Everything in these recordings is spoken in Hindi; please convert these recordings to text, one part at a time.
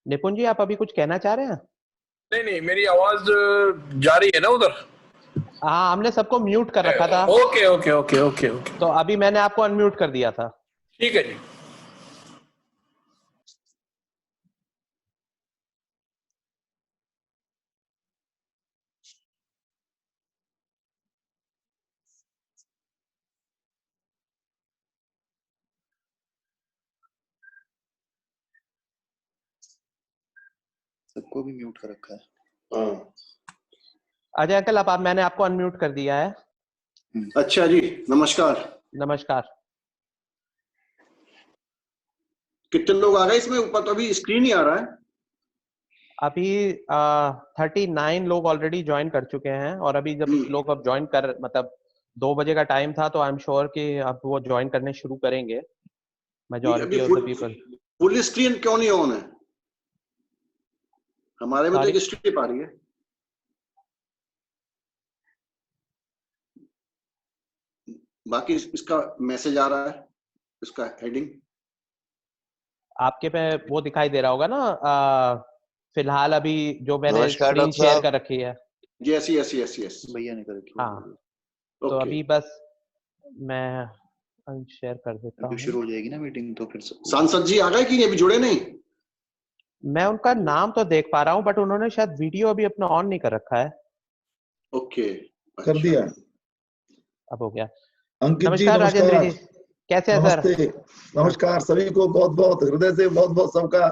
निपुण जी, आप अभी कुछ कहना चाह रहे हैं? नहीं नहीं, मेरी आवाज जा रही है ना उधर? हाँ, हमने सबको म्यूट कर रखा था। Okay okay okay okay okay, तो अभी मैंने आपको अनम्यूट कर दिया था। ठीक है जी। सबको भी म्यूट कर रखा है। हाँ, अजय अंकल, आप मैंने आपको अनम्यूट कर दिया है। अच्छा जी, नमस्कार। नमस्कार। कितने लोग आ गए इसमें? ऊपर तो अभी स्क्रीन ही आ रहा है। अभी 39 लोग ऑलरेडी ज्वाइन कर चुके हैं, और अभी जब लोग अब ज्वाइन कर, मतलब 2 बजे का टाइम था, तो आई एम श्योर कि अब वो ज्वाइन करने शुरू करेंगे, majority of the people. Full screen क्यों नहीं ऑन है? हमारे में तो एक स्ट्रिप आ रही है। बाकी इसका मैसेज आ रहा है, इसका हेडिंग आपके पे वो दिखाई दे रहा होगा ना, फिलहाल अभी जो मैंने नमस्कार स्क्रीन डॉक्टर शेयर साहब। कर रखी है। यस यस यस यस, भैया ने कर रखी है। हाँ, तो अभी बस मैं शेयर कर देता हूँ। शुरू हो जाएगी ना मीटिंग, तो फिर सांसद जी आ गए कि अभी जुड़े नहीं? मैं उनका नाम तो देख पा रहा हूँ, बट उन्होंने शायद वीडियो अभी अपना ऑन नहीं कर रखा है। ओके, कर दिया, अब हो गया। अंकित जी नमस्कार राजेंद्र जी, कैसे हैं सर? नमस्ते। नमस्कार सभी को, बहुत बहुत हृदय से बहुत बहुत सबका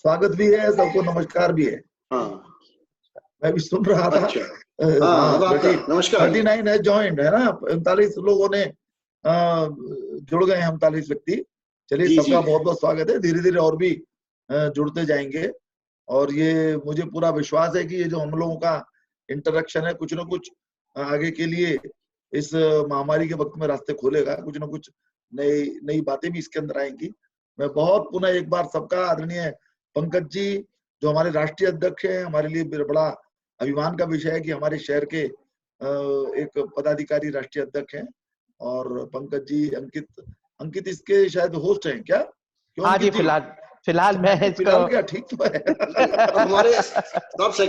स्वागत भी है, सबको नमस्कार भी है। हाँ, मैं भी सुन रहा था। अच्छा, नमस्कार। 39 है ज्वाइंट, है ना? 39 लोगों ने जुड़ गए हैं, 39 व्यक्ति। चलिए, सबका बहुत बहुत स्वागत है। धीरे धीरे और भी जुड़ते जाएंगे, और ये मुझे पूरा विश्वास है कि ये जो हम लोगों का इंटरेक्शन है, कुछ ना कुछ आगे के लिए इस महामारी के वक्त में रास्ते खोलेगा। कुछ ना कुछ नई नई बातें भी इसके अंदर आएंगी। मैं बहुत पुनः एक बार सबका, आदरणीय पंकज जी जो हमारे राष्ट्रीय अध्यक्ष हैं, हमारे लिए बड़ा अभिमान का विषय है कि हमारे शहर के एक पदाधिकारी राष्ट्रीय अध्यक्ष हैं। और पंकज जी, अंकित इसके शायद होस्ट हैं क्या? क्यों? हाँ जी, फिलहाल मैं इसको, फिलहाल क्या, ठीक तो है।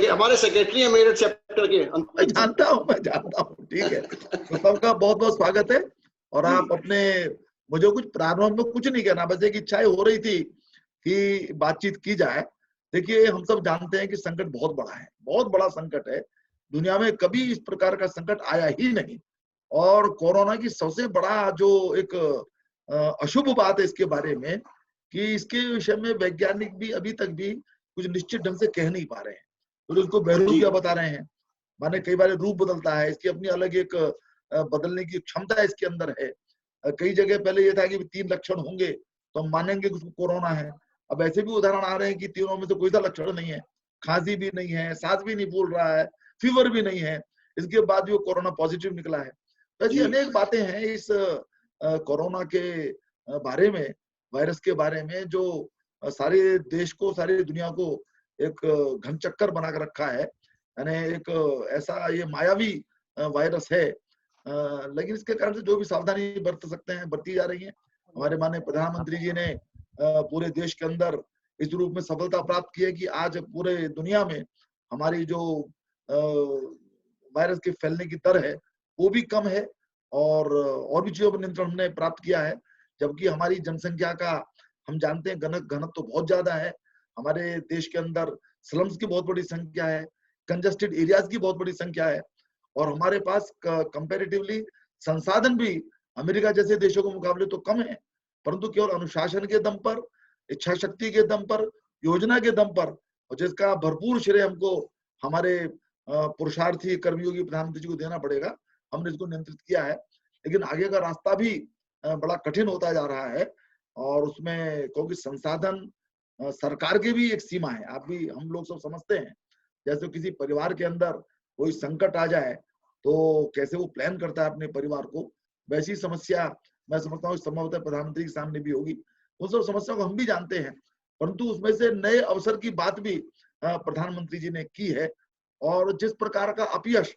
हमारे सेक्रेटरी है मेरठ चैप्टर के। मैं जानता हूँ, ठीक है। तो सबका बहुत बहुत स्वागत है। और आप अपने, मुझे कुछ प्रारंभ में कुछ नहीं कहना, बस एक इच्छा हो रही थी कि बातचीत की जाए। देखिए, हम सब जानते हैं कि संकट बहुत बड़ा है, बहुत बड़ा संकट है। दुनिया में कभी इस प्रकार का संकट आया ही नहीं। और कोरोना की सबसे बड़ा जो एक अशुभ बात है इसके बारे में, कि इसके विषय में वैज्ञानिक भी अभी तक भी कुछ निश्चित ढंग से कह नहीं पा रहे हैं। तो इसको बहरूपिया बता रहे हैं, माने कई बार रूप बदलता है, इसकी अपनी अलग एक बदलने की क्षमता इसके अंदर है। कई जगह पहले ये था कि 3 लक्षण होंगे तो हम मानेंगे कि उसको कोरोना है। अब ऐसे भी उदाहरण आ रहे हैं कि तीनों में से कोई सा लक्षण नहीं है, खांसी भी नहीं है, सांस भी नहीं फूल रहा है, फीवर भी नहीं है, इसके बाद भी वो कोरोना पॉजिटिव निकला है। तो ऐसी अनेक बातें हैं इस कोरोना के बारे में, वायरस के बारे में, जो सारे देश को, सारी दुनिया को एक घन चक्कर बना कर रखा है। यानी एक ऐसा ये मायावी वायरस है, लेकिन इसके कारण से जो भी सावधानी बरत सकते हैं बरती जा रही है। हमारे माननीय प्रधानमंत्री जी ने पूरे देश के अंदर इस रूप में सफलता प्राप्त की है कि आज पूरे दुनिया में हमारी जो वायरस के फैलने की दर है वो भी कम है, और भी चीजों पर नियंत्रण हमने प्राप्त किया है। जबकि हमारी जनसंख्या का हम जानते हैं घनत्व तो बहुत ज्यादा है। हमारे देश के अंदर स्लम्स की बहुत बड़ी संख्या है, कंजेस्टेड एरियाज की बहुत बड़ी संख्या है, और हमारे पास कंपैरेटिवली संसाधन भी अमेरिका जैसे देशों के मुकाबले तो कम है। परंतु केवल अनुशासन के दम पर, इच्छा शक्ति के दम पर, योजना के दम पर, और जिसका भरपूर श्रेय हमको हमारे पुरुषार्थी कर्मयोगी प्रधानमंत्री जी को देना पड़ेगा, हमने इसको नियंत्रित किया है। लेकिन आगे का रास्ता भी बड़ा कठिन होता जा रहा है, और उसमें क्योंकि संसाधन, सरकार की भी एक सीमा है। आप भी, हम लोग सब समझते हैं, जैसे किसी परिवार के अंदर कोई संकट आ जाए तो कैसे वो प्लान करता है अपने परिवार को, वैसी समस्या मैं समझता हूँ संभवतः प्रधानमंत्री के सामने भी होगी। उन सब समस्याओं को हम भी जानते हैं, परंतु उसमें से नए अवसर की बात भी प्रधानमंत्री जी ने की है। और जिस प्रकार का अपयश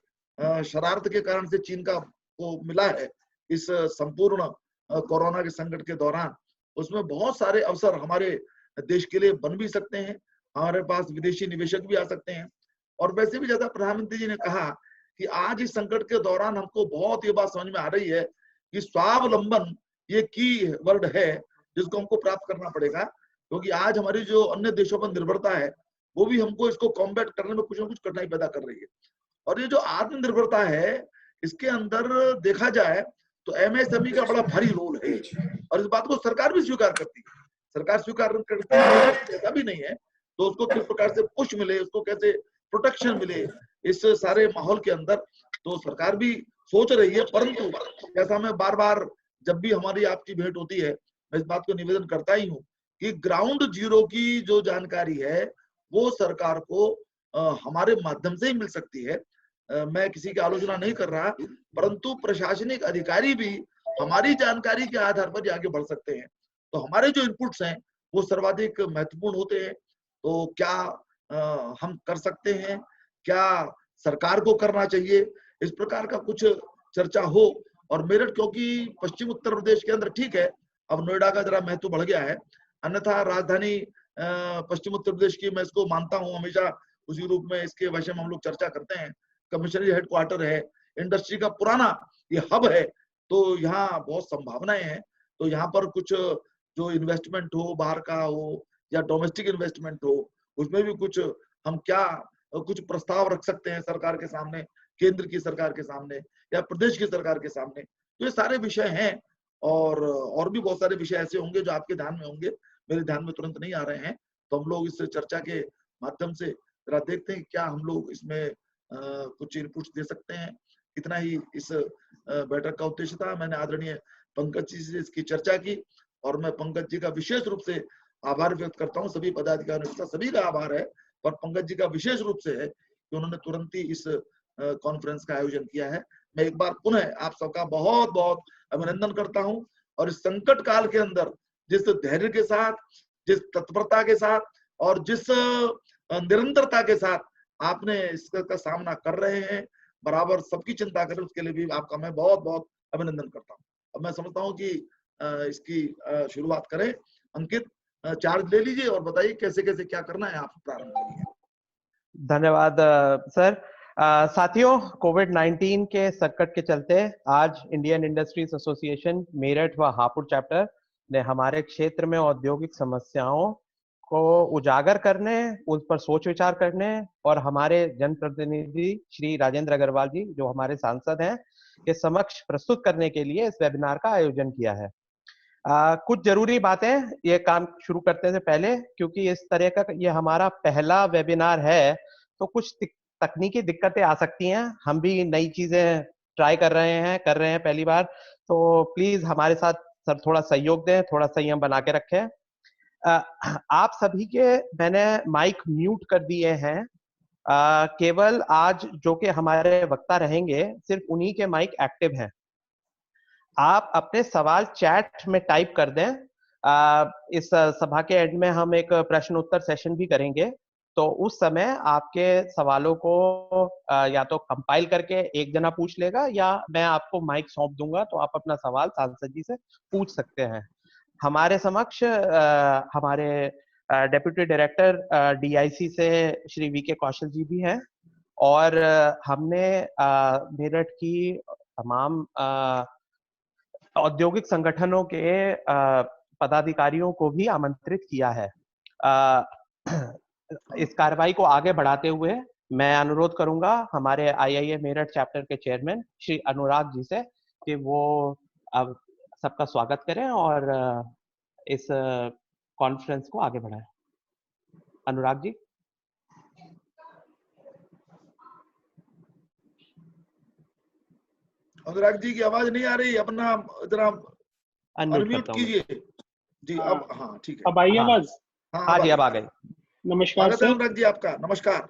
शरारत के कारण से चीन का को मिला है इस संपूर्ण कोरोना के संकट के दौरान, उसमें बहुत सारे अवसर हमारे देश के लिए बन भी सकते हैं, हमारे पास विदेशी निवेशक भी आ सकते हैं। और वैसे भी जैसा प्रधानमंत्री जी ने कहा कि आज इस संकट के दौरान हमको बहुत ये बात समझ में आ रही है कि स्वावलंबन ये की वर्ड है जिसको हमको प्राप्त करना पड़ेगा, क्योंकि आज हमारी जो अन्य देशों पर निर्भरता है वो भी हमको इसको कॉम्बैट करने में कुछ ना कुछ कठिनाई पैदा कर रही है। और ये जो आत्मनिर्भरता है इसके अंदर देखा जाए तो एमएसएमई का बड़ा भारी रोल है, और इस बात को सरकार भी स्वीकार करती है। सरकार स्वीकार करती है ऐसा भी नहीं है, तो उसको किस प्रकार से पुश मिले, उसको कैसे प्रोटेक्शन मिले इस सारे माहौल के अंदर, तो सरकार भी सोच रही है। परंतु जैसा मैं बार बार जब भी हमारी आपकी भेंट होती है मैं इस बात को निवेदन करता ही हूँ कि ग्राउंड जीरो की जो जानकारी है वो सरकार को हमारे माध्यम से ही मिल सकती है। मैं किसी की आलोचना नहीं कर रहा, परंतु प्रशासनिक अधिकारी भी हमारी जानकारी के आधार पर आगे बढ़ सकते हैं। तो हमारे जो इनपुट्स हैं वो सर्वाधिक महत्वपूर्ण होते हैं। तो क्या हम कर सकते हैं, क्या सरकार को करना चाहिए, इस प्रकार का कुछ चर्चा हो। और मेरठ क्योंकि पश्चिम उत्तर प्रदेश के अंदर ठीक है, अब नोएडा का जरा महत्व बढ़ गया है, अन्यथा राजधानी पश्चिम उत्तर प्रदेश की मैं इसको मानता हूँ हमेशा उसी रूप में, इसके विषय में हम लोग चर्चा करते हैं। कमिश्नरी हेडक्वार्टर है, इंडस्ट्री का पुराना ये हब है, तो यहाँ बहुत संभावनाएं हैं। तो यहाँ पर कुछ जो इन्वेस्टमेंट हो, बाहर का हो या डोमेस्टिक इन्वेस्टमेंट हो, उसमें भी कुछ हम क्या कुछ प्रस्ताव रख सकते हैं सरकार के सामने, केंद्र की सरकार के सामने या प्रदेश की सरकार के सामने। तो ये सारे विषय हैं, और भी बहुत सारे विषय ऐसे होंगे जो आपके ध्यान में होंगे, मेरे ध्यान में तुरंत नहीं आ रहे हैं। तो हम लोग इस चर्चा के माध्यम से जरा देखते हैं क्या हम लोग इसमें कुछ इनपुट्स दे सकते हैं। इतना ही इस बैठक का उद्देश्य था। मैंने आदरणीय पंकज जी से इसकी चर्चा की, और मैं पंकज जी का विशेष रूप से आभार व्यक्त करता हूँ। सभी पदाधिकारियों का सभी का आभार है, पर पंकज जी का विशेष रूप से है कि उन्होंने तुरंत ही इस कॉन्फ्रेंस का आयोजन किया है। मैं एक बार पुनः आप सबका बहुत बहुत अभिनंदन करता हूँ। और इस संकट काल के अंदर जिस धैर्य के साथ, जिस तत्परता के साथ और जिस निरंतरता के साथ आपने इसका सामना कर रहे हैं, बराबर सबकी चिंता करें, उसके लिए भी आपका मैं बहुत बहुत अभिनंदन करता हूँ। अब मैं समझता हूँ कि इसकी शुरुआत करें। अंकित, चार्ज ले लीजिए और बताइए कैसे कैसे क्या करना है, आप प्रारंभ करिए। धन्यवाद सर। साथियों, कोविड-19 के संकट के चलते आज इंडियन इंडस्ट्रीज एसोसिएशन मेरठ व हापुड़ चैप्टर ने हमारे क्षेत्र में औद्योगिक समस्याओं को उजागर करने, उस पर सोच विचार करने और हमारे जनप्रतिनिधि श्री राजेंद्र अग्रवाल जी जो हमारे सांसद हैं के समक्ष प्रस्तुत करने के लिए इस वेबिनार का आयोजन किया है। कुछ जरूरी बातें ये काम शुरू करने से पहले, क्योंकि इस तरह का ये हमारा पहला वेबिनार है तो कुछ तकनीकी दिक्कतें आ सकती हैं। हम भी नई चीजें ट्राई कर रहे हैं पहली बार, तो प्लीज हमारे साथ सर थोड़ा सहयोग दें, थोड़ा संयम बना के रखें। आप सभी के मैंने माइक म्यूट कर दिए हैं। केवल आज जो कि हमारे वक्ता रहेंगे सिर्फ उन्हीं के माइक एक्टिव हैं। आप अपने सवाल चैट में टाइप कर दें। इस सभा के एंड में हम एक प्रश्न उत्तर सेशन भी करेंगे, तो उस समय आपके सवालों को या तो कंपाइल करके एक जना पूछ लेगा या मैं आपको माइक सौंप दूंगा, तो आप अपना सवाल सांसद जी से पूछ सकते हैं। हमारे समक्ष हमारे डेप्यूटी डायरेक्टर डीआईसी से श्री वी के कौशल जी भी हैं, और हमने मेरठ की तमाम औद्योगिक संगठनों के पदाधिकारियों को भी आमंत्रित किया है। इस कार्रवाई को आगे बढ़ाते हुए मैं अनुरोध करूंगा हमारे आईआईए मेरठ चैप्टर के चेयरमैन श्री अनुराग जी से कि वो अब सबका स्वागत करें और इस कॉन्फ्रेंस को आगे बढ़ाएं। अनुराग जी। अनुराग जी की आवाज नहीं आ रही, अपना जरा अनम्यूट कीजिए जी। अब हाँ ठीक है, अब आई आवाज? हाँ जी, अब आ गई। नमस्कार सर। अनुराग जी आपका नमस्कार।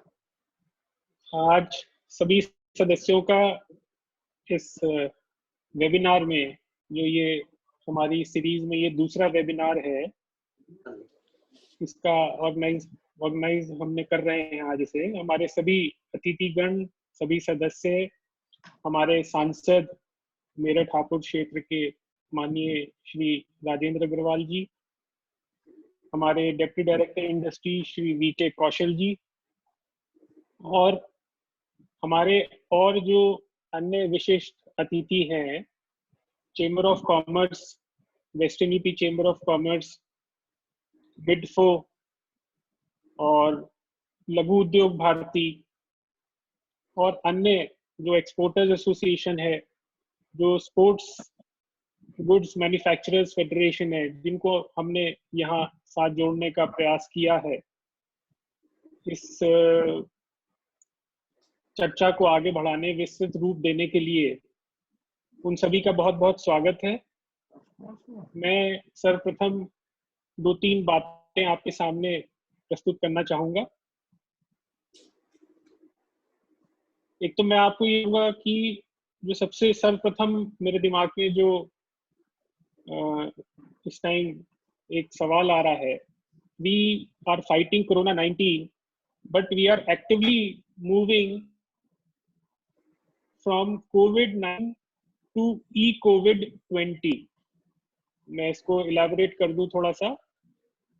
आज सभी सदस्यों का इस वेबिनार में, जो ये हमारी सीरीज में ये दूसरा वेबिनार है, इसका ऑर्गेनाइज हमने कर रहे हैं आज से। हमारे सभी अतिथिगण, सभी सदस्य, हमारे सांसद मेरठ हापुड़ क्षेत्र के माननीय श्री राजेंद्र अग्रवाल जी, हमारे deputy director industry Shri VK Kaushal ji, और हमारे और जो अन्य विशिष्ट अतिथि हैं, chamber of commerce, western UP chamber of commerce, बिडफो और लघु उद्योग भारती और अन्य जो एक्सपोर्टर्स एसोसिएशन है, जो स्पोर्ट्स गुड्स मैन्युफैक्चरर्स फेडरेशन है, जिनको हमने यहाँ साथ जोड़ने का प्रयास किया है इस चर्चा को आगे बढ़ाने, विस्तृत रूप देने के लिए, उन सभी का बहुत बहुत स्वागत है। मैं सर्वप्रथम 2-3 बातें आपके सामने प्रस्तुत करना चाहूँगा। एक तो मैं आपको ये कहूँगा कि जो सबसे सर्वप्रथम मेरे दिमाग में जो इस टाइम एक सवाल आ रहा है, we are fighting corona nineteen but we are actively moving from कोविड-19 टू ई-कोविड-20। मैं इसको इलैबोरेट कर दूं थोड़ा सा।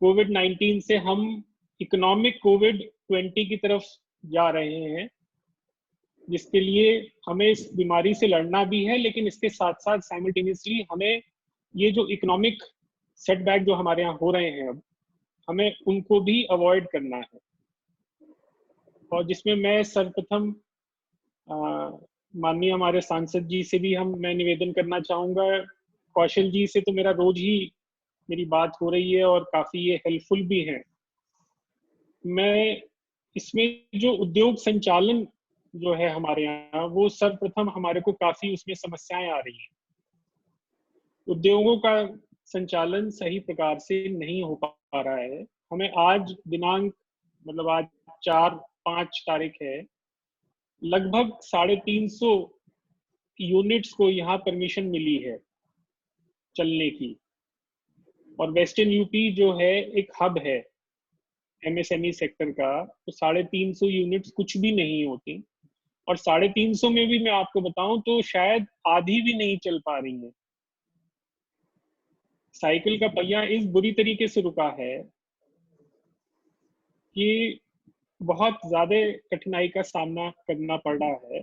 कोविड-19 से हम इकोनॉमिक कोविड-20 की तरफ जा रहे हैं, जिसके लिए हमें इस बीमारी से लड़ना भी है, लेकिन इसके साथ साथ साइमल्टेनियसली हमें ये जो इकोनॉमिक सेटबैक जो हमारे यहाँ हो रहे हैं, अब हमें उनको भी अवॉइड करना है। और जिसमें मैं सर्वप्रथम माननीय हमारे सांसद जी से भी मैं निवेदन करना चाहूँगा। कौशल जी से तो मेरा रोज ही मेरी बात हो रही है और काफ़ी ये हेल्पफुल भी है। मैं इसमें जो उद्योग संचालन जो है हमारे यहाँ, वो सर्वप्रथम हमारे को काफ़ी उसमें समस्याएं आ रही हैं। उद्योगों का संचालन सही प्रकार से नहीं हो पा रहा है। हमें आज दिनांक, मतलब आज 4-5 तारीख है, लगभग 350 यूनिट्स को यहाँ परमिशन मिली है चलने की। और वेस्टर्न यूपी जो है एक हब है एमएसएमई सेक्टर का, तो 350 यूनिट्स कुछ भी नहीं होती। और 350 में भी मैं आपको बताऊं तो शायद आधी भी नहीं चल पा रही है। साइकिल का पहिया इस बुरी तरीके से रुका है कि बहुत ज्यादा कठिनाई का सामना करना पड़ रहा है।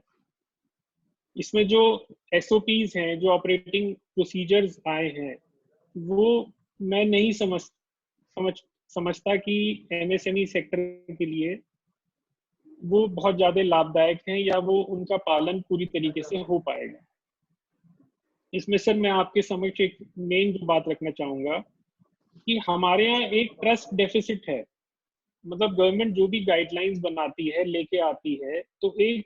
इसमें जो एसओपीज हैं, जो ऑपरेटिंग प्रोसीजर्स आए हैं, वो मैं नहीं समझता कि एमएसएमई सेक्टर के लिए वो बहुत ज्यादा लाभदायक हैं या वो उनका पालन पूरी तरीके से हो पाएगा। इसमें सर मैं आपके समक्ष एक मेन जो बात रखना चाहूँगा कि हमारे यहाँ एक ट्रस्ट डेफिसिट है। मतलब गवर्नमेंट जो भी गाइडलाइंस बनाती है, लेके आती है, तो एक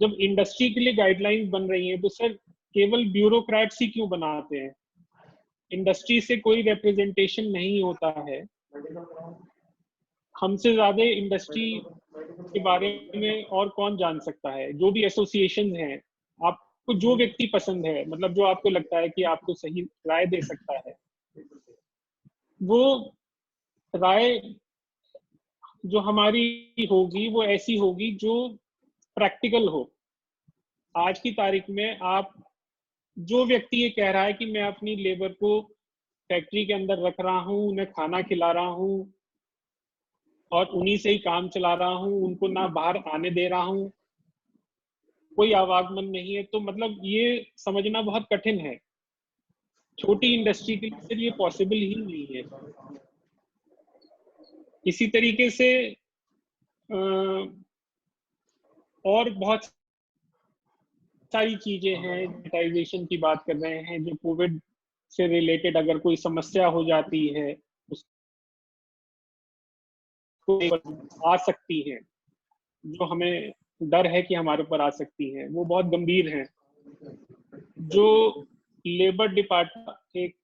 जब इंडस्ट्री के लिए गाइडलाइंस बन रही हैं तो सर केवल ब्यूरोक्रेट्स ही क्यों बनाते हैं? इंडस्ट्री से कोई रिप्रेजेंटेशन नहीं होता है। हमसे ज्यादा इंडस्ट्री के बारे में और कौन जान सकता है? जो भी एसोसिएशन हैं, आपको जो व्यक्ति पसंद है, मतलब जो आपको लगता है कि आपको सही राय दे सकता है, वो राय जो हमारी होगी वो ऐसी होगी जो प्रैक्टिकल हो। आज की तारीख में आप जो व्यक्ति ये कह रहा है कि मैं अपनी लेबर को फैक्ट्री के अंदर रख रहा हूँ, उन्हें खाना खिला रहा हूँ और उन्हीं से ही काम चला रहा हूँ, उनको ना बाहर आने दे रहा हूँ, कोई आवागमन नहीं है, तो मतलब ये समझना बहुत कठिन है। छोटी इंडस्ट्री के लिए ये पॉसिबल ही नहीं है। इसी तरीके से और बहुत सारी चीजें हैं, डिजिटाइजेशन की बात कर रहे हैं, जो कोविड से रिलेटेड अगर कोई समस्या हो जाती है उसको आ सकती है, जो हमें डर है कि हमारे ऊपर आ सकती है, वो बहुत गंभीर है। जो लेबर डिपार्टमेंट एक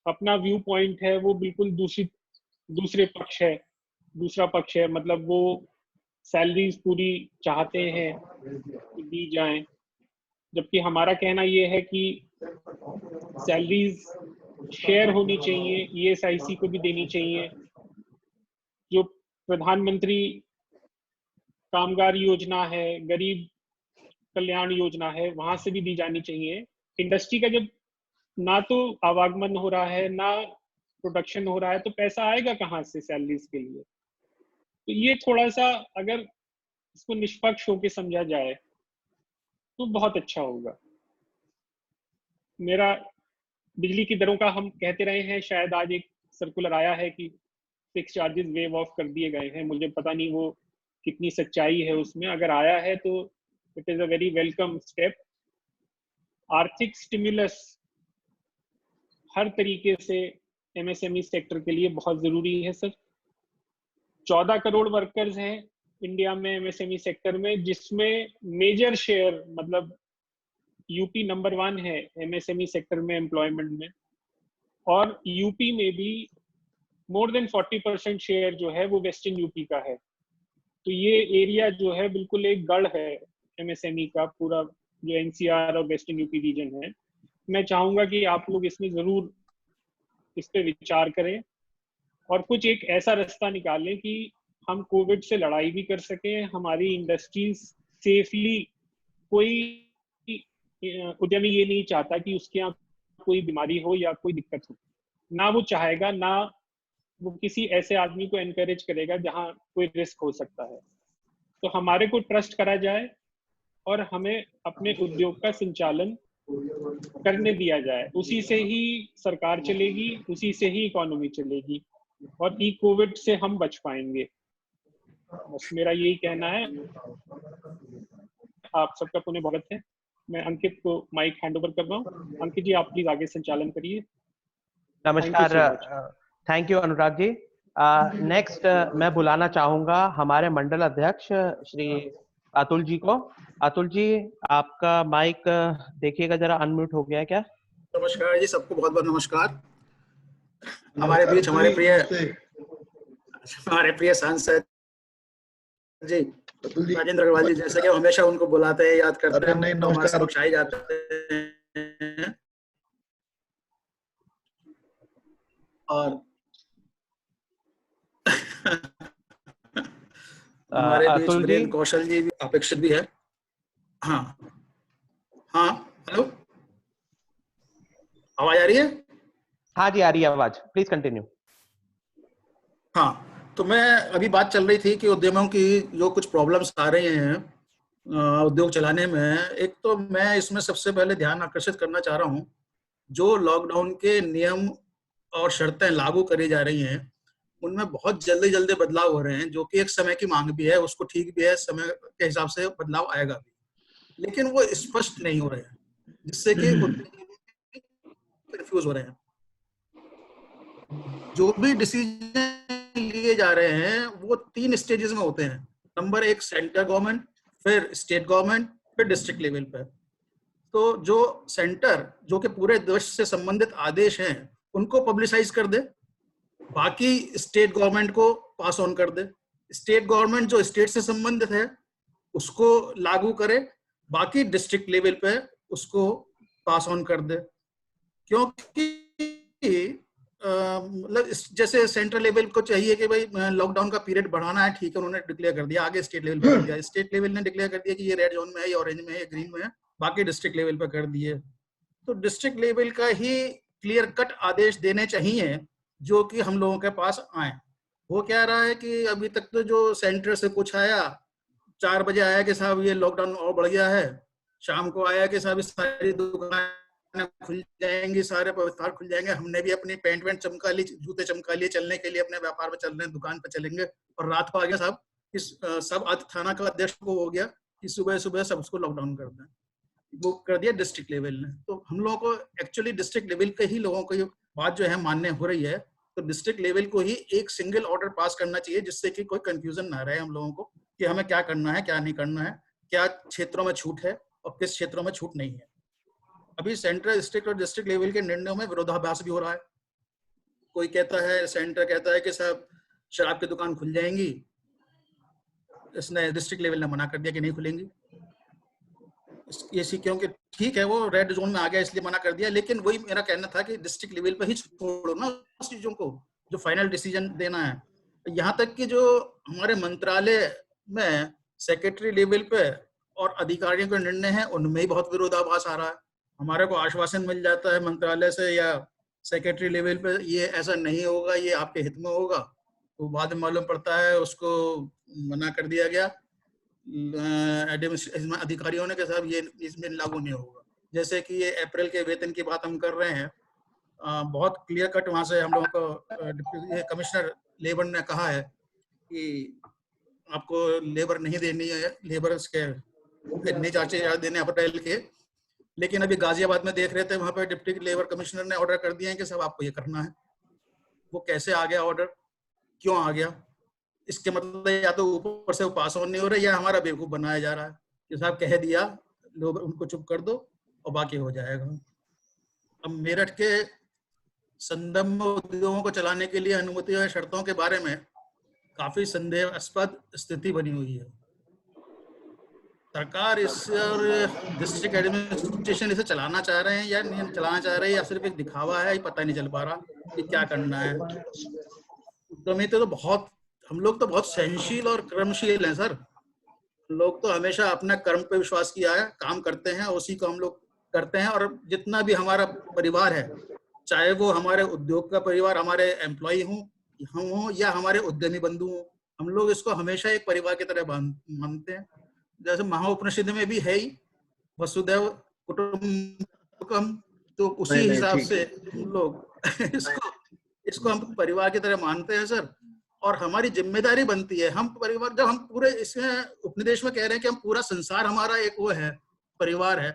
अपना व्यू पॉइंट है, वो बिल्कुल दूसरा पक्ष है। मतलब वो सैलरीज पूरी चाहते हैं कि दी जाएं, जबकि हमारा कहना ये है कि सैलरीज शेयर होनी चाहिए, ईएसआईसी को भी देनी चाहिए। जो प्रधानमंत्री कामगार योजना है, गरीब कल्याण योजना है, वहां से भी दी जानी चाहिए। इंडस्ट्री का जब ना तो आवागमन हो रहा है, ना प्रोडक्शन हो रहा है तो पैसा आएगा कहाँ से सैलरीज के लिए। तो ये थोड़ा सा अगर इसको निष्पक्ष होकर समझा जाए तो बहुत अच्छा होगा। मेरा बिजली की दरों का हम कहते रहे हैं, शायद आज एक सर्कुलर आया है कि फिक्स चार्जेस वेव ऑफ कर दिए गए हैं, मुझे पता नहीं वो कितनी सच्चाई है उसमें, अगर आया है तो it is a very welcome step. आर्थिक स्टिमुलस हर तरीके से एमएसएमई सेक्टर के लिए बहुत जरूरी है सर। 14 करोड़ वर्कर्स हैं इंडिया में एमएसएमई सेक्टर में, जिसमें मेजर शेयर मतलब यूपी नंबर 1 है एमएसएमई सेक्टर में एम्प्लॉयमेंट में, और यूपी में भी मोर देन 40% शेयर जो है वो वेस्टर्न यूपी का है। तो ये एरिया जो है बिल्कुल एक गढ़ है एमएसएमई का, पूरा जो एनसीआर और वेस्टर्न यूपी रीजन है। मैं चाहूंगा कि आप लोग इसमें जरूर इस पे विचार करें और कुछ एक ऐसा रास्ता निकालें कि हम कोविड से लड़ाई भी कर सकें, हमारी इंडस्ट्रीज सेफली, कोई उद्यमी ये नहीं चाहता कि उसके यहाँ कोई बीमारी हो या कोई दिक्कत हो, ना वो चाहेगा, ना वो किसी ऐसे आदमी को एनकरेज करेगा जहां कोई रिस्क हो सकता है। तो हमारे को ट्रस्ट करा जाए और हमें अपने उद्योग का संचालन करने दिया जाए, उसी से ही सरकार चलेगी, उसी से ही इकोनॉमी चलेगी और ई कोविड से हम बच पाएंगे। बस मेरा यही कहना है। आप सबका पुण्य भगत है। मैं अंकित को माइक हैंड ओवर कर रहा हूँ। अंकित जी आप प्लीज आगे संचालन करिए। नमस्कार, thank you Anurag ji. Next मैं बुलाना चाहूंगा हमारे मंडल अध्यक्ष श्री अतुल जी को। अतुल जी आपका माइक देखिएगा जरा, अनम्यूट हो गया है क्या? नमस्कार जी, सबको बहुत बहुत नमस्कार। हमारे बीच हमारे प्रिय सांसद जी राजेंद्र अग्रवाल जी, जैसे कि हमेशा उनको बुलाते हैं, याद करते हैं, हमारे समक्ष आए जाते हैं। और हमारे बीच वीरेंद्र कौशल जी भी अपेक्षित भी है। हाँ हाँ, हेलो, आवाज आ रही है? हाँ जी आ रही है आवाज, प्लीज कंटिन्यू। हाँ, तो मैं अभी बात चल रही थी कि उद्यमों की जो कुछ प्रॉब्लम्स आ रही हैं उद्योग चलाने में। एक तो मैं इसमें सबसे पहले ध्यान आकर्षित करना चाह रहा हूँ, जो लॉकडाउन के नियम और शर्तें लागू करी जा रही हैं उनमें बहुत जल्दी जल्दी बदलाव हो रहे हैं, जो कि एक समय की मांग भी है, उसको ठीक भी है, समय के हिसाब से बदलाव आएगा भी, लेकिन वो स्पष्ट नहीं हो रहे हैं, जिससे कि कंफ्यूज हो रहे हैं। जो भी डिसीजन लिए जा रहे हैं वो 3 स्टेजेस में होते हैं। नंबर 1 सेंटर गवर्नमेंट, फिर स्टेट गवर्नमेंट, फिर डिस्ट्रिक्ट लेवल पर। तो जो सेंटर जो कि पूरे देश से संबंधित आदेश हैं उनको पब्लिसाइज कर दे, बाकी स्टेट गवर्नमेंट को पास ऑन कर दे, स्टेट गवर्नमेंट जो स्टेट से संबंधित है उसको लागू करे, बाकी डिस्ट्रिक्ट लेवल पे उसको पास ऑन कर दे। क्योंकि मतलब जैसे सेंट्रल लेवल को चाहिए कि भाई लॉकडाउन का पीरियड बढ़ाना है, ठीक है, उन्होंने डिक्लेयर कर दिया, आगे स्टेट लेवल पे कर दिया, स्टेट लेवल ने डिक्लेयर कर दिया कि ये रेड जोन में है, ये ऑरेंज में है, ये ग्रीन में है, बाकी डिस्ट्रिक्ट लेवल पे कर दिए। तो डिस्ट्रिक्ट लेवल का ही क्लियर कट आदेश देने चाहिए जो कि हम लोगों के पास आए। वो क्या रहा है कि अभी तक तो जो सेंटर से कुछ आया, 4 बजे आया कि साहब ये लॉकडाउन और बढ़ गया है, शाम को आया कि साहब सारी दुकान खुल जाएंगी, सारे व्यापार खुल जाएंगे, हमने भी अपनी पैंट वैंट चमका ली, जूते चमका लिए, चलने के लिए अपने व्यापार में चल रहे हैं, दुकान पे चलेंगे। और रात को आ गया साहब इस सब थाना का अध्यक्ष को हो गया कि सुबह सुबह सबको लॉकडाउन कर दें, वो कर दिया डिस्ट्रिक्ट लेवल ने। तो हम लोगों को एक्चुअली डिस्ट्रिक्ट लेवल के ही लोगों को ये बात जो है मान्य हो रही है, तो डिस्ट्रिक्ट लेवल को ही एक सिंगल ऑर्डर पास करना चाहिए, जिससे कि कोई कंफ्यूजन ना रहे हम लोगों को कि हमें क्या करना है, क्या नहीं करना है, क्या क्षेत्रों में छूट है और किस क्षेत्रों में छूट नहीं है। अभी सेंट्रल, स्टेट और डिस्ट्रिक्ट लेवल के निर्णयों में विरोधाभास भी हो रहा है। कोई कहता है, सेंटर कहता है कि साहब शराब की दुकान खुल जाएंगी, इसने डिस्ट्रिक्ट लेवल ने मना कर दिया कि नहीं खुलेंगी। ये क्योंकि ठीक है वो रेड जोन में आ गया इसलिए मना कर दिया, लेकिन वही मेरा कहना था कि डिस्ट्रिक्ट लेवल पर ही छोड़ो ना उस चीजों को, जो फाइनल डिसीजन देना है। यहाँ तक कि जो हमारे मंत्रालय में सेक्रेटरी लेवल पे और अधिकारियों के निर्णय है उनमें ही बहुत विरोधाभास आ रहा है। हमारे को आश्वासन मिल जाता है मंत्रालय से या सेक्रेटरी लेवल पे ये ऐसा नहीं होगा, ये आपके हित में होगा, तो बाद में मालूम पड़ता है उसको मना कर दिया गया एडमिनिस्ट्रेशन अधिकारियों ने कि साहब ये इसमें लागू नहीं होगा। जैसे कि ये अप्रैल के वेतन की बात हम कर रहे हैं, बहुत क्लियर कट वहाँ से हम लोगों को डिप्टी कमिश्नर लेबर ने कहा है कि आपको लेबर नहीं देनी है, लेबर के नहीं चार्जेज देने अप्रैल के। लेकिन अभी गाजियाबाद में देख रहे थे, वहाँ पे डिप्टी लेबर कमिश्नर ने ऑर्डर कर दिया है कि साहब आपको ये करना है। वो कैसे आ गया ऑर्डर, क्यों आ गया, इसके मतलब या तो ऊपर से वो पास ऑन नहीं हो रहा, या हमारा बेवकूफ बनाया जा रहा है कि साहब कह दिया, लोग उनको चुप कर दो और बाकी हो जाएगा। अब मेरठ के संदर्भ उद्योगों को चलाने के लिए अनुमति और शर्तों के बारे में काफी संदेहास्पद स्थिति बनी हुई है। सरकार इस डिस्ट्रिक्ट एडमिनिस्ट्रेशन इसे चलाना चाह रहे हैं या नहीं चलाना चाह रहे हैं, या सिर्फ एक दिखावा है, ये पता नहीं चल पा रहा कि क्या करना है। तो बहुत हम लोग तो बहुत सहनशील और कर्मशील हैं सर। लोग तो हमेशा अपना कर्म पे विश्वास किया है, काम करते हैं, उसी को हम लोग करते हैं। और जितना भी हमारा परिवार है, चाहे वो हमारे उद्योग का परिवार, हमारे एम्प्लॉय हों, हम हों या हमारे उद्यमी बंधु हों, हम लोग इसको हमेशा एक परिवार की तरह मानते हैं। जैसे महाउपनिषद में भी है ही वसुदैव कुटुंबकम, तो उसी हिसाब से हम लोग इसको हम परिवार की तरह मानते हैं सर। और हमारी जिम्मेदारी बनती है, हम परिवार, जब हम पूरे इसमें उपनिदेश में कह रहे हैं कि हम पूरा संसार हमारा एक वो है, परिवार है,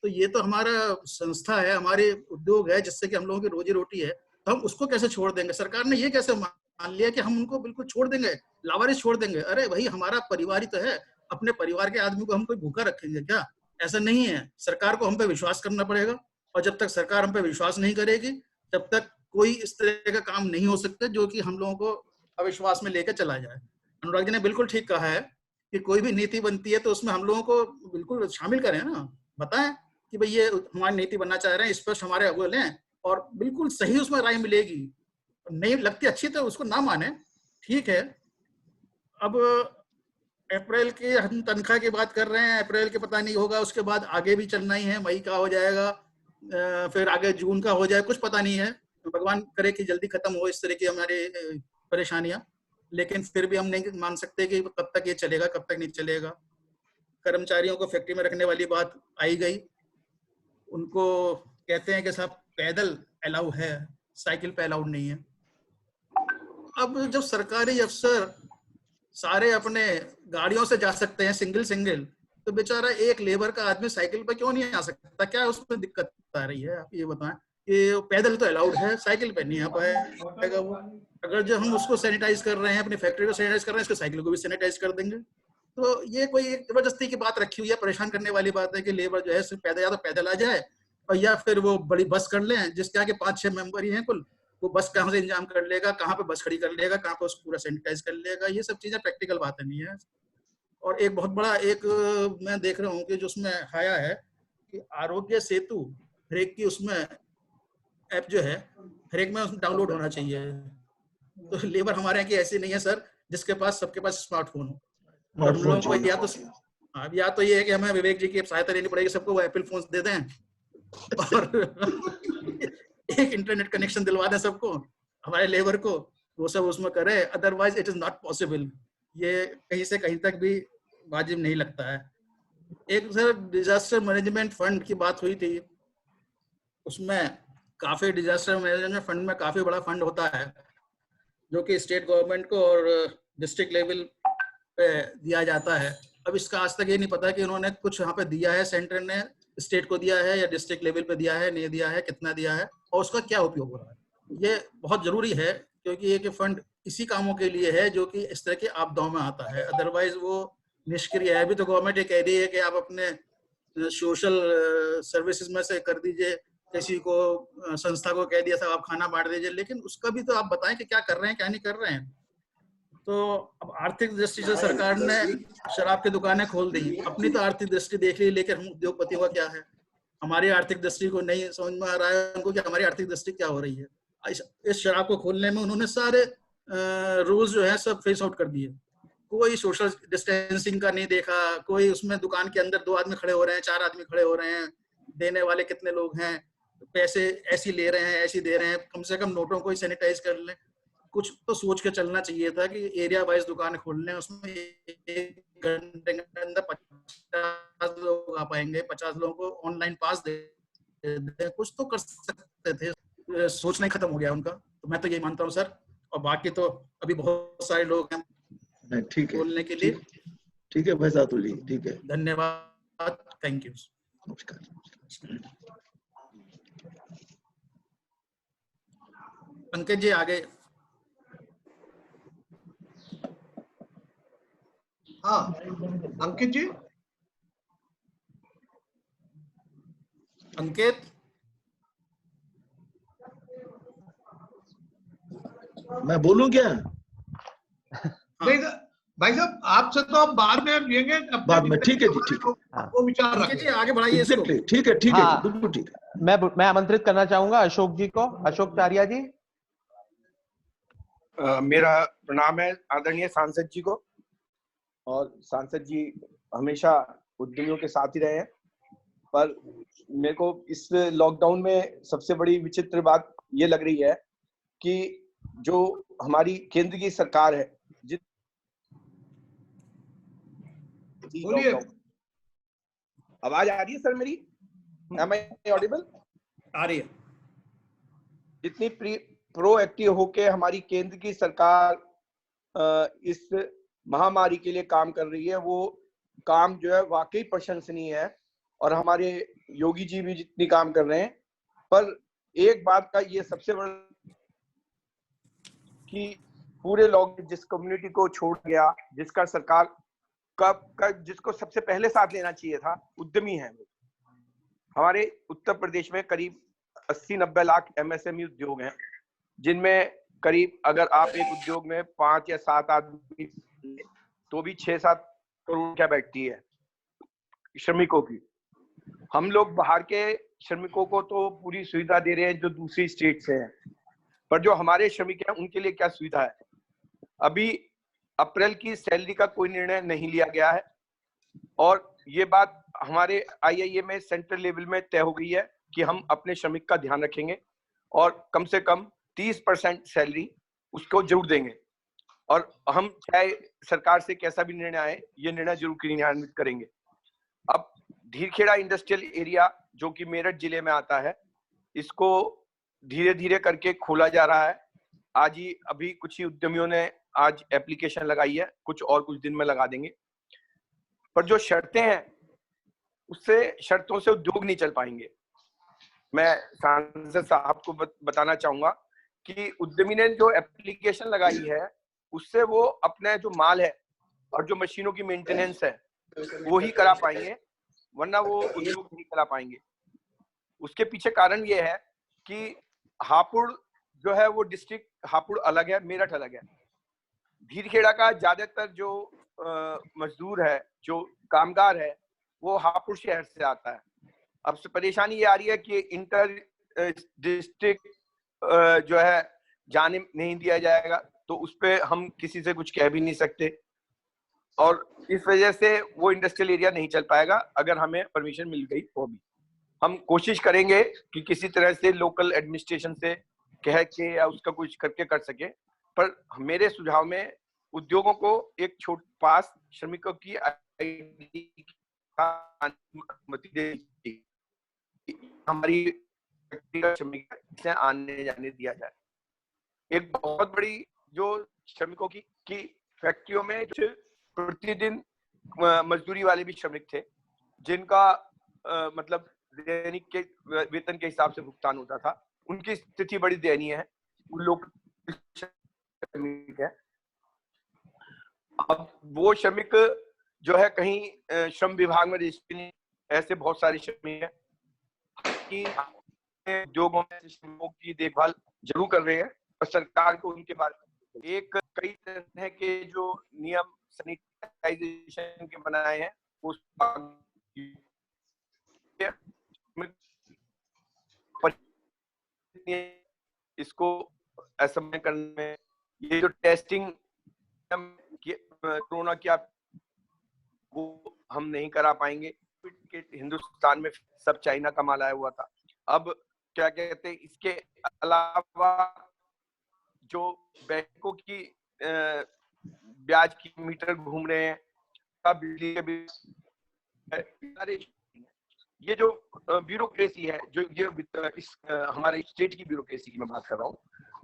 तो ये तो हमारा संस्था है, हमारे उद्योग है, जिससे कि हम लोगों की रोजी रोटी है, तो हम उसको कैसे छोड़ देंगे? सरकार ने ये कैसे मान लिया कि हम उनको बिल्कुल छोड़ देंगे, लावारिस छोड़ देंगे? अरे भाई, हमारा परिवार ही तो है, अपने परिवार के आदमी को हम कोई भूखा रखेंगे क्या? ऐसा नहीं है। सरकार को हम पे विश्वास करना पड़ेगा, और जब तक सरकार हम पे विश्वास नहीं करेगी, तब तक कोई इस तरह का काम नहीं हो सकता जो कि हम लोगों को अविश्वास में लेकर चला जाए। अनुराग जी ने बिल्कुल ठीक कहा है कि कोई भी नीति बनती है तो उसमें हम लोगों को बिल्कुल शामिल करें ना, बताएं कि भाई ये हमारी नीति बनना चाह रहे हैं, स्पष्ट हमारे अव्वल हैं, और बिल्कुल सही उसमें राय मिलेगी। नहीं लगती अच्छी तो उसको ना माने, ठीक है। अब अप्रैल की हम तनख्वाह की बात कर रहे हैं, अप्रैल के पता नहीं होगा, उसके बाद आगे भी चलना ही है, मई का हो जाएगा, फिर आगे जून का हो जाए, कुछ पता नहीं है। भगवान करे कि जल्दी खत्म हो इस तरह की हमारी परेशानियां, लेकिन फिर भी हम नहीं मान सकते कि कब तक ये चलेगा, कब तक नहीं चलेगा। कर्मचारियों को फैक्ट्री में रखने वाली बात आई गई, उनको कहते हैं कि साहब पैदल अलाउ है, साइकिल पे अलाउड नहीं है। अब जब सरकारी अफसर सारे अपने गाड़ियों से जा सकते हैं सिंगल, तो बेचारा एक लेबर का आदमी साइकिल पे क्यों नहीं आ सकता? क्या उसमें दिक्कत आ रही है? आप ये बताएं। ये पैदल तो अलाउड है, साइकिल पे नहीं आ पाएगा वो। अगर जो हम उसको सैनिटाइज कर रहे हैं, अपनी फैक्ट्री को सैनिटाइज कर रहे हैं, इसको साइकिल को भी सैनिटाइज कर देंगे। तो ये कोई एक जबरदस्ती की बात रखी हुई है, परेशान करने वाली बात है कि लेबर जो है सिर्फ पैदल, या तो पैदल आ जाए, और या फिर वो बड़ी बस कर लें जिसके आगे 5-6 मेंबर ही हैं कुल। वो बस कहाँ से इंतजाम कर लेगा, कहाँ पे बस खड़ी कर लेगा, कहाँ पे उसको पूरा सैनिटाइज कर लेगा, ये सब चीजें प्रैक्टिकल बातें नहीं है। और एक बहुत बड़ा एक मैं देख रहा हूँ कि जो उसमें आया है कि आरोग्य सेतु हर एक की उसमें ऐप जो है हर एक में डाउनलोड होना चाहिए। तो लेबर हमारे यहाँ की ऐसी नहीं है सर जिसके पास सबके पास स्मार्टफोन हो। हम लोगों को या तो ये है कि हमें विवेक जी की सहायता लेनी पड़ेगी, सबको वो एप्पल फोन दे दें और एक इंटरनेट कनेक्शन दिलवा दें सबको, हमारे लेबर को, वो सब उसमें करे। Otherwise it is not possible. ये कहीं से कहीं तक भी वाजिब नहीं लगता है। एक सर डिजास्टर मैनेजमेंट फंड की बात हुई थी, उसमें काफी डिजास्टर मैनेजमेंट फंड में काफी बड़ा फंड होता है जो कि स्टेट गवर्नमेंट को और डिस्ट्रिक्ट लेवल पे दिया जाता है। अब इसका आज तक ये नहीं पता कि उन्होंने कुछ यहाँ पे दिया है, सेंटर ने स्टेट को दिया है या डिस्ट्रिक्ट लेवल पे दिया है, नहीं दिया है, कितना दिया है और उसका क्या उपयोग हो रहा है। ये बहुत जरूरी है क्योंकि ये फंड इसी कामों के लिए है जो कि इस तरह के आपदाओं में आता है, अदरवाइज वो निष्क्रिय है। अभी तो गवर्नमेंट ये कह रही है कि आप अपने सोशल सर्विसेज में से कर दीजिए, किसी को संस्था को कह दिया था आप खाना बांट दीजिए, लेकिन उसका भी तो आप बताएं कि क्या कर रहे हैं क्या नहीं कर रहे हैं। तो अब आर्थिक दृष्टि से सरकार ने शराब की दुकानें खोल दी, अपनी तो आर्थिक दृष्टि देख ली, लेकिन हम उद्योगपतियों का क्या है? हमारी आर्थिक दृष्टि को नहीं समझ में आ रहा है उनको कि हमारी आर्थिक दृष्टि क्या हो रही है। इस शराब को खोलने में उन्होंने सारे रूल्स जो है सब फेस आउट कर दिए। कोई सोशल डिस्टेंसिंग का नहीं देखा, कोई उसमें दुकान के अंदर 2 आदमी खड़े हो रहे हैं, 4 आदमी खड़े हो रहे हैं, देने वाले कितने लोग हैं, पैसे ऐसी ले रहे हैं, ऐसी दे रहे हैं, कम से कम नोटों को ही सैनिटाइज कर लें। कुछ तो सोच के चलना चाहिए था कि एरिया वाइज दुकान खोल लें, उसमें 1 घंटे के अंदर 50 लोग आ पाएंगे, 50 लोगों को ऑनलाइन पास दे दें, कुछ तो कर सकते थे। सोचना ही खत्म हो गया उनका। तो मैं तो यही मानता हूँ सर, और बाकी तो अभी बहुत सारे लोग हैं ठीक है, बोलने के लिए। ठीक है भाई सातुल जी, ठीक है, धन्यवाद, थैंक यू। नमस्कार। अंकित जी आगे। हाँ अंकित जी। अंकित मैं बोलूं क्या? नहीं भाई साहब, आपसे तो हम बाद में लेंगे, बाद में, ठीक है जी, ठीक है, वो विचार अंकित रखें। जी आगे बढ़ाइए इसको। एग्जैक्टली, ठीक है, ठीक है, हाँ। बिल्कुल ठीक है। मैं आमंत्रित करना चाहूंगा अशोक जी को, अशोक चारिया जी। मेरा प्रणाम है आदरणीय सांसद जी को। और सांसद जी हमेशा उद्यमियों के साथ ही रहे हैं, पर मेरे को इस लॉकडाउन में सबसे बड़ी विचित्र बात ये लग रही है कि जो हमारी केंद्र की सरकार है, बोलिए। आवाज आ रही है सर मेरी? Am I audible? आ रही है। जितनी प्रोएक्टिव होके हमारी केंद्र की सरकार इस महामारी के लिए काम कर रही है, वो काम जो है वाकई प्रशंसनीय है। और हमारे योगी जी भी जितनी काम कर रहे हैं, पर एक बात का ये सबसे बड़ा कि पूरे लोग जिस कम्युनिटी को छोड़ गया, जिसका सरकार जिसको सबसे पहले साथ लेना चाहिए था, उद्यमी है वो। हमारे उत्तर प्रदेश में करीब 80-90 लाख MSME उद्योग हैं, जिनमें करीब अगर आप एक उद्योग में 5 या 7 आदमी तो भी 6-7 करोड़ क्या बैठती है श्रमिकों की। हम लोग बाहर के श्रमिकों को तो पूरी सुविधा दे रहे हैं जो दूसरी स्टेट से हैं, पर जो हमारे श्रमिक हैं उनके लिए क्या सुविधा है? अभी अप्रैल की सैलरी का कोई निर्णय नहीं लिया गया है, और ये बात हमारे IIA में सेंट्रल लेवल में तय हो गई है कि हम अपने श्रमिक का ध्यान रखेंगे और कम से कम 30% सैलरी उसको जरूर देंगे। और हम चाहे सरकार से कैसा भी निर्णय आए, ये निर्णय जरूर क्रियान्वित करेंगे। अब धीरखेड़ा इंडस्ट्रियल एरिया जो कि मेरठ जिले में आता है, इसको धीरे धीरे करके खोला जा रहा है। आज ही अभी कुछ ही उद्यमियों ने आज एप्लीकेशन लगाई है, कुछ और कुछ दिन में लगा देंगे। पर जो शर्तें हैं, उससे शर्तों से उद्योग नहीं चल पाएंगे। मैं सांसद साहब को बताना चाहूंगा कि उद्यमी ने जो एप्लीकेशन लगाई है, उससे वो अपने जो माल है और जो मशीनों की मेंटेनेंस है वो ही करा पाएंगे, वरना वो उद्योग नहीं करा पाएंगे। उसके पीछे कारण ये है कि हापुड़ जो है वो डिस्ट्रिक्ट हापुड़ अलग है, मेरठ अलग है। धीरखेड़ा का ज्यादातर जो मजदूर है, जो कामगार है, वो हापुड़ शहर से आता है। अब से परेशानी ये आ रही है कि इंटर डिस्ट्रिक्ट जो है जाने नहीं दिया जाएगा, तो उस पर हम किसी से कुछ कह भी नहीं सकते, और इस वजह से वो इंडस्ट्रियल एरिया नहीं चल पाएगा अगर हमें परमिशन मिल गई तो भी। हम कोशिश करेंगे कि किसी तरह से लोकल एडमिनिस्ट्रेशन से कह के या उसका कुछ करके कर सके, पर मेरे सुझाव में उद्योगों को एक छोटे पास श्रमिकों की अनुमति देनी, हमारी श्रमिक से आने जाने दिया जाए। एक बहुत बड़ी जो श्रमिकों की फैक्ट्रियों में प्रतिदिन मजदूरी वाले भी श्रमिक थे, जिनका मतलब दैनिक के वेतन के हिसाब से भुगतान होता था, उनकी स्थिति बड़ी दयनीय है। उन लोग श्रमिक है, अब वो श्रमिक जो है कहीं श्रम विभाग में रजिस्ट्री नहीं, ऐसे बहुत सारे श्रमिक हैं कि उद्योगों में श्रमिकों की देखभाल जरूर कर रहे हैं, और सरकार को उनके बारे में एक कई तरह के जो नियम सैनिटाइजेशन के बनाए हैं उस इसको असमय करने में, ये जो टेस्टिंग कोरोना की आप वो हम नहीं करा पाएंगे। हिंदुस्तान में सब चाइना का माल आया हुआ था। अब क्या कहते हैं, इसके अलावा जो बैंकों की ब्याज की मीटर घूम रहे हैं, बिजली के बिल, ये जो ब्यूरोक्रेसी है, जो ये इस हमारे स्टेट की ब्यूरोक्रेसी की मैं बात कर रहा हूँ,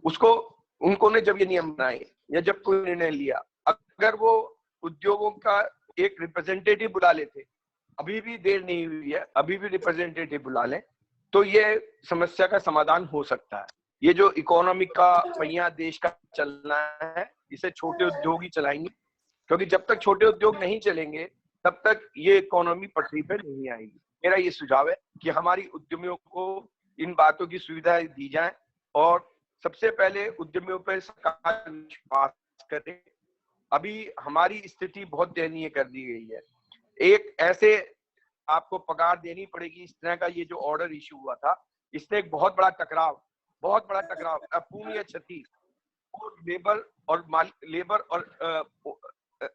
उसको उनको ने जब ये नियम बनाए या जब कोई निर्णय लिया, अगर वो उद्योगों का एक रिप्रेजेंटेटिव बुला लेते, अभी भी देर नहीं हुई है, अभी भी रिप्रेजेंटेटिव बुला लें, तो ये समस्या का समाधान हो सकता है। ये जो इकोनॉमी का पहिया देश का चलना है, इसे छोटे उद्योग ही चलाएंगे, क्योंकि जब तक छोटे उद्योग नहीं चलेंगे तब तक ये इकोनॉमी पटरी पे नहीं आएगी। मेरा ये सुझाव है कि हमारी उद्यमियों को इन बातों की सुविधा दी जाए और सबसे पहले उद्यमियों पर सरकार विश्वास करे। अभी हमारी स्थिति बहुत दयनीय कर दी गई है। एक ऐसे आपको पगार देनी पड़ेगी, इस तरह का ये जो ऑर्डर इशू हुआ था, इसने एक बहुत बड़ा टकराव, अपूर्णीय क्षति लेबर और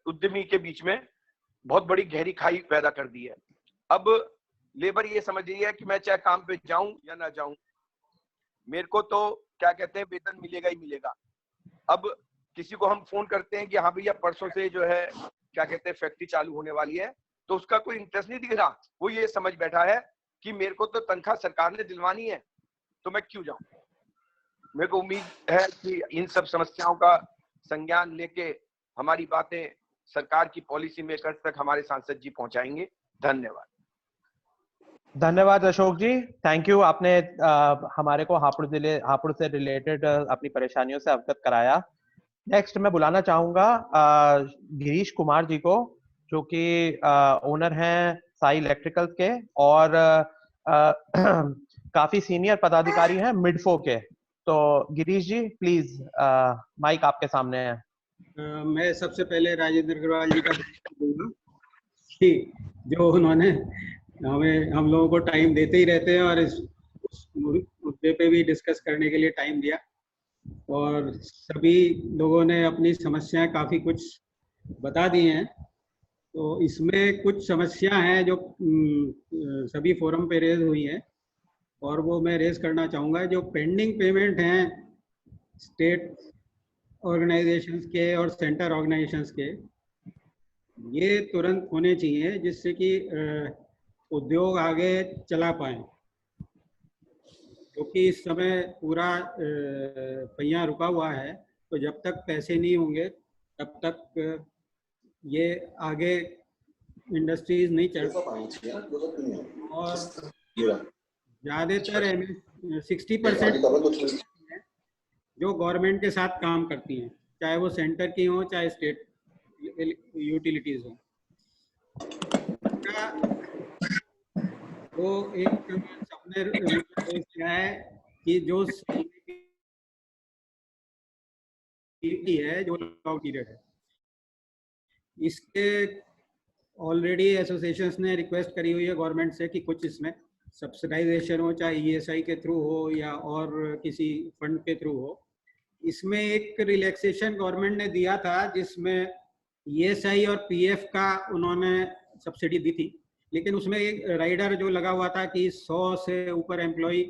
उद्यमी के बीच में बहुत बड़ी गहरी खाई पैदा कर दी है। अब लेबर ये समझ रही है कि मैं चाहे काम पे जाऊं या ना जाऊं, मेरे को तो क्या कहते हैं वेतन मिलेगा ही मिलेगा। अब किसी को हम फोन करते हैं कि हाँ भैया परसों से जो है क्या कहते हैं फैक्ट्री चालू होने वाली है, तो उसका कोई इंटरेस्ट नहीं दिख रहा। वो ये समझ बैठा है कि मेरे को तो तनख्वाह सरकार ने दिलवानी है, तो मैं क्यों जाऊं। मेरे को उम्मीद है कि इन सब समस्याओं का संज्ञान लेके हमारी बातें सरकार की पॉलिसी मेकर्स तक हमारे सांसद जी पहुंचाएंगे। धन्यवाद। धन्यवाद अशोक जी, थैंक यू। आपने हमारे को हापुड़ से रिलेटेड अपनी परेशानियों से अवगत कराया। नेक्स्ट मैं बुलाना चाहूंगा गिरीश कुमार जी को, जो कि ओनर हैं साई इलेक्ट्रिकल्स के और काफी सीनियर पदाधिकारी हैं मिडफो के। तो गिरीश जी प्लीज, माइक आपके सामने है। मैं सबसे पहले राजेंद्र अग्रवाल जी का दूंगा कि जो उन्होंने हम लोगों को टाइम देते ही रहते हैं और इस मुद्दे पे भी डिस्कस करने के लिए टाइम दिया, और सभी लोगों ने अपनी समस्याएं काफ़ी कुछ बता दी हैं। तो इसमें कुछ समस्या हैं जो सभी फोरम पे रेज हुई हैं, और वो मैं रेज करना चाहूँगा। जो पेंडिंग पेमेंट हैं स्टेट ऑर्गेनाइजेशंस के और सेंटर ऑर्गेनाइजेशंस के, ये तुरंत होने चाहिए जिससे कि उद्योग आगे चला पाए, क्योंकि इस समय पूरा पहिया रुका हुआ है। तो जब तक पैसे नहीं होंगे तब तक ये आगे इंडस्ट्रीज नहीं चल पाएंगी। और ज़्यादातर 60% जो गवर्नमेंट के साथ काम करती हैं, चाहे वो सेंटर की हो चाहे स्टेट यूटिलिटीज हो। तो एक सपने क्या है कि जो है जो लॉकडाउन पीरियड है, इसके ऑलरेडी एसोसिएशंस ने रिक्वेस्ट करी हुई है गवर्नमेंट से कि कुछ इसमें सब्सिडाइजेशन हो, चाहे ईएसआई के थ्रू हो या और किसी फंड के थ्रू हो। इसमें एक रिलैक्सेशन गवर्नमेंट ने दिया था जिसमें ईएसआई और पीएफ का उन्होंने सब्सिडी दी थी, लेकिन उसमें एक राइडर जो लगा हुआ था कि 100 से ऊपर एम्प्लॉय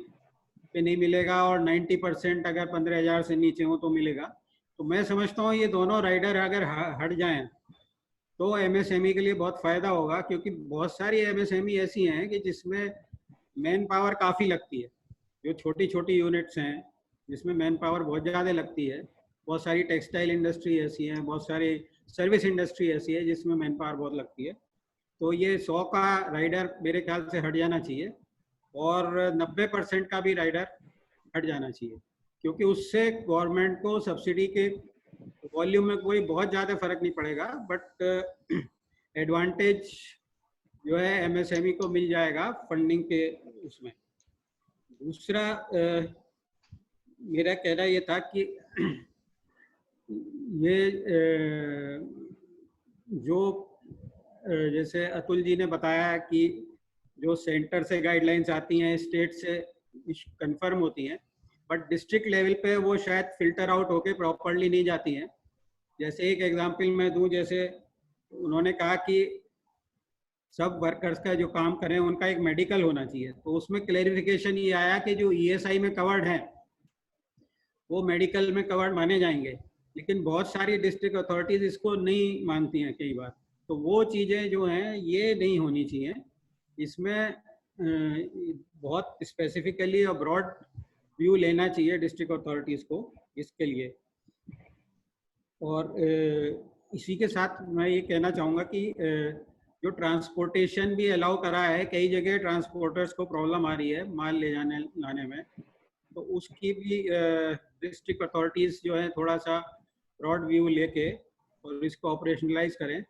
पे नहीं मिलेगा और 90% अगर 15,000 से नीचे हो तो मिलेगा। तो मैं समझता हूँ ये दोनों राइडर अगर हट जाएं तो एमएसएमई के लिए बहुत फ़ायदा होगा, क्योंकि बहुत सारी एमएसएमई ऐसी हैं कि जिसमें मैन पावर काफ़ी लगती है। जो छोटी छोटी यूनिट्स हैं जिसमें मैन पावर बहुत ज़्यादा लगती है। बहुत सारी टेक्सटाइल इंडस्ट्री ऐसी हैं, बहुत सारी सर्विस इंडस्ट्री ऐसी है जिसमें मैन पावर बहुत लगती है। तो ये 100 का राइडर मेरे ख्याल से हट जाना चाहिए और 90% का भी राइडर हट जाना चाहिए, क्योंकि उससे गवर्नमेंट को सब्सिडी के वॉल्यूम में कोई बहुत ज़्यादा फर्क नहीं पड़ेगा, बट एडवांटेज जो है एमएसएमई को मिल जाएगा फंडिंग के उसमें। दूसरा मेरा कहना ये था कि ये जो जैसे अतुल जी ने बताया कि जो सेंटर से गाइडलाइंस आती हैं स्टेट से कंफर्म होती हैं, बट डिस्ट्रिक्ट लेवल पे वो शायद फिल्टर आउट होके प्रॉपरली नहीं जाती हैं। जैसे एक एग्जांपल मैं दूं, जैसे उन्होंने कहा कि सब वर्कर्स का जो काम करें उनका एक मेडिकल होना चाहिए। तो उसमें क्लेरिफिकेशन ये आया कि जो ESI में कवर्ड है वो मेडिकल में कवर्ड माने जाएंगे, लेकिन बहुत सारी डिस्ट्रिक्ट अथॉरिटीज इसको नहीं मानती हैं कई बार। तो वो चीज़ें जो हैं ये नहीं होनी चाहिए। इसमें बहुत स्पेसिफिकली और ब्रॉड व्यू लेना चाहिए डिस्ट्रिक्ट अथॉरिटीज़ को इसके लिए। और इसी के साथ मैं ये कहना चाहूँगा कि जो ट्रांसपोर्टेशन भी अलाउ करा है, कई जगह ट्रांसपोर्टर्स को प्रॉब्लम आ रही है माल ले जाने लाने में, तो उसकी भी डिस्ट्रिक्ट अथॉरिटीज़ जो है थोड़ा सा ब्रॉड व्यू लेके और इसको ऑपरेशनलाइज करें,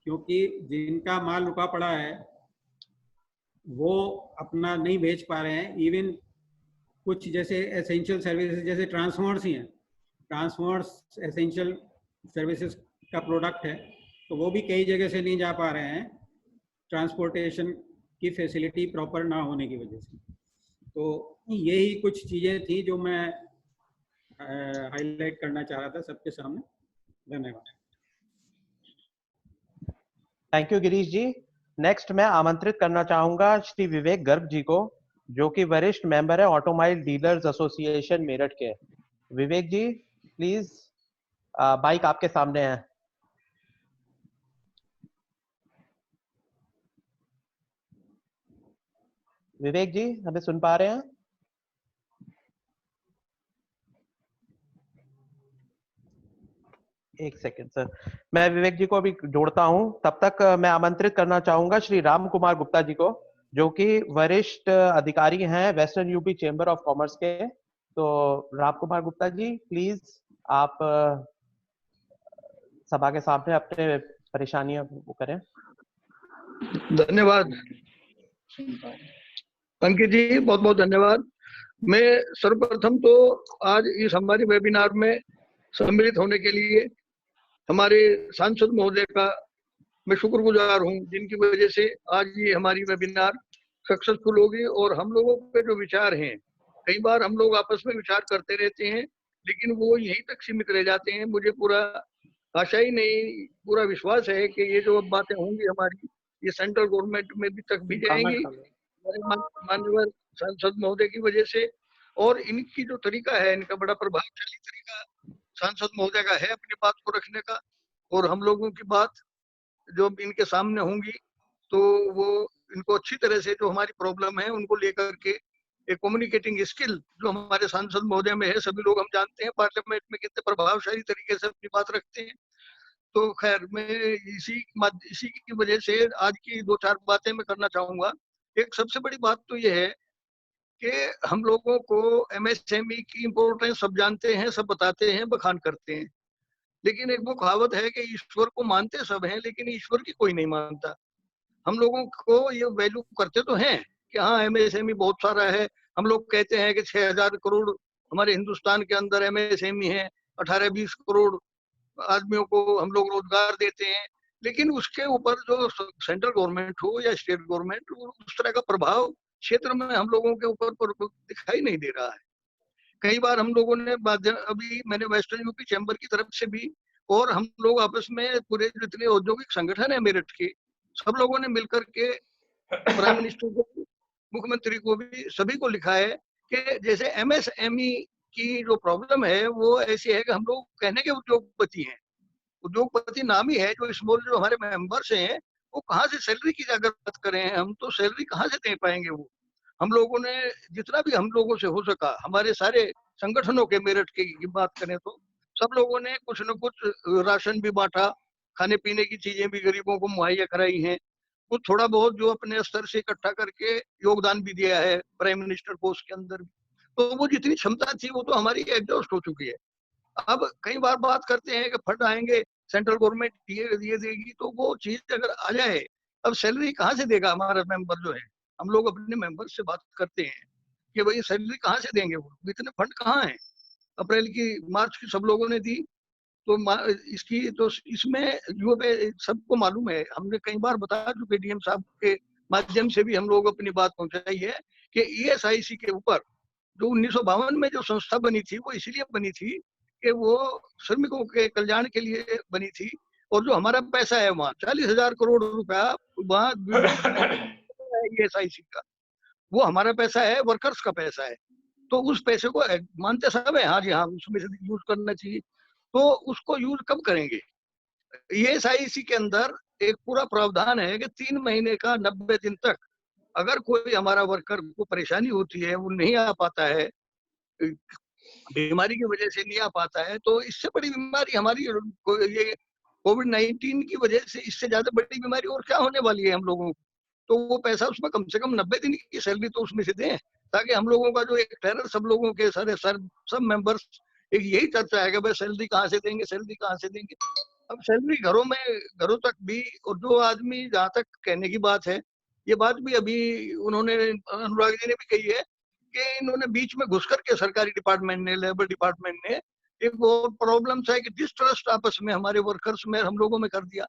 क्योंकि जिनका माल रुका पड़ा है वो अपना नहीं भेज पा रहे हैं। इवन कुछ जैसे एसेंशियल सर्विसेज जैसे ट्रांसफॉर्मर्स ही हैं, ट्रांसफॉर्मर्स एसेंशियल सर्विसेज का प्रोडक्ट है, तो वो भी कई जगह से नहीं जा पा रहे हैं ट्रांसपोर्टेशन की फैसिलिटी प्रॉपर ना होने की वजह से। तो यही कुछ चीज़ें थी जो मैं हाईलाइट करना चाह रहा था सबके सामने। धन्यवाद। Thank you Girish ji. Next मैं आमंत्रित करना चाहूंगा श्री विवेक गर्ग जी को, जो कि वरिष्ठ मेंबर है ऑटोमोबाइल डीलर्स एसोसिएशन मेरठ के। विवेक जी प्लीज, बाइक आपके सामने है। विवेक जी हमें सुन पा रहे हैं? एक सेकंड सर, मैं विवेक जी को अभी जोड़ता हूं। तब तक मैं आमंत्रित करना चाहूंगा श्री राम कुमार गुप्ता जी को, जो कि वरिष्ठ अधिकारी हैं western UP chamber of commerce के। तो राम कुमार गुप्ता जी प्लीज आप सभा के सामने अपने परेशानियां वो करें। धन्यवाद अंकित जी, बहुत बहुत धन्यवाद। मैं सर्वप्रथम तो आज इस हमारे वेबिनार में सम्मिलित होने के लिए हमारे सांसद महोदय का मैं शुक्रगुजार हूं, जिनकी वजह से आज ये हमारी वेबिनार सक्सेसफुल होगी। और हम लोगों के जो विचार हैं, कई बार हम लोग आपस में विचार करते रहते हैं लेकिन वो यहीं तक सीमित रह जाते हैं। मुझे पूरा आशा ही नहीं, पूरा विश्वास है कि ये जो अब बातें होंगी हमारी, ये सेंट्रल गवर्नमेंट में भी तक भी जाएंगी माननीय सांसद महोदय की वजह से। और इनकी जो तरीका है, इनका बड़ा प्रभावशाली तरीका सांसद महोदय का है अपनी बात को रखने का। और हम लोगों की बात जो इनके सामने होंगी तो वो इनको अच्छी तरह से जो हमारी प्रॉब्लम है उनको लेकर के एक कम्युनिकेटिंग स्किल जो हमारे सांसद महोदय में है, सभी लोग हम जानते हैं पार्लियामेंट में कितने प्रभावशाली तरीके से अपनी बात रखते हैं। तो खैर मैं इसी की वजह से आज की 2-4 बातें मैं करना चाहूंगा। एक सबसे बड़ी बात तो ये है कि हम लोगों को MSME की इम्पोर्टेंस सब जानते हैं, सब बताते हैं, बखान करते हैं, लेकिन एक वो कहावत है कि ईश्वर को मानते सब हैं लेकिन ईश्वर की कोई नहीं मानता। हम लोगों को ये वैल्यू करते तो हैं कि हाँ MSME बहुत सारा है। हम लोग कहते हैं कि 6000 करोड़ हमारे हिंदुस्तान के अंदर MSME है, 18-20 करोड़ आदमियों को हम लोग रोजगार देते हैं, लेकिन उसके ऊपर जो सेंट्रल गवर्नमेंट हो या स्टेट गवर्नमेंट, उस तरह का प्रभाव क्षेत्र में हम लोगों के ऊपर दिखाई नहीं दे रहा है। कई बार हम लोगों ने अभी मैंने वेस्टर्न यूपी चैम्बर की तरफ से भी और हम लोग आपस में पूरे जितने औद्योगिक संगठन है मेरठ के, सब लोगों ने मिलकर के प्राइम मिनिस्टर को, मुख्यमंत्री को भी, सभी को लिखा है कि जैसे MSME की जो प्रॉब्लम है वो ऐसी है कि हम लोग कहने के उद्योगपति हैं, उद्योगपति नाम ही है, जो स्मॉल जो हमारे मेंबर्स हैं वो कहाँ से सैलरी की अगर बात करें हम तो सैलरी कहाँ से दे पाएंगे। वो हम लोगों ने जितना भी हम लोगों से हो सका, हमारे सारे संगठनों के मेरठ की बात करें तो सब लोगों ने कुछ न कुछ राशन भी बांटा, खाने पीने की चीजें भी गरीबों को मुहैया कराई हैं, कुछ थोड़ा बहुत जो अपने स्तर से इकट्ठा करके योगदान भी दिया है प्राइम मिनिस्टर पोस्ट के अंदर भी। तो वो जितनी क्षमता थी वो तो हमारी एग्जॉस्ट हो चुकी है। अब कई बार बात करते हैं कि फंड आएंगे, सेंट्रल गवर्नमेंट ये देगी, तो वो चीज अगर आ जाए, अब सैलरी कहाँ से देगा हमारा मेंबर जो है। हम लोग अपने मेंबर से बात करते हैं कि भाई सैलरी कहाँ से देंगे, वो इतने फंड कहाँ हैं। अप्रैल की, मार्च की सब लोगों ने दी, तो इसकी तो इसमें जो सबको मालूम है, हमने कई बार बता चुके DM साहब के माध्यम से भी हम लोग अपनी बात पहुंचाई है कि ESIC के ऊपर जो 1952 में जो संस्था बनी थी वो इसलिए बनी थी कि वो श्रमिकों के कल्याण के लिए बनी थी और जो हमारा पैसा है वहाँ 40,000 करोड़ रुपया वहाँ ESIC का, वो हमारा पैसा है, वर्कर्स का पैसा है। तो उस पैसे को मानते सब है, हाँ जी हाँ, उसमें से यूज करना चाहिए। तो उसको यूज कब करेंगे? ESIC के अंदर एक पूरा प्रावधान है कि 3 महीने का 90 दिन तक अगर कोई हमारा वर्कर को परेशानी होती है, वो नहीं आ पाता है, बीमारी की वजह से नहीं आ पाता है, तो इससे बड़ी बीमारी हमारी ये कोविड-19 की वजह से इससे ज्यादा बड़ी बीमारी और क्या होने वाली है हम लोगों को। तो वो पैसा उसमें कम से कम 90 दिन की सैलरी तो उसमें से दें, ताकि हम लोगों का जो एक टेरर सब लोगों के सब मेंबर्स एक यही चर्चा है कि भाई सैलरी कहाँ से देंगे, सैलरी कहाँ से देंगे। अब सैलरी घरों तक भी, और जो आदमी जहाँ तक कहने की बात है, ये बात भी अभी उन्होंने अनुराग जी ने भी कही है कि इन्होंने बीच में घुस करके सरकारी डिपार्टमेंट ने, लेबर डिपार्टमेंट ने एक वो प्रॉब्लम्स है कि डिस्ट्रस्ट आपस में हमारे वर्कर्स में, हम लोगों में कर दिया।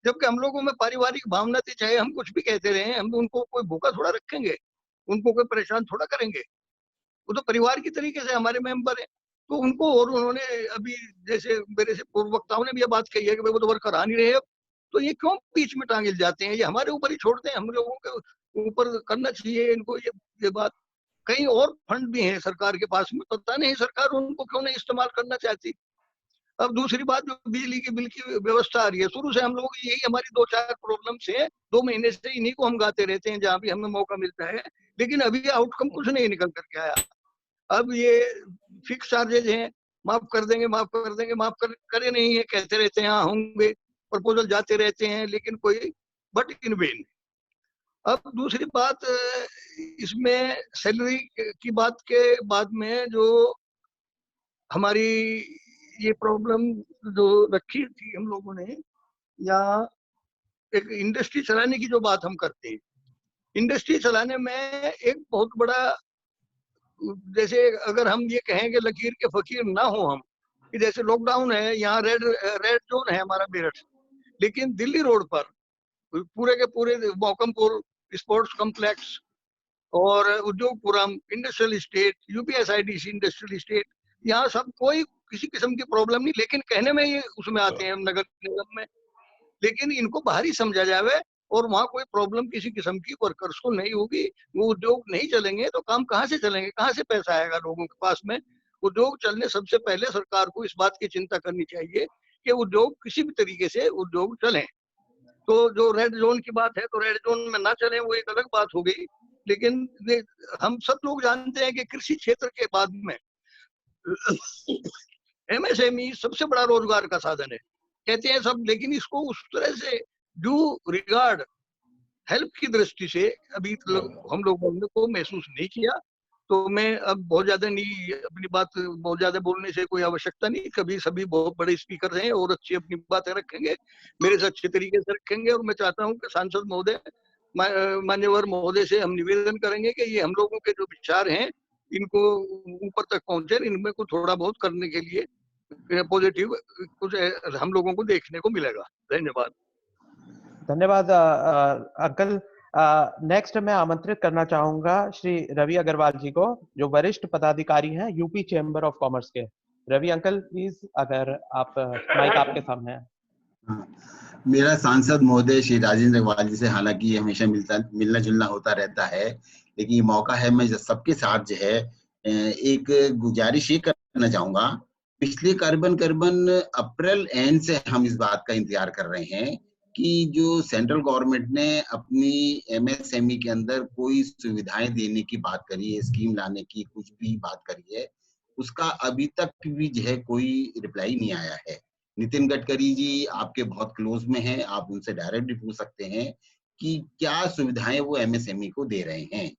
जबकि हम लोगों में पारिवारिक भावना थी, चाहे हम कुछ भी कहते रहे, हम उनको कोई भूखा थोड़ा रखेंगे, उनको कोई परेशान थोड़ा करेंगे, वो तो परिवार की तरीके से हमारे मेंबर है। तो उनको, और उन्होंने अभी जैसे मेरे से पूर्व वक्ताओं ने भी ये बात कही है कि भाई वो तो वर्कर आ नहीं रहे अब, तो ये क्यों बीच में टांगे जाते हैं, ये हमारे ऊपर ही छोड़ते हैं, हम लोगों के ऊपर करना चाहिए इनको ये बात। कहीं और फंड भी हैं सरकार के पास में, पता नहीं सरकार उनको क्यों नहीं इस्तेमाल करना चाहती। अब दूसरी बात, जो बिजली की बिल की व्यवस्था आ रही है, शुरू से हम लोग यही हमारी 2-4 प्रॉब्लम्स है, 2 महीने से इन्हीं को हम गाते रहते हैं जहाँ भी हमें मौका मिलता है, लेकिन अभी आउटकम कुछ नहीं निकल करके आया। अब ये फिक्स चार्जेज हैं, माफ कर देंगे, माफ कर देंगे, माफ करे नहीं है, कहते रहते हैं हाँ होंगे, प्रपोजल जाते रहते हैं, लेकिन कोई बट इन वेन। अब दूसरी बात, इसमें सैलरी की बात के बाद में जो हमारी ये प्रॉब्लम जो रखी थी हम लोगों ने, या एक इंडस्ट्री चलाने की जो बात हम करते हैं, इंडस्ट्री चलाने में एक बहुत बड़ा, जैसे अगर हम ये कहें कि लकीर के फकीर ना हो हम, कि जैसे लॉकडाउन है, यहाँ रेड जोन है हमारा मेरठ, लेकिन दिल्ली रोड पर पूरे के पूरे मौकमपुर स्पोर्ट्स कॉम्प्लेक्स और Udyogpuram industrial estate, UPSIDC industrial estate, यहाँ सब कोई किसी किस्म की प्रॉब्लम नहीं, लेकिन कहने में ये उसमें आते हैं नगर निगम में, लेकिन इनको बाहर ही समझा जाए और वहाँ कोई प्रॉब्लम किसी किस्म की वर्कर्स को नहीं होगी, वो उद्योग नहीं चलेंगे तो काम कहाँ से चलेंगे, कहाँ से पैसा आएगा लोगों के पास में। उद्योग चलने सबसे पहले सरकार को इस बात की चिंता करनी चाहिए कि उद्योग किसी भी तरीके से उद्योग चले। तो जो रेड जोन की बात है, तो रेड जोन में ना चले वो एक अलग बात हो गई, लेकिन हम सब लोग जानते हैं कि कृषि क्षेत्र के बाद में MSME सबसे बड़ा रोजगार का साधन है, कहते हैं सब, लेकिन इसको उस तरह से ड्यू रिगार्ड हेल्प की दृष्टि से अभी हम लोगों ने को महसूस नहीं किया। तो मैं अब बहुत ज्यादा नहीं, अपनी बात बहुत ज्यादा बोलने से कोई आवश्यकता नहीं, कभी सभी बहुत बड़े स्पीकर हैं और अच्छी अपनी बातें रखेंगे, मेरे से अच्छे तरीके से रखेंगे, और मैं चाहता हूं कि सांसद महोदय, मान्यवर महोदय से हम निवेदन करेंगे कि ये हम लोगों के जो विचार हैं इनको ऊपर तक पहुंचे, इनमें को थोड़ा बहुत करने के लिए पॉजिटिव कुछ हम लोगों को देखने को मिलेगा। धन्यवाद। धन्यवाद अंकल। नेक्स्ट मैं आमंत्रित करना चाहूंगा श्री रवि अग्रवाल जी को, जो वरिष्ठ पदाधिकारी हैं यूपी चैम्बर ऑफ कॉमर्स के। रवि अंकल प्लीज, अगर आप, माइक आपके सामने है। मेरा सांसद महोदय श्री राजेंद्र अग्रवाल जी से हालांकि हमेशा मिलना जुलना होता रहता है, लेकिन ये मौका है, मैं सबके साथ जो है एक गुजारिश ये करना चाहूंगा। पिछले करीबन अप्रैल एंड से हम इस बात का इंतजार कर रहे हैं कि जो सेंट्रल गवर्नमेंट ने अपनी MSME के अंदर कोई सुविधाएं देने की बात करी है, स्कीम लाने की कुछ भी बात करी है, उसका अभी तक भी जो है कोई रिप्लाई नहीं आया है। नितिन गडकरी जी आपके बहुत क्लोज में हैं, आप उनसे डायरेक्टली पूछ सकते हैं कि क्या सुविधाएं वो MSME को दे रहे हैं।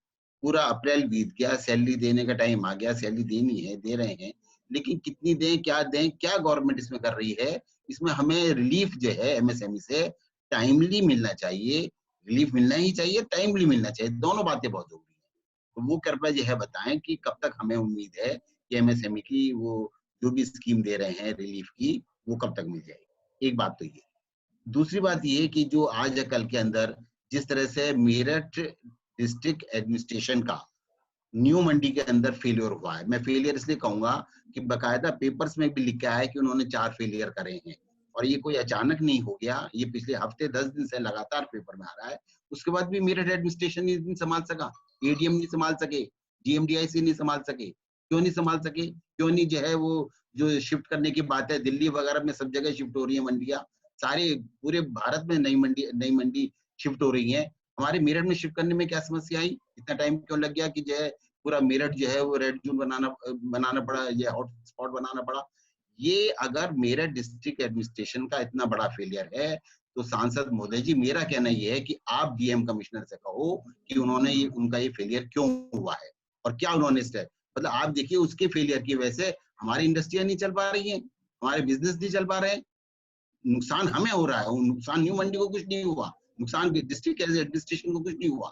पूरा अप्रैल बीत गया, सैलरी देने का टाइम आ गया, सैलरी देनी है, दे रहे हैं, लेकिन कितनी दें, क्या गवर्नमेंट इसमें कर रही है। इसमें हमें रिलीफ जो है MSME से टाइमली मिलना चाहिए, रिलीफ मिलना ही चाहिए, टाइमली मिलना चाहिए, दोनों बातें बहुत जरूरी है। तो वो कृपया जो है बताएं कि कब तक हमें उम्मीद है कि MSME की वो जो भी स्कीम दे रहे हैं रिलीफ की, वो कब तक मिल जाएगी। एक बात तो ये। दूसरी बात ये कि जो आज या कल के अंदर जिस तरह से मेरठ डिस्ट्रिक्ट एडमिनिस्ट्रेशन का न्यू मंडी के अंदर फेलियर हुआ है, मैं फेलियर इसलिए कहूंगा कि बकायदा पेपर्स में भी लिखा है कि उन्होंने 4 फेलियर करे हैं। और ये कोई अचानक नहीं हो गया, ये पिछले हफ्ते 10 दिन से लगातार पेपर में आ रहा है। उसके बाद भी मेरठ एडमिनिस्ट्रेशन नहीं संभाल सका, एडीएम नहीं संभाल सके, डीएमडीआईसी नहीं संभाल सके। क्यों नहीं संभाल सके? क्यों नहीं जो है वो जो शिफ्ट करने की बात है, दिल्ली वगैरह में सब जगह शिफ्ट हो रही है मंडियां, सारे पूरे भारत में नई मंडी शिफ्ट हो रही है। हमारे मेरठ में शिफ्ट करने में क्या समस्या आई? इतना टाइम क्यों लग गया कि जो है पूरा मेरठ जो है वो रेड जोन बनाना पड़ा, ये हॉट स्पॉट बनाना पड़ा? ये अगर मेरठ डिस्ट्रिक्ट एडमिनिस्ट्रेशन का इतना बड़ा फेलियर है तो सांसद महोदय जी, मेरा कहना ये है कि आप डीएम कमिश्नर से कहो कि उन्होंने उनका ये फेलियर क्यों हुआ है और क्या उन्होंने स्टेप, मतलब आप देखिए उसके फेलियर की वजह से हमारी इंडस्ट्रियां नहीं चल पा रही है, हमारे बिजनेस नहीं चल पा रहे हैं, नुकसान हमें हो रहा है, नुकसान न्यू मंडी को कुछ नहीं हुआ, नुकसान डिस्ट्रिक्ट एडमिनिस्ट्रेशन को कुछ नहीं हुआ।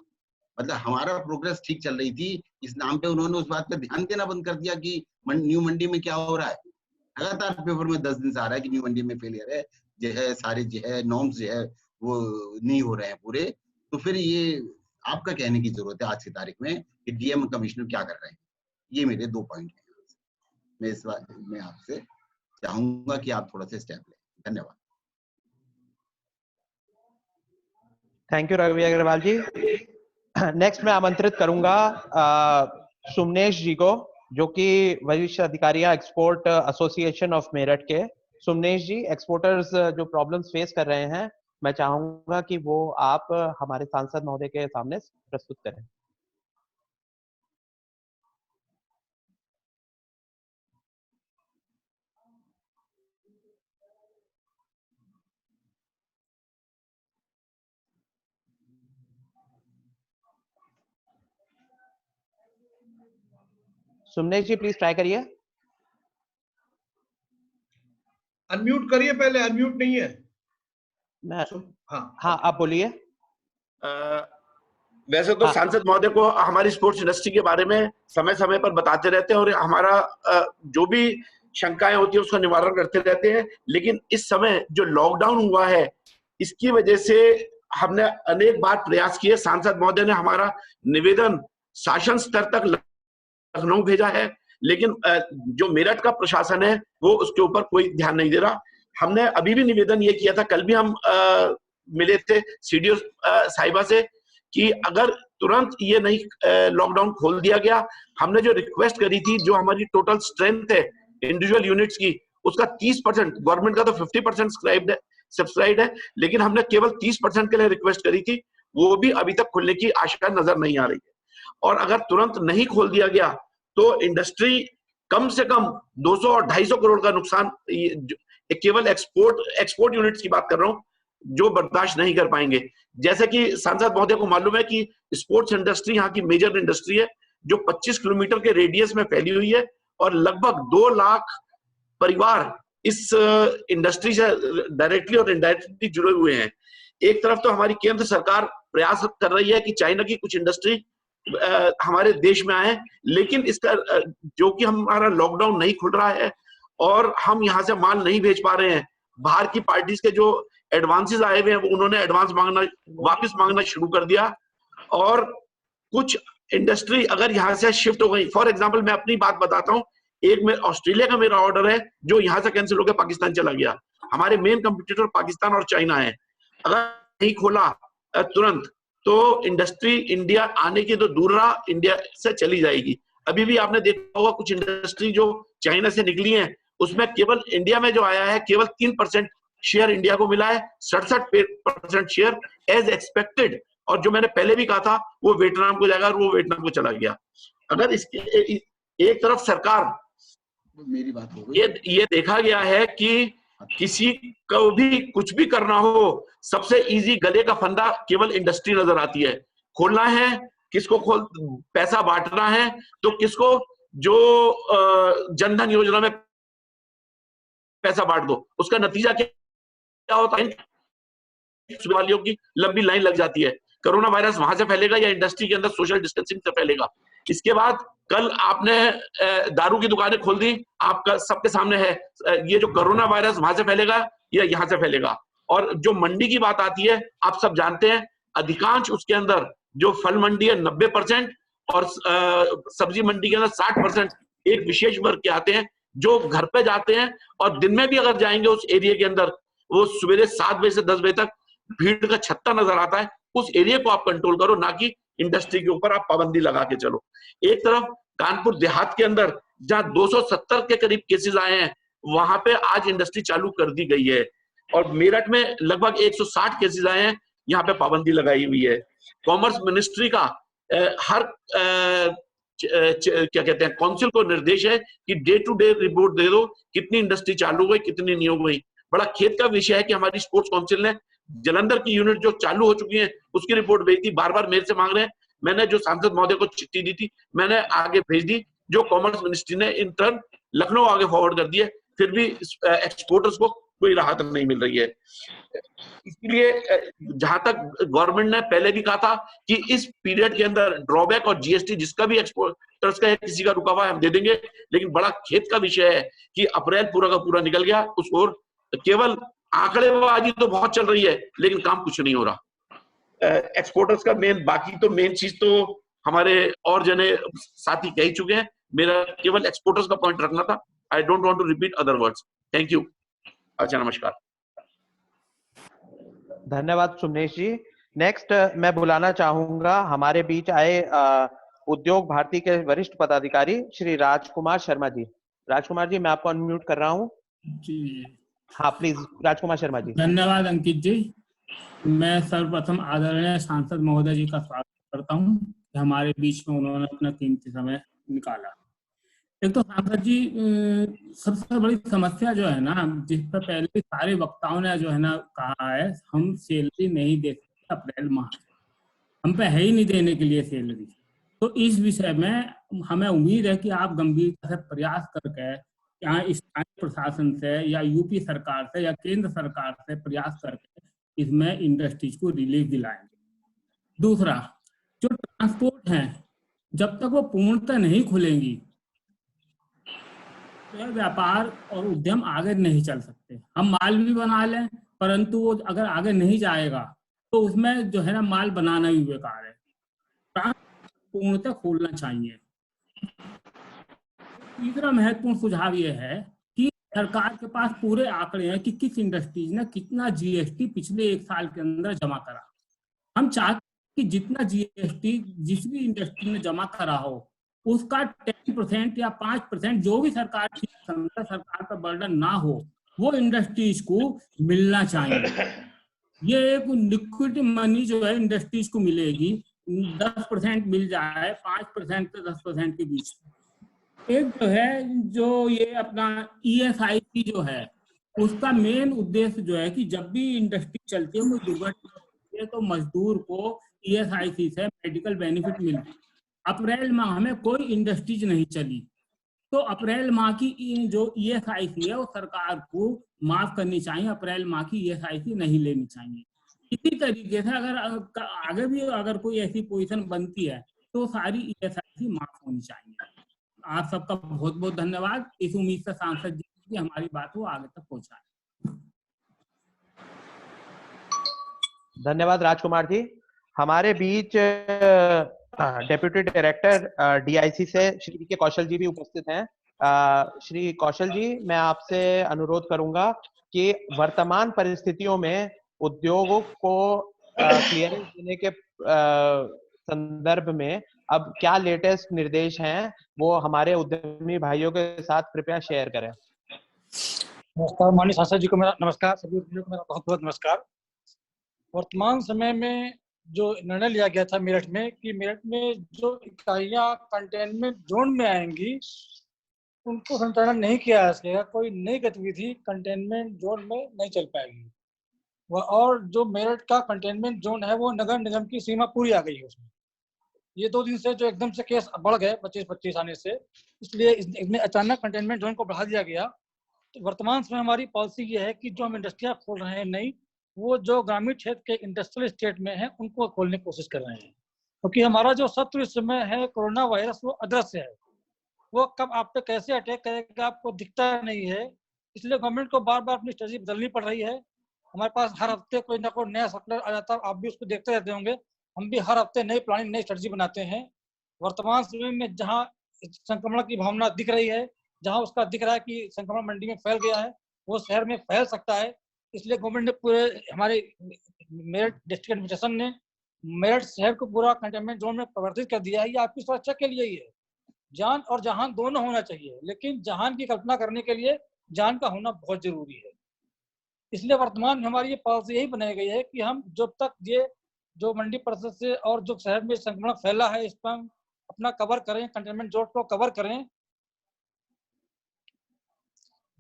मतलब हमारा प्रोग्रेस ठीक चल रही थी, इस नाम पे उन्होंने उस बात पे ध्यान देना बंद कर दिया कि न्यू मंडी में क्या हो रहा है। लगातार पेपर में 10 दिन से आ रहा है कि न्यू मंडी में फेलियर है, जो है सारे जो है नॉर्म्स जो है वो नहीं हो रहे हैं पूरे। तो फिर ये आपका कहने की जरूरत है आज की तारीख में कि डीएम कमिश्नर क्या कर रहे हैं। ये मेरे 2 पॉइंट हैं। मैं इस बात में आपसे चाहूंगा कि आप थोड़ा सा स्टेप लें। धन्यवाद। Thank you Ravi Agrawal ji. Next मैं आमंत्रित करूंगा सुमनेश जी को, जो कि वरिष्ठ अधिकारी एक्सपोर्ट एसोसिएशन ऑफ मेरठ के। सुमनेश जी, एक्सपोर्टर्स जो प्रॉब्लम्स फेस कर रहे हैं, मैं चाहूंगा कि वो आप हमारे सांसद महोदय के सामने प्रस्तुत करें। सुमनेश जी प्लीज ट्राई करिए। अनम्यूट करिए, पहले अनम्यूट नहीं है। हाँ आप बोलिए। वैसे तो सांसद महोदय को हमारी स्पोर्ट्स इंडस्ट्री के बारे में समय समय पर बताते रहते हैं और हमारा जो भी शंकाएं होती है उसका निवारण करते रहते हैं, लेकिन इस समय जो लॉकडाउन हुआ है इसकी वजह से हमने अनेक बार प्रयास किए। सांसद महोदय ने हमारा निवेदन शासन स्तर तक लखनऊ भेजा है, लेकिन जो मेरठ का प्रशासन है वो उसके ऊपर कोई ध्यान नहीं दे रहा। हमने अभी भी निवेदन ये किया था, कल भी हम मिले थे सीडीओ साहिबा से कि अगर तुरंत ये नहीं लॉकडाउन खोल दिया गया, हमने जो रिक्वेस्ट करी थी, जो हमारी टोटल स्ट्रेंथ है इंडिविजुअल यूनिट्स की उसका 30%, गवर्नमेंट का तो 50% सब्सक्राइब है, लेकिन हमने केवल 30% के लिए रिक्वेस्ट करी थी, वो भी अभी तक खुलने की आशा नजर नहीं आ रही है। और अगर तुरंत नहीं खोल दिया गया तो इंडस्ट्री कम से कम 200 और 250 करोड़ का नुकसान, केवल एक्सपोर्ट यूनिट्स की बात कर रहा हूं, जो बर्दाश्त नहीं कर पाएंगे। जैसे कि सांसद महोदय को मालूम है कि स्पोर्ट्स इंडस्ट्री यहाँ की मेजर इंडस्ट्री है, जो 25 किलोमीटर के रेडियस में फैली हुई है और लगभग 2 लाख परिवार इस इंडस्ट्री से डायरेक्टली और इनडायरेक्टली जुड़े हुए हैं। एक तरफ तो हमारी केंद्र सरकार प्रयास कर रही है कि चाइना की कुछ इंडस्ट्री हमारे देश में आए, लेकिन इसका जो कि हमारा लॉकडाउन नहीं खुल रहा है और हम यहाँ से माल नहीं भेज पा रहे हैं। बाहर की पार्टीज के जो एडवांसेस आए हुए हैं वो उन्होंने एडवांस वापस मांगना शुरू कर दिया और कुछ इंडस्ट्री अगर यहाँ से शिफ्ट हो गई, फॉर एग्जांपल मैं अपनी बात बताता हूँ, एक में ऑस्ट्रेलिया का मेरा ऑर्डर है जो यहाँ से कैंसिल होकर पाकिस्तान चला गया। हमारे मेन कंपटीटर पाकिस्तान और चाइना है, अगर नहीं खोला तुरंत तो इंडस्ट्री इंडिया आने की तो दूर रहा, इंडिया से चली जाएगी। अभी भी आपने देखा होगा कुछ इंडस्ट्री जो चाइना से निकली हैं उसमें केवल इंडिया में जो आया है केवल 3% शेयर इंडिया को मिला है, 67% शेयर एज एक्सपेक्टेड, और जो मैंने पहले भी कहा था वो वियतनाम को जाएगा और वो वियतनाम को चला गया। अगर इसके एक तरफ सरकार मेरी बात हो गई, ये देखा गया है कि किसी को भी कुछ भी करना हो सबसे इजी गले का फंदा केवल इंडस्ट्री नजर आती है। खोलना है किसको, पैसा बांटना है तो किसको, जो जनधन योजना में पैसा बांट दो, उसका नतीजा क्या होता है, वालियों की लंबी लाइन लग जाती है। कोरोना वायरस वहां से फैलेगा या इंडस्ट्री के अंदर सोशल डिस्टेंसिंग से फैलेगा। इसके बाद कल आपने दारू की दुकानें खोल दी, आपका सबके सामने है, ये जो कोरोना वायरस वहां से फैलेगा या यहाँ से फैलेगा। और जो मंडी की बात आती है, आप सब जानते हैं अधिकांश उसके अंदर जो फल मंडी है 90% और सब्जी मंडी के अंदर 60% एक विशेष वर्ग के आते हैं जो घर पे जाते हैं और दिन में भी अगर जाएंगे उस एरिया के अंदर वो सवेरे 7 बजे से 10 बजे तक भीड़ का छत्ता नजर आता है, उस एरिया को आप कंट्रोल करो, ना कि इंडस्ट्री के ऊपर आप पाबंदी लगा के चलो। एक तरफ कानपुर देहात के अंदर जहां 270 के करीब केसेस आए हैं, वहां पे आज इंडस्ट्री चालू कर दी गई है, और मेरठ में लगभग 160 केसेस आए हैं, यहाँ पे पाबंदी लगाई हुई है। कॉमर्स मिनिस्ट्री का हर क्या कहते हैं काउंसिल को निर्देश है कि डे टू डे रिपोर्ट दे दो, कितनी इंडस्ट्री चालू हो गई, कितनी नहीं हो गई। बड़ा खेद का विषय है कि हमारी स्पोर्ट्स काउंसिल ने जलंधर की यूनिट जो चालू हो चुकी है उसकी रिपोर्ट भेज दी, बार बार मेरे से मांग रहे हैं। मैंने जो सांसद महोदय को चिट्ठी दी थी मैंने आगे भेज दी, जो कॉमर्स मिनिस्ट्री ने इन टर्न लखनऊ आगे फॉरवर्ड कर दिए, फिर भी एक्सपोर्टर्स को कोई राहत नहीं मिल रही है। इसलिए जहां तक गवर्नमेंट ने पहले भी कहा था कि इस पीरियड के अंदर ड्रॉबैक और जीएसटी जिसका भी एक्सपोर्टर्स का है, किसी का रुका हुआ है हम दे देंगे, लेकिन बड़ा खेद का विषय है कि अप्रैल पूरा का पूरा निकल गया, उसको केवल आंकड़ेबाजी तो बहुत चल रही है लेकिन काम कुछ नहीं हो रहा। एक्सपोर्टर्स का बाकी तो मेन चीज तो हमारे और जने साथी कह चुके हैं, मेरा केवल एक्सपोर्टर्स का पॉइंट रखना था। I don't want to repeat other words. Thank you. अच्छा, नमस्कार। धन्यवाद सुमनेश जी। नेक्स्ट मैं बुलाना चाहूंगा हमारे बीच आए उद्योग भारती के वरिष्ठ पदाधिकारी श्री राजकुमार शर्मा जी। राजकुमार जी, मैं आपको अनम्यूट कर रहा हूँ जी। हाँ प्लीज, राजकुमार शर्मा जी। धन्यवाद अंकित जी। मैं सर्वप्रथम आदरणीय सांसद महोदय जी का स्वागत करता हूँ कि हमारे बीच में उन्होंने अपना कीमती समय निकाला। एक तो सांसद जी, सबसे बड़ी समस्या जो है ना, जिस पर पहले सारे वक्ताओं ने जो है ना कहा है, हम सैलरी नहीं दे सकते अप्रैल माह, हम पे है ही नहीं देने के लिए सैलरी। तो इस विषय में हमें उम्मीद है कि आप गंभीरता से प्रयास करके यहाँ स्थानीय प्रशासन से या यूपी सरकार से या केंद्र सरकार से प्रयास करके इसमें इंडस्ट्रीज को रिलीफ दिलाएंगे। दूसरा, जो ट्रांसपोर्ट है, जब तक वो पूर्णतः नहीं खुलेंगी तो व्यापार और उद्यम आगे नहीं चल सकते। हम माल भी बना लें परंतु वो अगर आगे नहीं जाएगा तो उसमें जो है ना माल बनाना भी बेकार है। पूर्णतः खोलना चाहिए। तीसरा महत्वपूर्ण सुझाव ये है कि सरकार के पास पूरे आंकड़े हैं कि किस इंडस्ट्रीज ने कितना जीएसटी पिछले 1 साल के अंदर जमा करा। हम चाहते हैं कि जितना जीएसटी जिस भी इंडस्ट्री ने जमा करा हो उसका 10% या 5% जो भी सरकार पर बर्डन ना हो वो इंडस्ट्रीज को मिलना चाहिए। ये एक लिक्विड मनी जो है इंडस्ट्रीज को मिलेगी, 10% मिल जाए, 5% से 10% के बीच। एक जो है जो ये अपना ESIC जो है उसका मेन उद्देश्य जो है कि जब भी इंडस्ट्री चलती है कोई दुर्घटना होती है तो मजदूर को ESIC से मेडिकल बेनिफिट मिलती है। अप्रैल माह में कोई इंडस्ट्रीज नहीं चली तो अप्रैल माह की जो ESIC है वो सरकार को माफ करनी चाहिए, अप्रैल माह की ESIC नहीं लेनी चाहिए। इसी तरीके से अगर आगे भी अगर कोई ऐसी पोजीशन बनती है तो सारी ESIC माफ होनी चाहिए। आप सबका बहुत बहुत धन्यवाद। इस उम्मीद से सांसद जी की हमारी बात को आगे तक पहुंचाए। धन्यवाद राजकुमार जी। हमारे बीच डेप्यूटी डायरेक्टर DIC से श्री के कौशल जी भी उपस्थित हैं। श्री कौशल जी, मैं आपसे अनुरोध करूंगा कि वर्तमान परिस्थितियों में उद्योगों को क्लियरेंस देने के संदर्भ में अब क्या लेटेस्ट निर्देश हैं वो हमारे उद्यमी भाइयों के साथ कृपया शेयर करें। नमस्कार माननीय सांसद जी को मेरा नमस्कार, सभी उद्यमियों को मेरा बहुत बहुत नमस्कार। वर्तमान समय में जो निर्णय लिया गया था मेरठ में कि मेरठ में जो इकाइयां कंटेनमेंट जोन में आएंगी उनको संचालन नहीं किया जा सकेगा, कोई नई गतिविधि कंटेनमेंट जोन में नहीं चल पाएगी। और जो मेरठ का कंटेनमेंट जोन है वो नगर निगम की सीमा पूरी आ गई है उसमें। ये 2 दिन से जो एकदम से केस बढ़ गए 25-25 आने से, इसलिए इसमें अचानक कंटेनमेंट जोन को बढ़ा दिया गया। तो वर्तमान समय हमारी पॉलिसी ये है कि जो हम इंडस्ट्रियाँ खोल रहे हैं नई, वो जो ग्रामीण क्षेत्र के इंडस्ट्रियल स्टेट में है उनको खोलने की कोशिश कर रहे हैं, क्योंकि हमारा जो शत्रु इस समय है कोरोना वायरस वो अदृश्य है, वो कब आप पे कैसे अटैक करेगा आपको दिखता नहीं है। इसलिए गवर्नमेंट को बार बार अपनी स्ट्रेटजी बदलनी पड़ रही है। हमारे पास हर हफ्ते कोई ना कोई नया सर्कुलर आ जाता है, आप भी उसको देखते रहते होंगे। हम भी हर हफ्ते नई प्लानिंग नई स्ट्रेटजी बनाते हैं। वर्तमान समय में जहाँ संक्रमण की भावना दिख रही है, जहाँ उसका दिख रहा है कि संक्रमण मंडी में फैल गया है, वो शहर में फैल सकता है, इसलिए गवर्नमेंट ने पूरे हमारे मेरठ डिस्ट्रिक्ट एडमिनिस्ट्रेशन ने मेरठ शहर को पूरा कंटेनमेंट जोन में परिवर्तित कर दिया है। ये आपकी सुरक्षा के लिए ही है। जान और जहान दोनों होना चाहिए, लेकिन जहान की कल्पना करने के लिए जान का होना बहुत जरूरी है। इसलिए वर्तमान में हमारी ये पॉलिसी यही बनाई गई है कि हम जब तक ये जो मंडी परिषद से और जो शहर में संक्रमण फैला है इस पर हम अपना कवर करें, कंटेनमेंट जोन को कवर करें,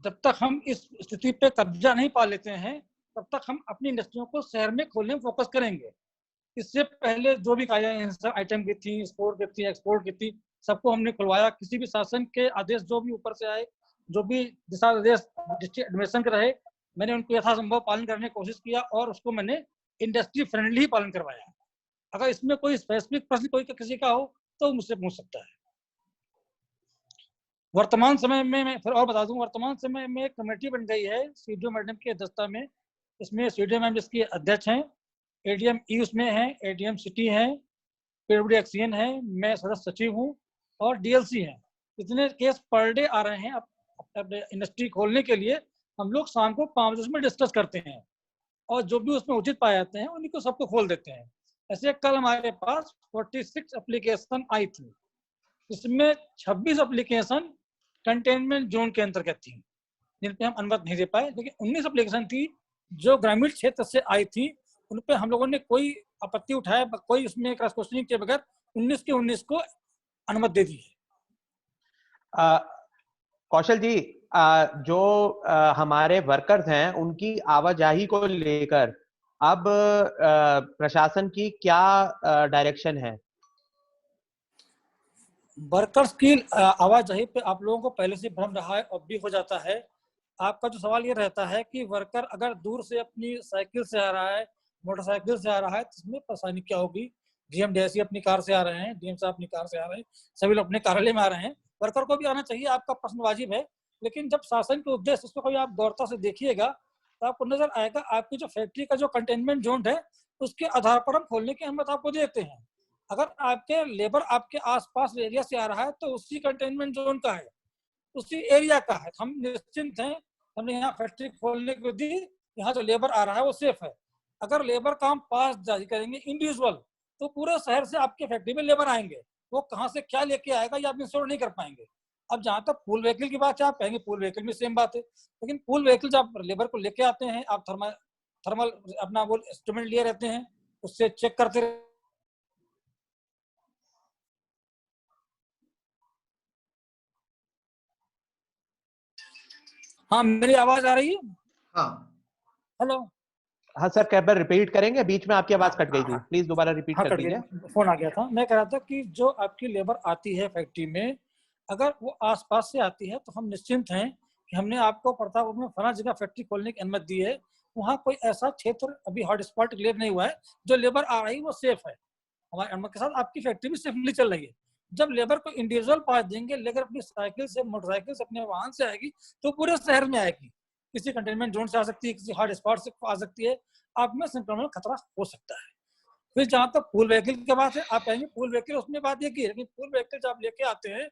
जब तक हम इस स्थिति पे कब्जा नहीं पा लेते हैं तब तक हम अपनी इंडस्ट्रियों को शहर में खोलने में फोकस करेंगे। इससे पहले जो भी काया आइटम की थी, एक्सपोर्ट की थी, एक्सपोर्ट की थी, सबको हमने खुलवाया। किसी भी शासन के आदेश जो भी ऊपर से आए, जो भी दिशा निर्देश डिस्ट्रिक्ट एडमिनिस्ट्रेशन के रहे, मैंने उनको यथासंभव पालन करने की कोशिश किया और उसको मैंने इंडस्ट्री फ्रेंडली ही पालन करवाया। अगर इसमें कोई स्पेसिफिक प्रश्न कोई किसी का हो तो मुझसे पूछ सकता है। वर्तमान समय में मैं फिर और बता दूं, वर्तमान समय में एक कमेटी बन गई है सीडीओ मैडम की अध्यक्षता में। इसमें सीडीओ मैम जिसकी अध्यक्ष हैं, एडीएम ई उसमें है, एडीएम सिटी है, पीडब्ल्यूडी एक्सीएन है, मैं सदस्य सचिव हूँ और डीएलसी है। इतने केस पर डे आ रहे हैं। अब इंडस्ट्री खोलने के लिए हम लोग शाम को 5 बजे उसमें डिस्कस करते हैं और जो भी उसमें उचित पाए जाते हैं उन्हीं को सबको खोल देते हैं। ऐसे कल हमारे पास 46 एप्लीकेशन आई थी, इसमें 26 एप्लीकेशन कंटेनमेंट जोन के अंतर्गत थी जिन पे हम अनुमति नहीं दे पाए, लेकिन 19 एप्लीकेशन थी जो ग्रामीण क्षेत्र से आई थी, उन पे हम लोगों ने कोई आपत्ति उठाया, कोई उसमें क्रॉस क्वेश्चनिंग के बगैर 19 के 19 को अनुमति दे दी है। कौशल जी, जो हमारे वर्कर्स हैं उनकी आवाजाही को लेकर अब प्रशासन की क्या डायरेक्शन है? वर्कर्स की आवाजाही पे आप लोगों को पहले से भ्रम रहा है और भी हो जाता है। आपका जो सवाल ये रहता है कि वर्कर अगर दूर से अपनी साइकिल से आ रहा है, मोटरसाइकिल से आ रहा है, तो इसमें परेशानी क्या होगी? डीएम डीएससी अपनी कार से आ रहे हैं, डीएम साहब अपनी कार से आ रहे हैं, सभी लोग अपने कार्यालय में आ रहे हैं, वर्कर को भी आना चाहिए। आपका प्रश्न वाजिब है, लेकिन जब शासन के उद्देश्य उसको कोई आप गौरता से देखिएगा तो आपको नजर आएगा आपकी जो फैक्ट्री का जो कंटेनमेंट जोन है उसके आधार पर हम खोलने की अनुमति आपको देते हैं। अगर आपके लेबर आपके आसपास एरिया से आ रहा है तो उसी कंटेनमेंट जोन का है, उसी एरिया का है, हम निश्चिंत हैं। हमने यहाँ फैक्ट्री खोलने को दी, यहाँ जो लेबर आ रहा है वो सेफ है। अगर लेबर काम पास जारी करेंगे इंडिविजुअल तो पूरे शहर से आपके फैक्ट्री में लेबर आएंगे, वो कहाँ से क्या लेके आएगा ये आप इंश्योर नहीं कर पाएंगे। अब जहाँ तक पूल व्हीकल की बात है, आप कहेंगे पूल व्हीकल में सेम बात है, लेकिन पूल व्हीकल जब लेबर को लेके आते हैं, आप थर्मल अपना वो इंस्ट्रूमेंट लिए रहते हैं, उससे चेक करते रहते। हाँ, मेरी आवाज आ रही है? हाँ, हेलो। हाँ सर, क्या बार रिपीट करेंगे? बीच में आपकी आवाज कट गई थी, प्लीज दोबारा रिपीट कर दीजिए। फोन आ गया था। मैं कह रहा था कि जो आपकी लेबर आती है फैक्ट्री में, अगर वो आसपास से आती है तो हम निश्चिंत हैं कि हमने आपको प्रतापपुर में फला जगह फैक्ट्री खोलने की अनुमति दी है। वहाँ कोई ऐसा क्षेत्र अभी हॉट स्पॉट क्लियर नहीं हुआ है, जो लेबर आ रही है वो सेफ है। हमारे अनुमति के साथ आपकी फैक्ट्री भी सेफली चल रही है। जब लेबर को इंडिविजुअल पास देंगे, लेकर अपनी साइकिल से, मोटरसाइकिल से, अपने वाहन से आएगी तो पूरे शहर में आएगी। किसी कंटेनमेंट जोन से आ सकती है, किसी हॉट स्पॉट से आ सकती है, आप में संक्रमण खतरा हो सकता है। फिर जहाँ तक पूल व्हीकल की बात है, आप कहेंगे पूल व्हीकल, उसमें बात ये की है, लेकिन पूल व्हीकल जब आप लेके आते हैं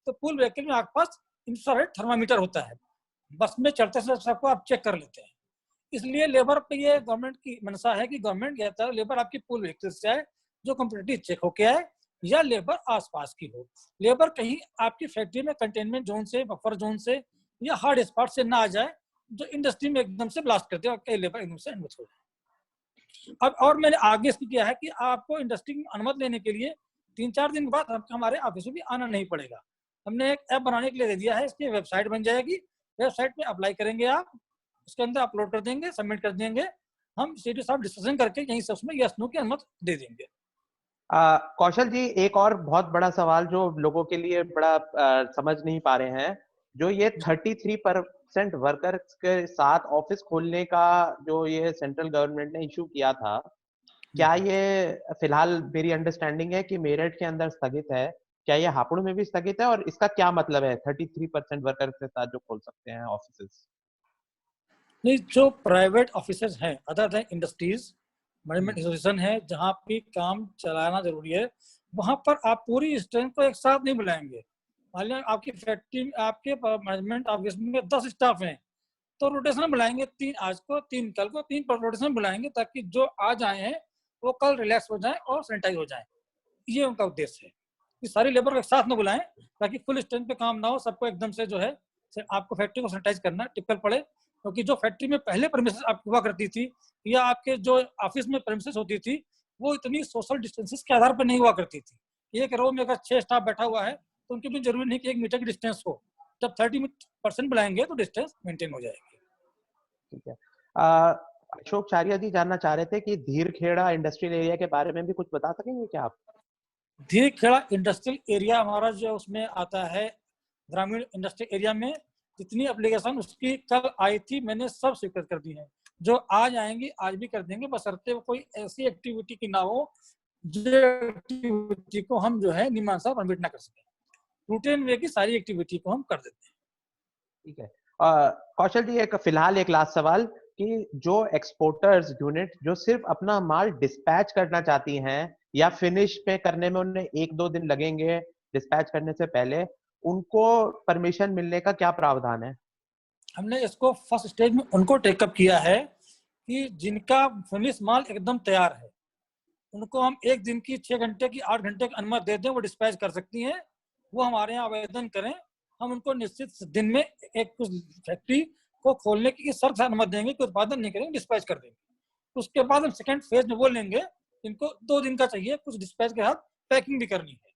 तो पूल व्हीकल में आपके पास इंफ्रारेड थर्मामीटर होता है, बस में चढ़ते समय सबको आप चेक कर लेते हैं। इसलिए लेबर पे ये गवर्नमेंट की मंशा है कि गवर्नमेंट कहता है लेबर आपकी पूल व्हीकल से आए, जो कंप्लीटली चेक होके आए, या लेबर आसपास की हो। लेबर कहीं आपकी फैक्ट्री में कंटेनमेंट जोन से, बफर जोन से या हार्ड स्पॉट से ना आ जाए जो इंडस्ट्री में एकदम से ब्लास्ट कर दे और कई लेबर एकदम से अनुमति हो जाए। अब और मैंने आगे इसकी किया है कि आपको इंडस्ट्री में अनुमति लेने के लिए 3-4 दिन बाद हमारे ऑफिस में भी आना नहीं पड़ेगा। हमने एक ऐप बनाने के लिए दे दिया है, इसकी वेबसाइट बन जाएगी, वेबसाइट में अप्लाई करेंगे आप, उसके अंदर अपलोड कर देंगे, सबमिट कर देंगे, हम सीधे साहब डिस्कशन करके यहीं से उसमें यस नो की अनुमति दे देंगे। कौशल जी, एक और बहुत बड़ा सवाल जो लोगों के लिए बड़ा समझ नहीं पा रहे हैं, जो ये 33% वर्कर्स के साथ ऑफिस खोलने का जो ये सेंट्रल गवर्नमेंट ने इशू किया था, क्या ये फिलहाल मेरी अंडरस्टैंडिंग है कि मेरठ के अंदर स्थगित है, क्या ये हापुड़ में भी स्थगित है, और इसका क्या मतलब है 33% वर्कर्स के साथ जो खोल सकते हैं ऑफिसेस? नहीं, जो प्राइवेट ऑफिसेज हैं other than industries, management association है, जहाँ भी काम चलाना जरूरी है, वहाँ पर आप पूरी स्ट्रेंथ को एक साथ नहीं बुलाएंगे। मान लिया आपकी फैक्ट्री, आपके मैनेजमेंट ऑफिस में 10 स्टाफ हैं, तो रोटेशन बुलाएंगे 3 आज को, 3 कल को, 3 रोटेशन बुलाएंगे ताकि जो आज आए हैं वो कल रिलैक्स हो जाएं और सैनिटाइज हो जाएं। ये उनका उद्देश्य है कि सारी लेबर को एक साथ में बुलाएं ताकि फुल स्ट्रेंथ पे काम ना हो, सबको एकदम से जो है आपको फैक्ट्री को सैनिटाइज करना टिपिकल पड़े। क्योंकि जो फैक्ट्री में पहले प्रेमिसेस आपकी हुआ करती थी या आपके जो ऑफिस में प्रेमिसेस होती थी वो इतनी सोशल डिस्टेंसेस के आधार पर नहीं हुआ करती थी। एक रो में अगर 6 स्टाफ बैठा हुआ है तो उनके भी जरूरी नहीं कि 1 मीटर की डिस्टेंस हो। जब 30% बुलाएंगे तो डिस्टेंस मेंटेन हो जाएगी। ठीक है। अशोक चारिया जी जानना चाह रहे थे कि धीरखेड़ा इंडस्ट्रियल एरिया के बारे में भी कुछ बता सकेंगे क्या आप? धीरखेड़ा इंडस्ट्रियल एरिया हमारा जो उसमें आता है ग्रामीण इंडस्ट्रियल एरिया में जितनी एप्लीकेशन उसकी कल आई थी मैंने सब स्वीकृत कर दी है। जो आज आएंगी आज भी कर देंगे, बशर्ते कोई ऐसी एक्टिविटी की ना हो जो एक्टिविटी को हम जो है नियमानुसार परमिट ना कर सकें। रूटीन वे की सारी एक्टिविटी को हम कर देते हैं। ठीक है। कौशल जी एक फिलहाल एक लास्ट सवाल कि जो एक्सपोर्टर्स यूनिट जो सिर्फ अपना माल डिस्पैच करना चाहती हैं या फिनिश पे करने में उन्हें 1-2 दिन लगेंगे डिस्पैच करने से पहले, उनको परमिशन मिलने का क्या प्रावधान है? हमने इसको फर्स्ट स्टेज में उनको टेकअप किया है कि जिनका फिनिश माल एकदम तैयार है उनको हम 1 दिन की 6 घंटे की 8 घंटे की अनुमति दे दें, वो डिस्पैच कर सकती हैं। वो हमारे यहाँ आवेदन करें, हम उनको निश्चित दिन में एक फैक्ट्री को खोलने की शर्त से अनुमति देंगे कि उत्पादन नहीं करेंगे, डिस्पैच कर देंगे। उसके बाद हम सेकंड फेज में वो लेंगे, इनको 2 दिन का चाहिए, कुछ डिस्पैच के साथ पैकिंग भी करनी है।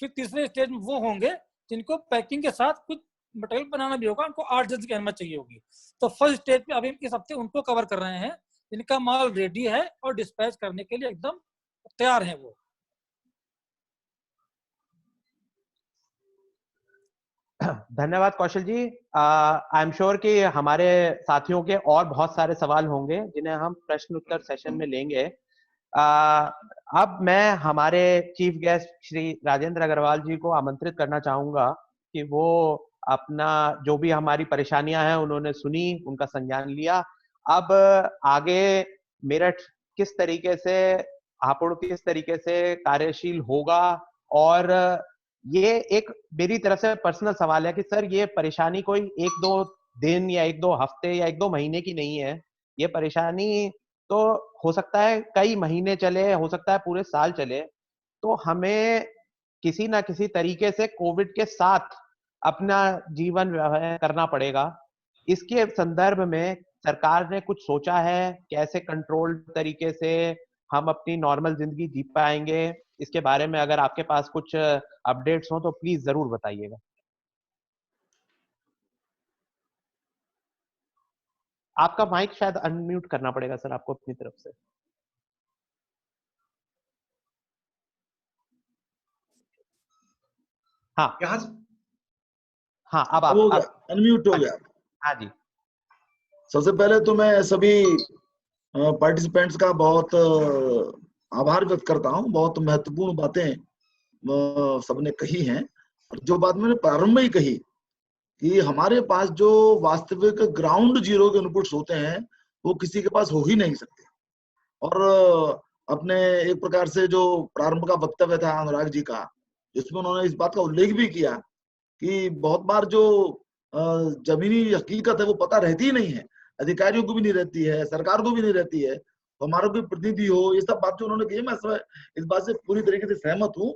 फिर तीसरे स्टेज में वो होंगे जिनको पैकिंग के साथ कुछ मटेरियल बनाना भी होगा, उनको 8 दिन की अनुमति चाहिए होगी। तो फर्स्ट स्टेज पे अभी इस हफ्ते उनको कवर कर रहे हैं जिनका माल रेडी है और डिस्पैच करने के लिए एकदम तैयार है वो। धन्यवाद कौशल जी। आई एम श्योर कि हमारे साथियों के और बहुत सारे सवाल होंगे जिन्हें हम प्रश्न उत्तर सेशन में लेंगे। अब मैं हमारे चीफ गेस्ट श्री राजेंद्र अग्रवाल जी को आमंत्रित करना चाहूंगा कि वो अपना जो भी हमारी परेशानियां हैं उन्होंने सुनी, उनका संज्ञान लिया। अब आगे मेरठ किस तरीके से, हापुड़ किस तरीके से कार्यशील होगा, और ये एक मेरी तरफ से पर्सनल सवाल है कि सर ये परेशानी कोई 1-2 दिन या 1-2 हफ्ते या 1-2 महीने की नहीं है। ये परेशानी तो हो सकता है कई महीने चले, हो सकता है पूरे साल चले। तो हमें किसी ना किसी तरीके से कोविड के साथ अपना जीवन करना पड़ेगा। इसके संदर्भ में सरकार ने कुछ सोचा है कैसे कंट्रोल तरीके से हम अपनी नॉर्मल जिंदगी जी पाएंगे? इसके बारे में अगर आपके पास कुछ अपडेट्स हो तो प्लीज जरूर बताइएगा। आपका माइक शायद अनम्यूट करना पड़ेगा सर आपको अपनी तरफ से। हाँ हाँ अब आप अनम्यूट हो गया। हाँ जी। सबसे पहले तो मैं सभी पार्टिसिपेंट्स का बहुत आभार व्यक्त करता हूँ। बहुत महत्वपूर्ण बातें सबने कही हैं। जो बात मैंने प्रारंभ में ही कही कि हमारे पास जो वास्तविक ग्राउंड जीरो के इनपुट्स होते हैं वो किसी के पास हो ही नहीं सकते। और अपने एक प्रकार से जो प्रारंभ का वक्तव्य था अनुराग जी का, जिसमें उन्होंने इस बात का उल्लेख भी किया कि बहुत बार जो जमीनी हकीकत है वो पता रहती ही नहीं है, अधिकारियों को भी नहीं रहती है, सरकार को भी नहीं रहती है। तो हमारा कोई प्रतिनिधि हो, ये सब बात जो उन्होंने की, मैं इस बात से पूरी तरीके से सहमत हूँ।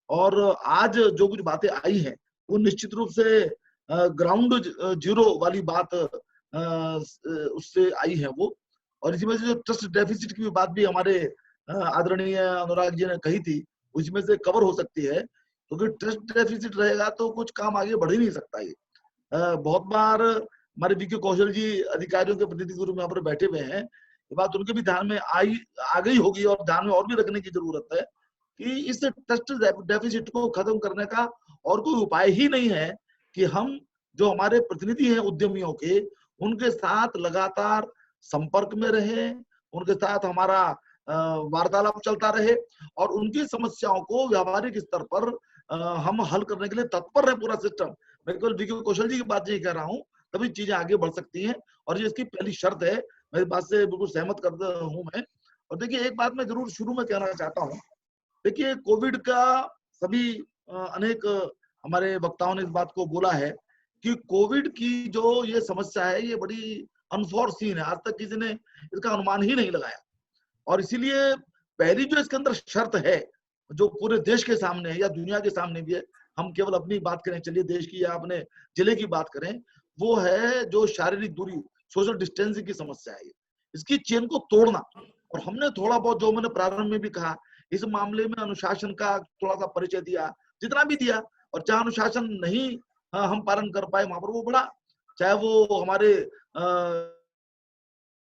और आज जो कुछ बातें आई हैं वो निश्चित रूप से ग्राउंड जीरो वाली बात उससे आई है वो। और इसी में से जो ट्रस्ट डेफिसिट की बात भी हमारे आदरणीय अनुराग जी ने कही थी, उसमें से कवर हो सकती है, क्योंकि ट्रस्ट डेफिसिट रहेगा तो कुछ काम आगे बढ़ ही नहीं सकता। ये बहुत बार हमारे वीके कौशल जी अधिकारियों के प्रतिनिधि के रूप में यहाँ पर बैठे हुए हैं, ये बात उनके भी ध्यान में आ गई होगी और ध्यान में और भी रखने की जरूरत है कि इस ट्रस्ट डेफिसिट को खत्म करने का और कोई उपाय ही नहीं है कि हम जो हमारे प्रतिनिधि हैं उद्यमियों के, उनके साथ लगातार संपर्क में रहे, उनके साथ हमारा वार्तालाप चलता रहे और उनकी समस्याओं को व्यावहारिक स्तर पर हम हल करने के लिए तत्पर है पूरा सिस्टम। मैं केवल वीके कौशल जी की बात नहीं कह रहा हूँ, तभी चीजें आगे बढ़ सकती हैं और ये इसकी पहली शर्त है। मेरी बात से बिल्कुल सहमत करता हूँ मैं। और देखिए एक बात मैं जरूर शुरू में कहना चाहता हूँ, देखिए कोविड का सभी अनेक हमारे वक्ताओं ने इस बात को बोला है कि कोविड की जो ये समस्या है ये बड़ी अनफोर्सीन है, आज तक किसी ने इसका अनुमान ही नहीं लगाया। और इसीलिए पहली जो इसके अंदर शर्त है जो पूरे देश के सामने है या दुनिया के सामने भी है, हम केवल अपनी बात करें, चलिए देश की या अपने जिले की बात करें, वो है जो शारीरिक दूरी, सोशल डिस्टेंसिंग की समस्या है, इसकी चेन को तोड़ना। और हमने थोड़ा बहुत, जो मैंने प्रारंभ में भी कहा, इस मामले में अनुशासन का थोड़ा सा परिचय दिया, जितना भी दिया। और जहां अनुशासन नहीं हम पालन कर पाए वहां पर वो बढ़ा, चाहे वो हमारे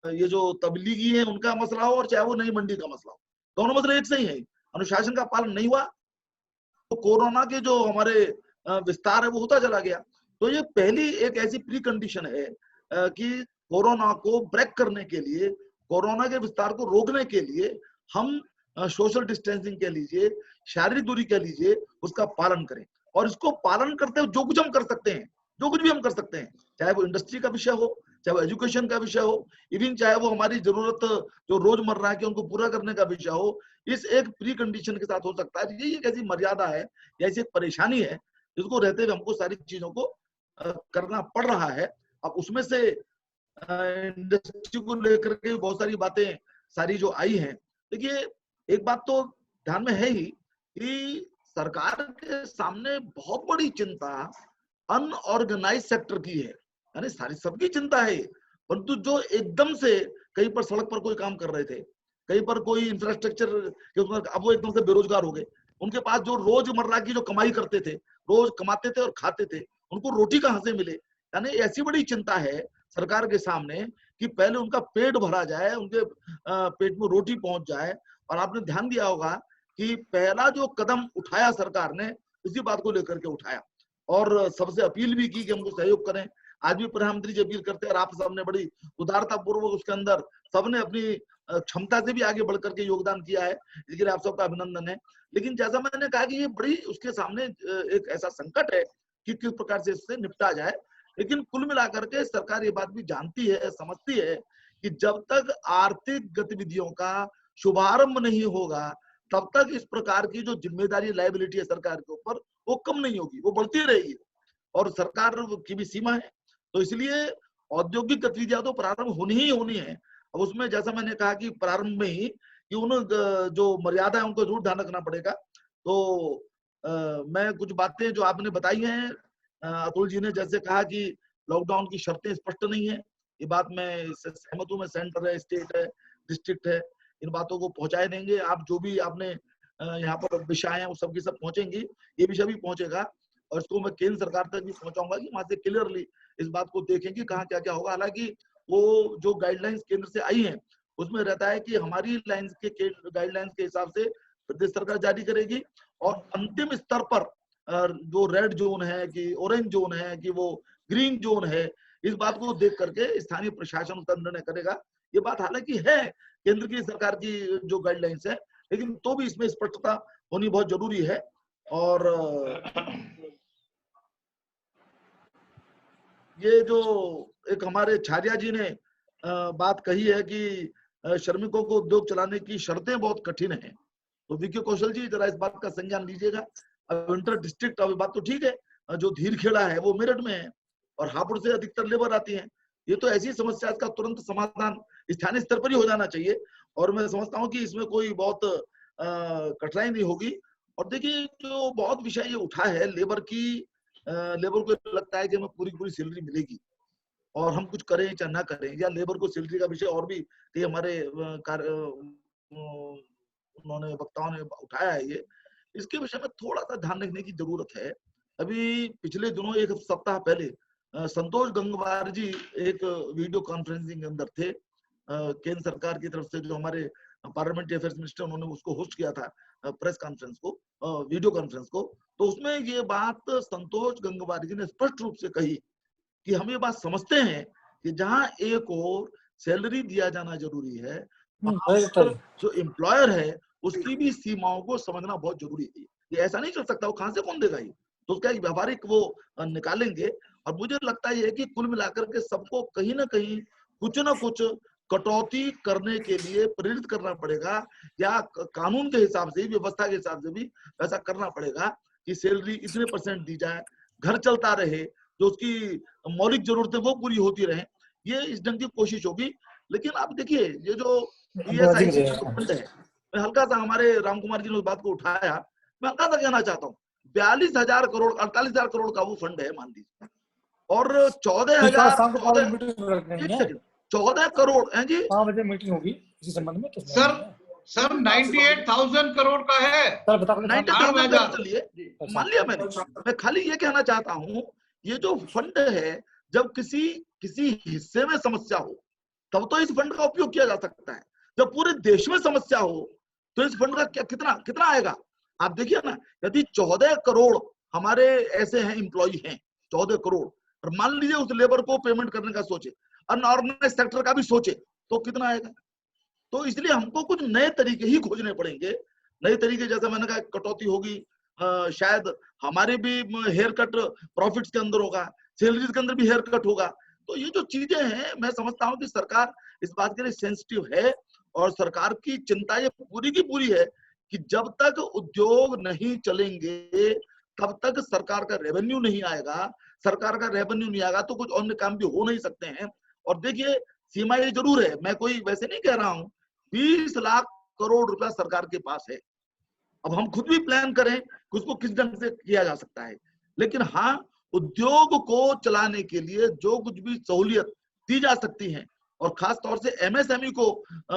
ये जो तबलीगी है उनका मसला हो और चाहे वो नई मंडी का मसला हो, दोनों मसले एक से ही है। अनुशासन का पालन नहीं हुआ तो कोरोना के जो हमारे विस्तार है वो होता चला गया। तो ये पहली एक ऐसी प्री कंडीशन है कि कोरोना को ब्रेक करने के लिए, कोरोना के विस्तार को रोकने के लिए हम सोशल डिस्टेंसिंग कह लीजिए, शारीरिक दूरी कह लीजिए, उसका पालन करें। और इसको पालन करते हुए जो कुछ हम कर सकते हैं, जो कुछ भी हम कर सकते हैं, चाहे वो इंडस्ट्री का विषय हो, चाहे वो एजुकेशन का विषय हो, इवन चाहे वो हमारी जरूरत जो रोजमर्रा की उनको पूरा करने का विषय हो, इस एक प्री कंडीशन के साथ हो सकता है। ये एक ऐसी मर्यादा है या ऐसी परेशानी है जिसको रहते हुए हमको सारी चीजों को करना पड़ रहा है। अब उसमें से इंडस्ट्री को लेकर के बहुत सारी बातें सारी जो आई हैं, देखिए एक बात तो ध्यान में है ही कि सरकार के सामने बहुत बड़ी चिंता अनऑर्गेनाइज सेक्टर की है, यानी सारी सबकी चिंता है, परंतु जो एकदम से कहीं पर सड़क पर कोई काम कर रहे थे, कहीं पर कोई इंफ्रास्ट्रक्चर के उसमें, अब वो एकदम से बेरोजगार हो गए। उनके पास जो रोजमर्रा की जो कमाई करते थे, रोज कमाते थे और खाते थे, उनको रोटी कहाँ से मिले। यानी ऐसी बड़ी चिंता है सरकार के सामने कि पहले उनका पेट भरा जाए, उनके पेट में रोटी पहुंच जाए। और आपने ध्यान दिया होगा कि पहला जो कदम उठाया सरकार ने इसी बात को लेकर के उठाया और सबसे अपील भी की कि हमको सहयोग करें। आज भी प्रधानमंत्री जी अपील करते हैं और आप सबने बड़ी उदारता पूर्वक उसके अंदर सबने अपनी क्षमता से भी आगे बढ़ करके योगदान किया है, इसके लिए आप सबका अभिनंदन है। लेकिन जैसा मैंने कहा कि ये बड़ी उसके सामने एक ऐसा संकट है कि किस प्रकार से इससे निपटा जाए। लेकिन कुल मिलाकर के सरकार ये बात भी जानती है, समझती है कि जब तक आर्थिक गतिविधियों का शुभारंभ नहीं होगा तब तक इस प्रकार की जो जिम्मेदारी, लायबिलिटी है सरकार के ऊपर, वो कम नहीं होगी, वो बढ़ती रहेगी। और सरकार की भी सीमा है, तो इसलिए औद्योगिक गतिविधियां तो प्रारंभ होनी ही होनी है। अब उसमें जैसा मैंने कहा कि प्रारंभ में ही कि उन जो मर्यादा है उनको जरूर ध्यान रखना पड़ेगा। तो मैं कुछ बातें जो आपने बताई हैं, अतुल जी ने जैसे कहा कि लॉकडाउन की शर्तें स्पष्ट नहीं है, ये बात मैं इससे सहमत हूं। मैं सेंटर है, स्टेट है, डिस्ट्रिक्ट है, इन बातों को पहुंचाए देंगे। आप जो भी आपने यहाँ पर विषय हैं वो सब की सब पहुंचेंगी, ये विषय भी पहुंचेगा और इसको मैं केंद्र सरकार तक भी पहुंचाऊंगा कि वहां से क्लियरली इस बात को देखें कि कहाँ क्या क्या होगा। हालांकि वो जो गाइडलाइंस केंद्र से आई हैं उसमें रहता है कि हमारी लाइंस के गाइडलाइंस के हिसाब से प्रदेश सरकार जारी करेगी और अंतिम स्तर पर जो रेड जोन है कि ऑरेंज जोन है कि वो ग्रीन जोन है, इस बात को देख करके स्थानीय प्रशासन उसका निर्णय करेगा। ये बात हालांकि है केंद्र की सरकार की जो गाइडलाइंस है, लेकिन तो भी इसमें स्पष्टता होनी बहुत जरूरी है। और ये जो एक हमारे छारिया जी ने बात कही है कि श्रमिकों को उद्योग चलाने की शर्तें बहुत कठिन हैं, तो विकी कौशल जी जरा इस बात का संज्ञान लीजिएगा। अब इंटर डिस्ट्रिक्ट, अब बात तो ठीक है, जो धीरखेड़ा है वो मेरठ में है और हापुड़ से अधिकतर लेबर आती है। ये तो ऐसी समस्या का तुरंत समाधान स्थानीय स्तर पर ही हो जाना चाहिए और मैं समझता हूँ कि इसमें कोई बहुत कठिनाई नहीं होगी। और देखिए जो बहुत विषय ये उठा है लेबर की, लेबर को लगता है कि हमें पूरी पूरी सैलरी मिलेगी और हम कुछ करें चाहे ना करें, या लेबर को सैलरी का विषय और भी कई हमारे उन्होंने वक्ताओं ने उठाया है। ये इसके विषय में थोड़ा सा ध्यान रखने की जरूरत है। अभी पिछले दिनों एक सप्ताह पहले संतोष गंगवार जी एक वीडियो कॉन्फ्रेंसिंग के अंदर थे, केंद्र सरकार की तरफ से जो हमारे पार्लियामेंट्री अफेयर्स मिनिस्टर, उन्होंने उसको होस्ट किया था प्रेस कॉन्फ्रेंस को, वीडियो कॉन्फ्रेंस को। तो उसमें ये बात संतोष गंगवार जी ने स्पष्ट रूप से कही कि हम ये बात समझते हैं कि जहां एक और सैलरी दिया जाना जरूरी है, जो एम्प्लॉयर है उसकी भी सीमाओं को समझना बहुत जरूरी है। ये ऐसा नहीं चल सकता, वो कहां से कौन देगा, ये तो उसका एक व्यावहारिक वो निकालेंगे। और मुझे लगता है कि कुल मिलाकर के सबको कहीं ना कहीं कुछ ना कुछ कटौती करने के लिए प्रेरित करना पड़ेगा, या कानून के हिसाब से, व्यवस्था के हिसाब से भी ऐसा करना पड़ेगा कि सैलरी इतने % दी जाए, घर चलता रहे। जो उसकी मौलिक जरूरतें वो पूरी होती रहे, ये इस ढंग की कोशिश होगी। लेकिन आप देखिए ये जो ESIC फंड है, मैं हल्का सा, हमारे राम कुमार जी ने उस बात को उठाया, मैं हल्का सा कहना चाहता हूँ, 42,000 करोड़ 48,000 करोड़ का वो फंड है मान लीजिए, और 14 करोड़ है जी। 5 बजे मीटिंग होगी इसी संबंध में। तो सर 98,000 करोड़ का है। सर बता 98,000 चलिए मान लिया मैंने। मैं खाली ये कहना चाहता हूँ, ये जो फंड है, जब किसी हिस्से में समस्या हो तब तो इस फंड का उपयोग किया जा सकता है, जब पूरे देश में समस्या हो तो इस फंड का कितना आएगा। आप देखिए ना, यदि 14 करोड़ हमारे ऐसे हैं, एम्प्लॉय हैं 14 करोड़, और मान लीजिए उस लेबर को पेमेंट करने का सोचे, अनऑर्गेनाइज सेक्टर का भी सोचे, तो कितना आएगा। तो इसलिए हमको कुछ नए तरीके ही खोजने पड़ेंगे, नए तरीके, जैसे मैंने कहा कटौती होगी, शायद हमारे भी हेयर कट प्रॉफिट्स के अंदर होगा, सैलरीज के अंदर भी हेयर कट होगा। तो ये जो चीजें हैं, मैं समझता हूँ कि सरकार इस बात के लिए सेंसिटिव है, और सरकार की चिंता ये पूरी की पूरी है कि जब तक उद्योग नहीं चलेंगे तब तक सरकार का रेवेन्यू नहीं आएगा। सरकार का रेवेन्यू नहीं आएगा तो कुछ अन्य काम भी हो नहीं सकते हैं। और देखिए सीमा ये जरूर है, मैं कोई वैसे नहीं कह रहा हूँ, 20 लाख करोड़ रुपया सरकार के पास है। अब हम खुद भी प्लान करें कि उसको किस ढंग से किया जा सकता है, लेकिन हाँ, उद्योग को चलाने के लिए जो कुछ भी सहूलियत दी जा सकती है, और खास तौर से MSME को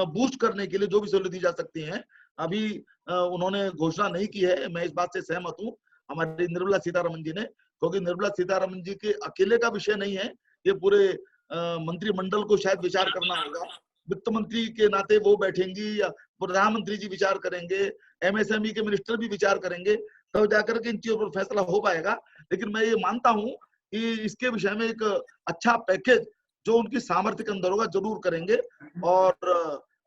बूस्ट करने के लिए जो भी सहूलियत दी जा सकती है, अभी उन्होंने घोषणा नहीं की है। मैं इस बात से सहमत हूँ हमारी निर्मला सीतारमन जी ने, क्योंकि निर्मला सीतारमन जी के अकेले का विषय नहीं है, ये पूरे मंत्रिमंडल को शायद विचार करना होगा। वित्त मंत्री के नाते वो बैठेंगी, या प्रधानमंत्री जी विचार करेंगे, MSME के मिनिस्टर भी विचार करेंगे, तब जाकर के इन चीजों पर फैसला हो पाएगा। लेकिन मैं ये मानता हूँ कि इसके विषय में एक अच्छा पैकेज जो उनकी सामर्थ्य के अंदर होगा जरूर करेंगे। और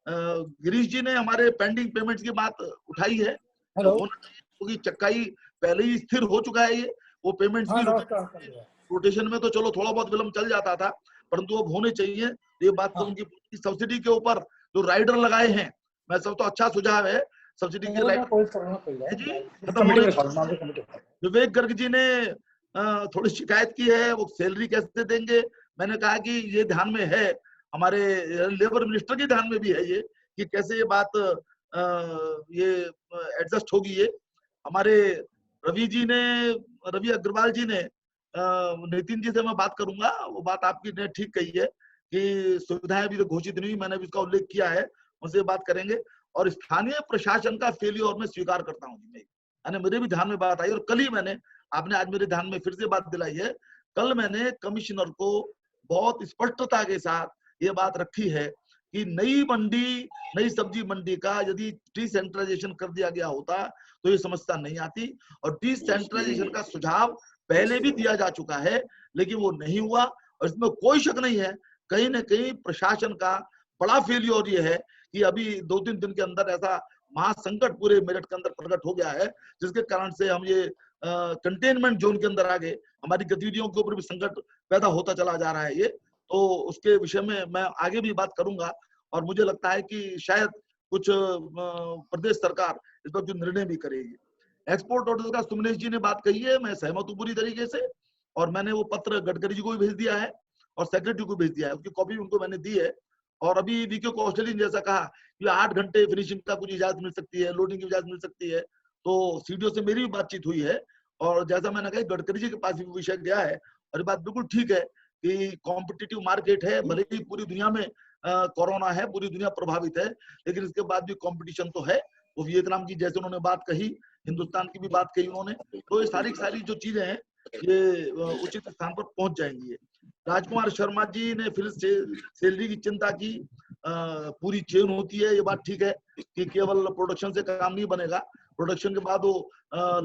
गिरीश जी ने हमारे पेंडिंग पेमेंट्स की बात उठाई है, क्योंकि चक्काई पहले ही स्थिर हो चुका है, ये वो पेमेंट्स भी रोटेशन में तो चलो थोड़ा बहुत विलम्ब चल जाता था, परंतु अब होने चाहिए। ये बात तो उनकी सब्सिडी के ऊपर जो राइडर लगाए हैं, मैं सब तो अच्छा सुझाव है, सब्सिडी के विवेक गर्ग जी ने थोड़ी शिकायत की है, वो सैलरी कैसे देंगे। मैंने कहा कि ये ध्यान में है, हमारे लेबर मिनिस्टर के ध्यान में भी है ये, कि कैसे ये बात ये एडजस्ट होगी। ये हमारे रवि अग्रवाल जी ने, नितिन जी से मैं बात करूंगा, वो बात आपकी ने ठीक कही है कि सुविधाएं अभी तो घोषित नहीं हुई, मैंने भी इसका उल्लेख किया है, उनसे बात करेंगे। और स्थानीय प्रशासन का फेलियर मैं स्वीकार करता हूँ, मेरे भी ध्यान में बात आई, और कल ही आपने आज मेरे ध्यान में फिर से बात दिलाई है। कल मैंने कमिश्नर को बहुत स्पष्टता के साथ ये बात रखी है कि नई सब्जी मंडी का यदि डिसेंट्रलाइजेशन कर दिया गया होता तो ये समस्या नहीं आती। और डिसेंट्रलाइजेशन का सुझाव पहले भी दिया जा चुका है, लेकिन वो नहीं हुआ, और इसमें कोई शक नहीं है, कहीं न कहीं प्रशासन का बड़ा फेलियर ये है कि अभी 2-3 दिन के अंदर ऐसा महासंकट पूरे मेरठ के अंदर प्रकट हो गया है, जिसके कारण से हम ये कंटेनमेंट जोन के अंदर आगे हमारी गतिविधियों के ऊपर भी संकट पैदा होता चला जा रहा है। ये तो उसके विषय में मैं आगे भी बात करूंगा, और मुझे लगता है कि शायद कुछ प्रदेश सरकार इस पर जो निर्णय भी करेगी। एक्सपोर्ट ऑर्डर का सुमनेश जी ने बात कही है, मैं सहमत हूँ पूरी तरीके से, और मैंने वो पत्र गडकरी जी को भी भेज दिया है और सेक्रेटरी को भेज दिया है, उसकी कॉपी उनको मैंने दी है। और अभी वीके कौशल ने जैसा कहा कि 8 घंटे फिनिशिंग का कुछ इजाजत मिल सकती है, लोडिंग की इजाजत मिल सकती है, तो सीडीओ से मेरी भी बातचीत हुई है, और जैसा मैंने कहा गडकरी जी के पास भी विषय गया है, और ये बात बिल्कुल ठीक है कि कॉम्पिटिटिव मार्केट है, भले ही पूरी दुनिया में कोरोना है, पूरी दुनिया प्रभावित है, लेकिन इसके बाद भी कंपटीशन तो है। वो वियतनाम की जैसे उन्होंने बात कही, हिंदुस्तान की भी बात कही उन्होंने, तो ये सारी जो चीजें हैं ये उचित स्थान पर पहुंच जाएंगी। राजकुमार शर्मा जी ने फिर से सैलरी की चिंता की, पूरी चेन होती है, ये बात ठीक है कि केवल प्रोडक्शन से काम नहीं बनेगा, प्रोडक्शन के बाद वो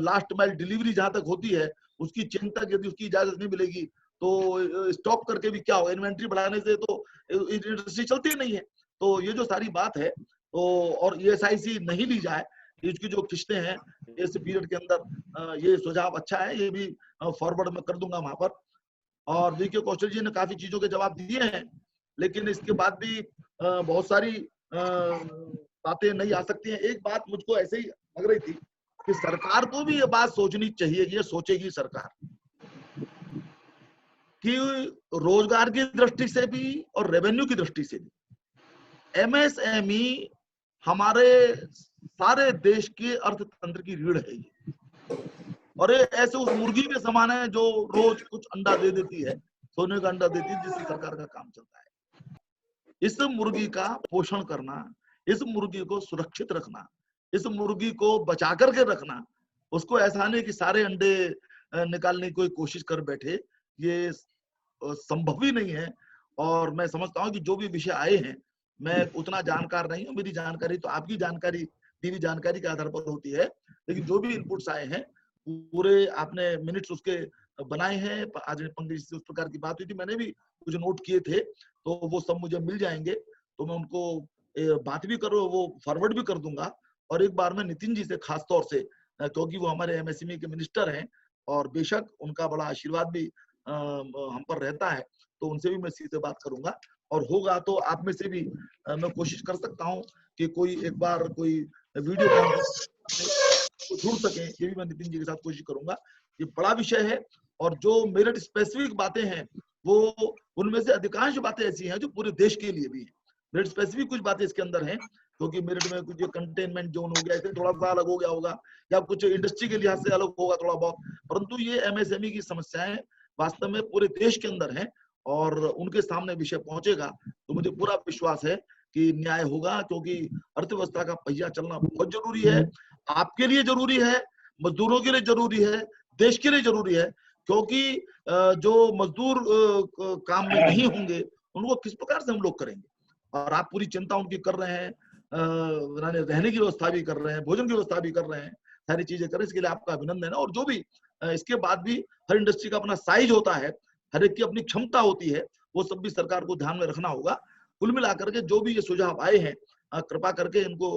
लास्ट माइल डिलीवरी जहां तक होती है उसकी चेन तक यदि उसकी इजाजत नहीं मिलेगी तो स्टॉक करके भी क्या होगा, इन्वेंट्री बढ़ाने से तो इंडस्ट्री चलती ही नहीं है। तो ये जो सारी बात है, तो और ESIC नहीं ली जाए, इसकी जो किस्तें हैं इस पीरियड के अंदर, ये सुझाव अच्छा है, ये भी फॉरवर्ड में कर दूंगा वहां पर। और वीके कौशल जी ने काफी चीजों के जवाब दिए हैं, लेकिन इसके बाद भी बहुत सारी बातें नहीं आ सकती हैं। एक बात मुझको ऐसे ही लग रही थी कि सरकार को भी ये बात सोचनी चाहिए, ये सोचेगी सरकार कि रोजगार की दृष्टि से भी और रेवेन्यू की दृष्टि से भी एमएसएमई हमारे सारे देश के अर्थतंत्र की रीढ़ है ये। और ये ऐसे उस मुर्गी के समान है जो रोज कुछ अंडा दे देती है, सोने का अंडा देती है, जिससे सरकार का काम चलता है। इस मुर्गी का पोषण करना, इस मुर्गी को सुरक्षित रखना, इस मुर्गी को बचा करके रखना, उसको ऐसा नहीं कि सारे अंडे निकालने की कोई कोशिश कर बैठे, ये संभव ही नहीं है। और मैं समझता हूँ कि जो भी विषय आए हैं, मैं उतना जानकार नहीं हूँ, मेरी जानकारी तो आपकी जानकारी, दी हुई जानकारी के आधार पर होती है, लेकिन जो भी इनपुट्स आए हैं पूरे आपने मिनट्स उसके बनाए हैं। आज पंकज से उस प्रकार की बात हुई थी, मैंने भी कुछ नोट किए थे, तो वो सब मुझे मिल जाएंगे, तो मैं उनको बात भी करूँ, वो फॉरवर्ड भी कर दूंगा। और एक बार मैं नितिन जी से खास तौर से, क्योंकि वो हमारे एमएसएमई के मिनिस्टर हैं और बेशक उनका बड़ा आशीर्वाद भी हम पर रहता है, तो उनसे भी मैं सीधे बात करूंगा। और होगा तो आप में से भी मैं कोशिश कर सकता हूँ कि कोई एक बार कोई वीडियो जुड़ सके, ये भी मैं नितिन जी के साथ कोशिश करूंगा। ये बड़ा विषय है और जो मेरिट स्पेसिफिक बातें हैं वो उनमें से अधिकांश बातें ऐसी हैं जो पूरे देश के लिए भी है। मेरिट स्पेसिफिक कुछ बातें इसके अंदर हैं, क्योंकि मेरिट में कुछ कंटेनमेंट जोन हो गया, इससे थोड़ा सा अलग हो गया होगा, या कुछ इंडस्ट्री के लिहाज से अलग होगा थोड़ा बहुत, परंतु ये एमएसएमई की समस्याएं वास्तव में पूरे देश के अंदर हैं और उनके सामने विषय पहुंचेगा तो मुझे पूरा विश्वास है कि न्याय होगा, क्योंकि अर्थव्यवस्था का पहिया चलना बहुत जरूरी है। आपके लिए जरूरी है, मजदूरों के लिए जरूरी है, देश के लिए जरूरी है, क्योंकि जो मजदूर काम में नहीं होंगे उनको किस प्रकार से हम लोग करेंगे। और आप पूरी चिंता उनकी कर रहे हैं, रहने की व्यवस्था भी कर रहे हैं, भोजन की व्यवस्था भी कर रहे हैं, सारी चीजें कर रहे हैं, इसके लिए आपका अभिनंदन है। और जो भी इसके बाद भी हर इंडस्ट्री का अपना साइज होता है, हर एक की अपनी क्षमता होती है, वो सब भी सरकार को ध्यान में रखना होगा। कुल मिलाकर के जो भी ये सुझाव आए हैं, कृपा करके इनको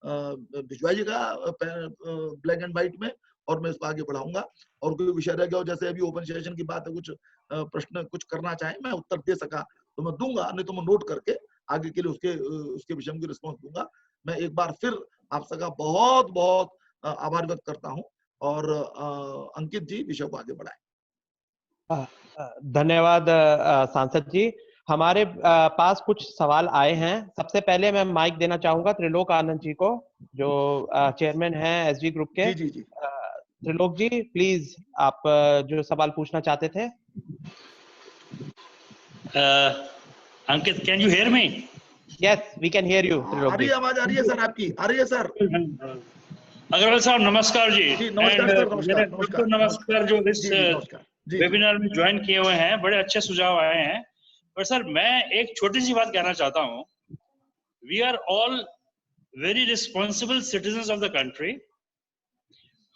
भिजवाइएगा ब्लैक एंड व्हाइट में, और मैं इसको आगे बढ़ाऊंगा। और कोई विषय रह गया हो, जैसे अभी ओपन सेशन की बात है, कुछ प्रश्न कुछ करना चाहे, मैं उत्तर दे सका तो मैं दूंगा, नहीं तो मैं नोट करके आगे के लिए उसके विषय में रिस्पॉन्स दूंगा। मैं एक बार फिर आप सबका बहुत बहुत आभार व्यक्त करता हूं। और अंकित जी विषय को आगे बढ़ाएं। धन्यवाद सांसद जी। हमारे पास कुछ सवाल आए हैं। सबसे पहले मैं माइक देना चाहूंगा त्रिलोक आनंद जी को, जो चेयरमैन हैं एसजी ग्रुप के। जी जी जी। त्रिलोक जी प्लीज, आप जो सवाल पूछना चाहते थे। Ankit, can you hear me? Yes, we can hear you. Trilok ji, आवाज आ रही है सर आपकी? आ रही है सर? अग्रवाल साहब नमस्कार जी। नमस्कार जो इस वेबिनार में ज्वाइन किए हुए हैं, बड़े अच्छे सुझाव आए हैं। और सर मैं एक छोटी सी बात कहना चाहता हूँ। We are all very responsible citizens of the country.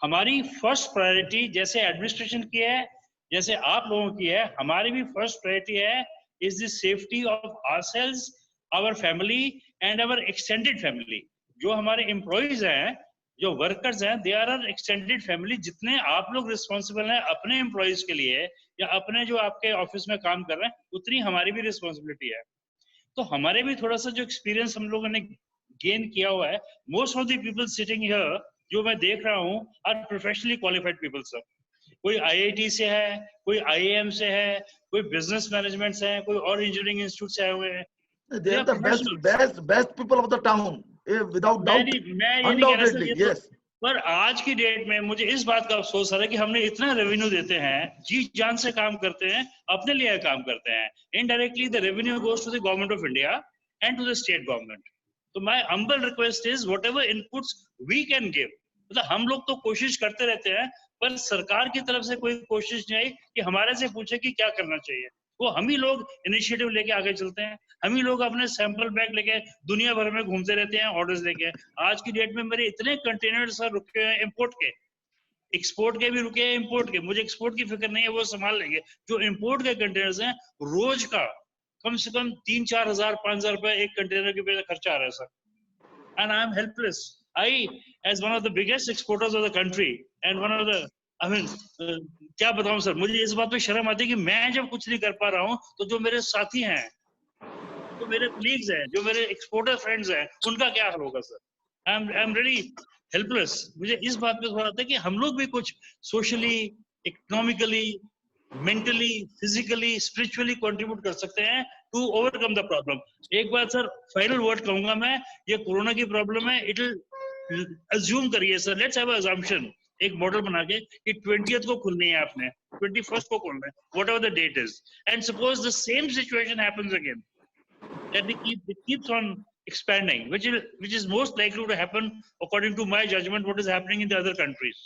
हमारी फर्स्ट प्रायोरिटी जैसे एडमिनिस्ट्रेशन की है, जैसे आप लोगों की है, हमारी भी फर्स्ट प्रायोरिटी है is the safety of ourselves, our family and our extended family. जो हमारे एम्प्लॉइज हैं, जो वर्कर्स हैं, they are our extended family. जितने आप लोग रिस्पॉन्सिबल हैं अपने एम्प्लॉइज के लिए या अपने जो आपके ऑफिस में काम कर रहे हैं, उतनी हमारी भी रिस्पॉन्सिबिलिटी है। तो हमारे भी थोड़ा सा जो एक्सपीरियंस हम लोगों ने गेन किया हुआ है, most of the people sitting here जो मैं देख रहा हूँ are professionally qualified people sir. कोई आईआईटी से है, कोई आईएएम से है, कोई बिजनेस मैनेजमेंट से है, कोई और इंजीनियरिंग इंस्टीट्यूट से आए हुए हैं। They are the best people of the town, without doubt, undoubtedly, yes. पर आज की डेट में मुझे इस बात का अफसोस है कि हमने इतना रेवेन्यू देते हैं, जी जान से काम करते हैं, अपने लिए काम करते हैं। Indirectly the revenue goes to the government of India and to the state government. तो my humble request is whatever inputs we can give, मतलब हम लोग तो कोशिश करते रहते हैं, पर सरकार की तरफ से कोई कोशिश नहीं आई कि हमारे से पूछे कि क्या करना चाहिए। वो हम ही लोग इनिशिएटिव लेके आगे चलते हैं, हम ही लोग अपने सैंपल बैग लेके दुनिया भर में घूमते रहते हैं ऑर्डर्स लेके। आज की डेट में मेरे इतने कंटेनर सर रुके हैं इम्पोर्ट के, एक्सपोर्ट के भी रुके हैं, इम्पोर्ट के। मुझे एक्सपोर्ट की फिक्र नहीं है, वो संभाल लेंगे। जो इम्पोर्ट के कंटेनर्स हैं, रोज का कम से कम 3-4 हजार 5 हजार रुपए एक कंटेनर के पे खर्चा आ रहा है sir. And I am helpless. I as one of the biggest exporters of the country and one of the क्या बताऊं सर, मुझे इस बात पे शर्म आती है कि मैं जब कुछ नहीं कर पा रहा हूं तो जो मेरे साथी हैं, जो मेरे कलीग्स हैं, जो मेरे एक्सपोर्टर फ्रेंड्स हैं, उनका क्या हाल होगा sir. I am really helpless. मुझे इस बात पे थोड़ा आता है कि हम लोग भी कुछ socially, economically mentally, physically, spiritually contribute कर सकते हैं टू ओवरकम द प्रॉब्लम। एक बार सर फाइनल वर्ड कहूंगा मैं, ये कोरोना की प्रॉब्लम है, इट विल अज्यूम करिए sir, let's have a assumption, एक मॉडल बना के कि 20th को खुलनी है, आपने 21st को खोलना है, whatever the date is, and suppose the same situation happens again, that it keeps on expanding, which is most likely to happen according to my judgment what is happening in the other countries.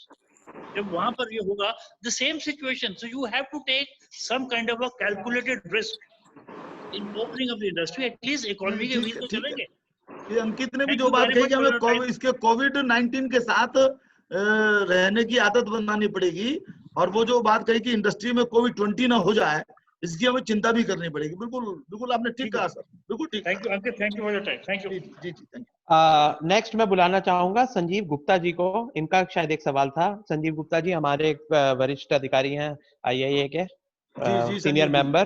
जब वहां पर ये होगा the same situation, so you have to take some kind of a calculated risk in opening of the industry, at least economy के wheels तो चलेंगे। ये अंकित ने भी जो बात कही कि हमें इसके कोविड-19 के साथ रहने की आदत बनानी पड़ेगी, और वो जो बात कही कि इंडस्ट्री में कोविड-20 ना हो जाए, इसकी हमें चिंता भी करनी पड़ेगी। बिल्कुल बिल्कुल आपने ठीक कहा सर, बिल्कुल ठीक। Thank you Ankit, thank you for your time, thank you. जी थैंक यू। नेक्स्ट मैं बुलाना चाहूंगा संजीव गुप्ता जी को। इनका शायद एक सवाल था। संजीव गुप्ता जी हमारे एक वरिष्ठ अधिकारी हैं IIA के, सीनियर मेंबर।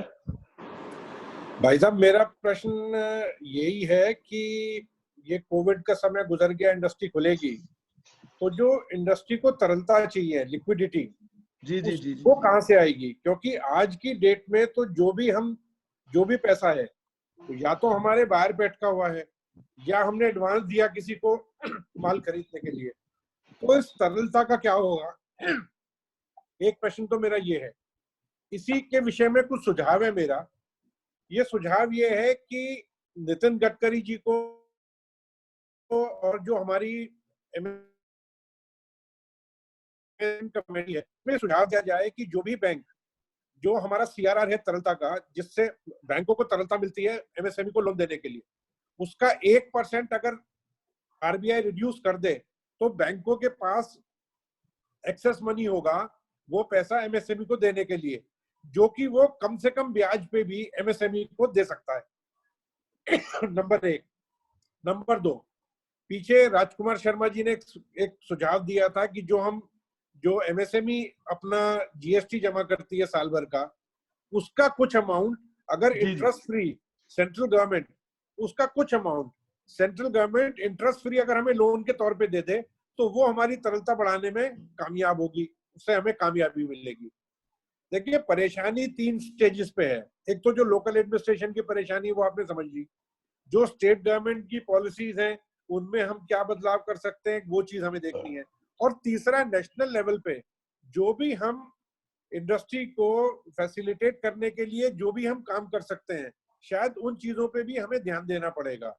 भाई साहब, मेरा प्रश्न यही है कि ये कोविड का समय गुजर गया, इंडस्ट्री खुलेगी, तो जो इंडस्ट्री को तरलता चाहिए, लिक्विडिटी, जी वो कहाँ से आएगी? क्योंकि आज की डेट में तो जो भी पैसा है, तो या तो हमारे बाहर बैठा हुआ है, या हमने एडवांस दिया किसी को माल खरीदने के लिए, तो इस तरलता का क्या होगा? एक प्रश्न तो मेरा ये है। इसी के विषय में कुछ सुझाव है मेरा। ये सुझाव ये है कि नितिन गडकरी जी को और जो हमारी कमेटी है, में सुझाव दिया जाए कि जो भी बैंक, जो हमारा CRR है तरलता का, जिससे बैंकों को तरलता मिलती है MSME को लोन देने के लिए, उसका 1% अगर RBI रिड्यूस कर दे, तो बैंकों के पास एक्सेस मनी होगा, वो पैसा MSME को देने के लिए, जो कि वो कम से कम ब्याज पे भी MSME को दे सकता है। नंबर 1। नंबर 2, पीछे राजकुमार शर्मा जी ने एक सुझाव दिया था कि जो MSME अपना GST जमा करती है साल भर का, उसका कुछ अमाउंट अगर इंटरेस्ट फ्री सेंट्रल गवर्नमेंट, उसका कुछ amount central government interest free अगर हमें लोन के तौर पे दे दे, तो वो हमारी तरलता बढ़ाने में कामयाब होगी, उससे हमें कामयाबी मिलेगी। देखिए, परेशानी 3 स्टेजेस पे है। एक तो जो लोकल एडमिनिस्ट्रेशन की परेशानी, वो आपने समझ ली। जो स्टेट गवर्नमेंट की पॉलिसीज हैं, उनमें हम क्या बदलाव कर सकते हैं, वो चीज हमें देखनी है। और तीसरा, नेशनल लेवल पे जो भी हम इंडस्ट्री को फैसिलिटेट करने के लिए जो भी हम काम कर सकते हैं, शायद उन चीजों पे भी हमें ध्यान देना पड़ेगा।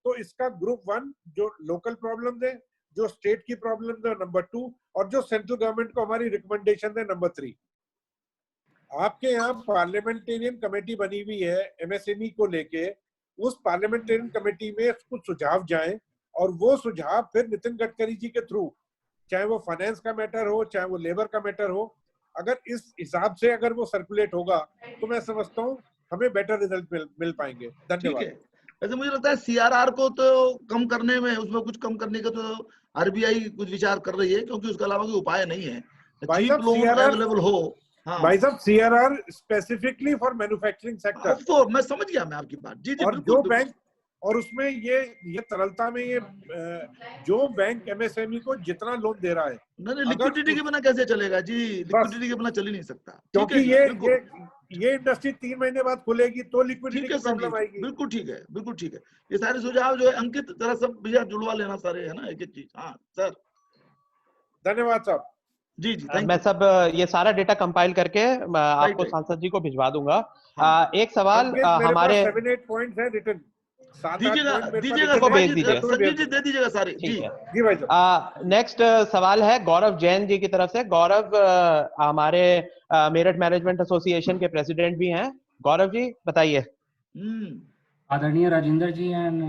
तो इसका ग्रुप 1 जो लोकल प्रॉब्लम्स है, जो स्टेट की प्रॉब्लम्स है, नंबर 2, और जो सेंट्रल गवर्नमेंट को हमारी रिकमेंडेशन है, नंबर 3। आपके यहाँ पार्लियामेंटेरियन कमेटी बनी हुई है MSME को लेके, उस पार्लियामेंटेरियन कमेटी में कुछ सुझाव जाएं, और वो सुझाव फिर नितिन गडकरी जी के थ्रू, चाहे वो फाइनेंस का मैटर हो, चाहे वो लेबर का मैटर हो, अगर इस हिसाब से अगर वो सर्कुलेट होगा, तो मैं समझता हूँ हमें बेटर रिजल्ट मिल पाएंगे। धन्यवाद। वैसे मुझे लगता है CRR को तो कम करने में, उसमें कुछ कम करने का तो RBI कुछ विचार कर रही है, क्योंकि उसके अलावा कोई उपाय नहीं है। चीप लोन अवेलेबल हो। हाँ भाई साहब, CRR specifically for manufacturing sector. तो मैं समझ गया मैं आपकी बात। जी और जो बैंक, और उसमें ये तरलता में ये जो बैंक MSME को जितना लोन दे रहा है, नहीं, लिक्विडिटी के बिना कैसे चलेगा जी? लिक्विडिटी के बिना चल ही नहीं सकता। क्योंकि ये इंडस्ट्री 3 महीने बाद खुलेगी, तो लिक्विडिटी की प्रॉब्लम आएगी। बिल्कुल ठीक है, बिल्कुल ठीक है। ये सारे सुझाव जो है अंकित जरा सब भैया जुड़वा लेना सारे, है ना, एक एक चीज। हाँ सर, धन्यवाद साहब। जी मैं सब ये सारा डेटा कंपाइल करके आपको सांसद जी को भिजवा दूंगा। एक सवाल हमारे 7-8 पॉइंट्स हैं रिटन, दीजिएगा संजीव जी, दे दीजिएगा सारे। जी भाई। नेक्स्ट सवाल है गौरव जैन जी की तरफ से। गौरव हमारे मेरठ मैनेजमेंट एसोसिएशन के प्रेसिडेंट भी हैं। गौरव जी बताइए। आदरणीय Rajendra ji and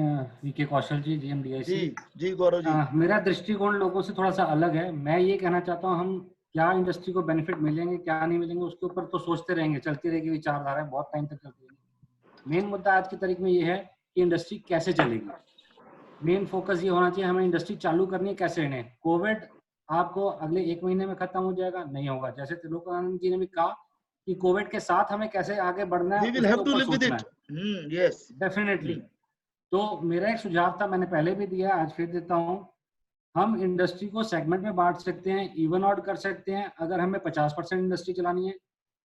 VK Kaushal ji, GMDIC। जी गौरव जी। मेरा दृष्टिकोण लोगों से थोड़ा सा अलग है। मैं ये कहना चाहता हूँ, हम क्या इंडस्ट्री को बेनिफिट मिलेंगे, क्या नहीं मिलेंगे, उसके ऊपर तो सोचते रहेंगे, चलती रहेगी विचारधारा, बहुत टाइम तक चलती रहेगी। मेन मुद्दा आज की तारीख में ये है कि इंडस्ट्री कैसे चलेगी। मेन फोकस ये होना चाहिए, हमें इंडस्ट्री चालू करनी है कैसे इन्हें। कोविड आपको अगले 1 महीने में खत्म हो जाएगा, नहीं होगा। जैसे त्रिलोकानंद जी ने भी कहा कि कोविड के साथ हमें कैसे आगे बढ़ना है, यस डेफिनेटली। तो मेरा एक सुझाव था, मैंने पहले भी दिया, आज फिर देता हूँ। हम इंडस्ट्री को सेगमेंट में बांट सकते हैं, इवन आउट कर सकते हैं। अगर हमें 50% इंडस्ट्री चलानी है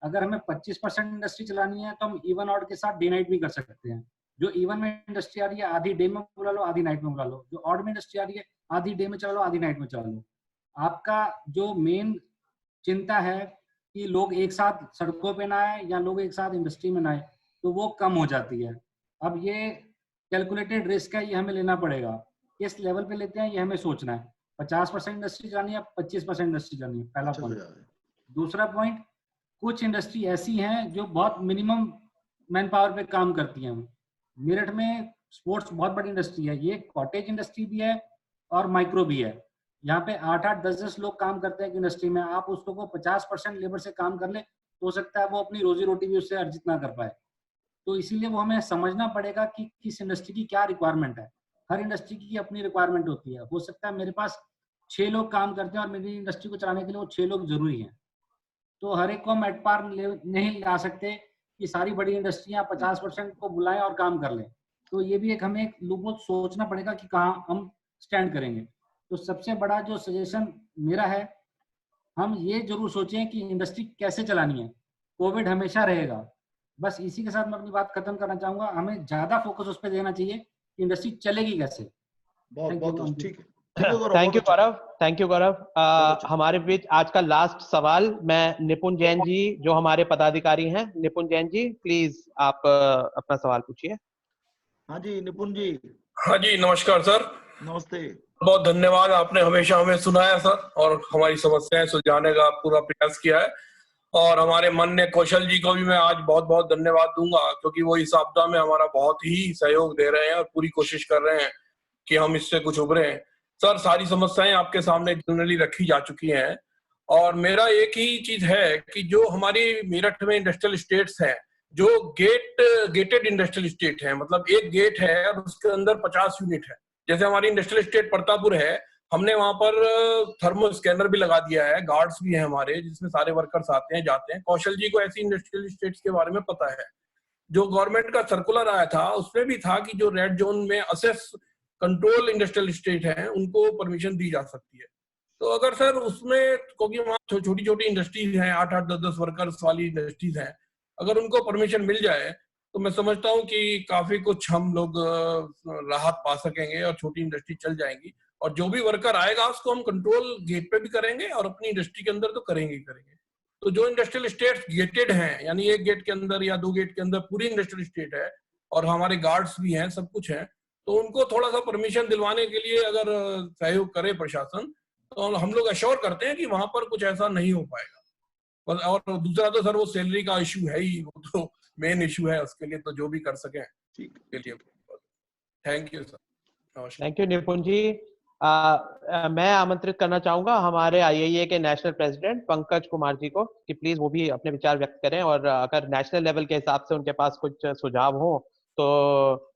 अगर हमें 25% इंडस्ट्री चलानी है तो हम इवन ऑड के साथ डे नाइट भी कर सकते हैं। जो इवन में इंडस्ट्री आ रही है आधी डे में बुला लो, आधी नाइट में बुला लो। जो ऑड में इंडस्ट्री आ रही है आधी डे में चला लो, आधी नाइट में चला लो। आपका जो मेन चिंता है कि लोग एक साथ सड़कों पे ना आए या लोग एक साथ इंडस्ट्री में ना आए, तो वो कम हो जाती है। अब ये कैलकुलेटेड रिस्क है, ये हमें लेना पड़ेगा। किस लेवल पे लेते हैं ये हमें सोचना है। 50% इंडस्ट्री जानी है, 25% इंडस्ट्री जानी है, पहला पॉइंट। दूसरा पॉइंट, कुछ इंडस्ट्री ऐसी हैं जो बहुत मिनिमम मैन पावर पे काम करती हैं। मेरठ में स्पोर्ट्स बहुत बड़ी इंडस्ट्री है, ये कॉटेज इंडस्ट्री भी है और माइक्रो भी है। यहाँ पे 8-8, 10-10 लोग काम करते हैं इंडस्ट्री में। आप उसको को 50% लेबर से काम कर ले तो हो सकता है वो अपनी रोजी रोटी भी उससे अर्जित ना कर पाए। तो इसीलिए वो हमें समझना पड़ेगा कि किस इंडस्ट्री की क्या रिक्वायरमेंट है। हर इंडस्ट्री की अपनी रिक्वायरमेंट होती है। हो सकता है मेरे पास 6 लोग काम करते हैं और मेरी इंडस्ट्री को चलाने के लिए वो 6 लोग जरूरी हैं। तो हर एक को हम एट पार नहीं ला सकते कि सारी बड़ी इंडस्ट्रियां 50% को बुलाएं और काम कर लें। तो ये भी एक हमें एक लूपहोल सोचना पड़ेगा कि कहाँ हम स्टैंड करेंगे। तो सबसे बड़ा जो सजेशन मेरा है, हम ये जरूर सोचें कि इंडस्ट्री कैसे चलानी है। कोविड हमेशा रहेगा। बस इसी के साथ मैं अपनी बात खत्म करना चाहूंगा। हमें ज्यादा फोकस उस पर देना चाहिए कि इंडस्ट्री चलेगी कैसे। बहुत ठीक है। Thank you Gaurav, thank you Gaurav. हमारे बीच आज का लास्ट सवाल मैं निपुण जैन जी जो हमारे पदाधिकारी हैं, निपुण जैन जी प्लीज आप अपना सवाल पूछिए। हाँ जी निपुण जी। हाँ जी नमस्कार सर। नमस्ते। बहुत धन्यवाद, आपने हमेशा हमें सुनाया सर और हमारी समस्याएं सुलझाने का पूरा प्रयास किया है। और हमारे माननीय कौशल जी को भी मैं आज बहुत बहुत धन्यवाद दूंगा क्योंकि वो इस आपदा में हमारा बहुत ही सहयोग दे रहे हैं और पूरी कोशिश कर रहे हैं कि हम इससे कुछ उभरे। सर सारी समस्याएं आपके सामने जनरली रखी जा चुकी हैं और मेरा एक ही चीज है कि जो हमारी मेरठ में इंडस्ट्रियल स्टेट्स हैं, जो गेटेड इंडस्ट्रियल स्टेट है, मतलब एक गेट है और उसके अंदर 50 यूनिट है। जैसे हमारी इंडस्ट्रियल स्टेट परतापुर है, हमने वहां पर थर्मो स्कैनर भी लगा दिया है, गार्ड्स भी हैं हमारे जिसमें सारे वर्कर्स आते हैं जाते हैं। कौशल जी को ऐसी इंडस्ट्रियल स्टेट्स के बारे में पता है। जो गवर्नमेंट का सर्कुलर आया था उसमें भी था कि जो रेड जोन में असेस कंट्रोल इंडस्ट्रियल स्टेट है उनको परमिशन दी जा सकती है। तो अगर सर उसमें, क्योंकि वहाँ छोटी छोटी इंडस्ट्रीज हैं, 8-8, 10-10 वर्कर्स वाली इंडस्ट्रीज हैं, अगर उनको परमिशन मिल जाए तो मैं समझता हूँ कि काफी कुछ हम लोग राहत पा सकेंगे और छोटी इंडस्ट्री चल जाएंगी। और जो भी वर्कर आएगा उसको हम कंट्रोल गेट पे भी करेंगे और अपनी इंडस्ट्री के अंदर तो करेंगे ही करेंगे। तो जो इंडस्ट्रियल स्टेट्स गेटेड हैं, यानी एक गेट के अंदर या 2 गेट के अंदर पूरी इंडस्ट्रियल स्टेट है और हमारे गार्ड्स भी हैं, सब कुछ है, तो उनको थोड़ा सा परमिशन दिलवाने के लिए अगर सहयोग करे प्रशासन तो हम लोग एश्योर करते हैं कि वहां पर कुछ ऐसा नहीं हो पाएगा। और दूसरा तो सर वो सैलरी का इशू है ही, वो तो मेन इशू है, उसके लिए तो जो भी कर सके के लिए। Thank you sir. Thank you निपुण जी। मैं आमंत्रित करना चाहूंगा हमारे IAEA के नेशनल प्रेसिडेंट पंकज कुमार जी को कि प्लीज वो भी अपने विचार व्यक्त करें और अगर नेशनल लेवल के हिसाब से उनके पास कुछ सुझाव हो तो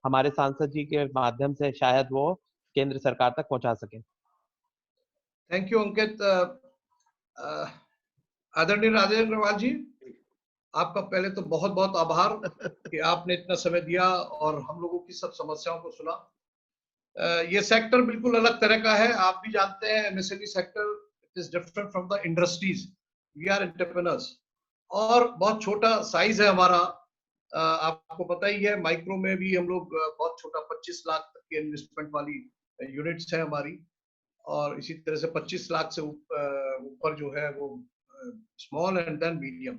हमारे सांसद जी के माध्यम से शायद वो केंद्र सरकार तक पहुंचा सके। थैंक यू अंकित। आदरणीय राजेंद्र अग्रवाल जी, आपका पहले तो बहुत बहुत आभार कि आपने इतना समय दिया और हम लोगों की सब समस्याओं को सुना। ये सेक्टर बिल्कुल अलग तरह का है, आप भी जानते हैं। MSME sector is different from the industries. We are entrepreneurs और बहुत छोटा साइज है हमारा। आपको पता ही है, माइक्रो में भी हम लोग बहुत छोटा 25 लाख तक की इन्वेस्टमेंट वाली यूनिट्स है हमारी, और इसी तरह से 25 लाख से ऊपर जो है वो स्मॉल एंड देन मीडियम।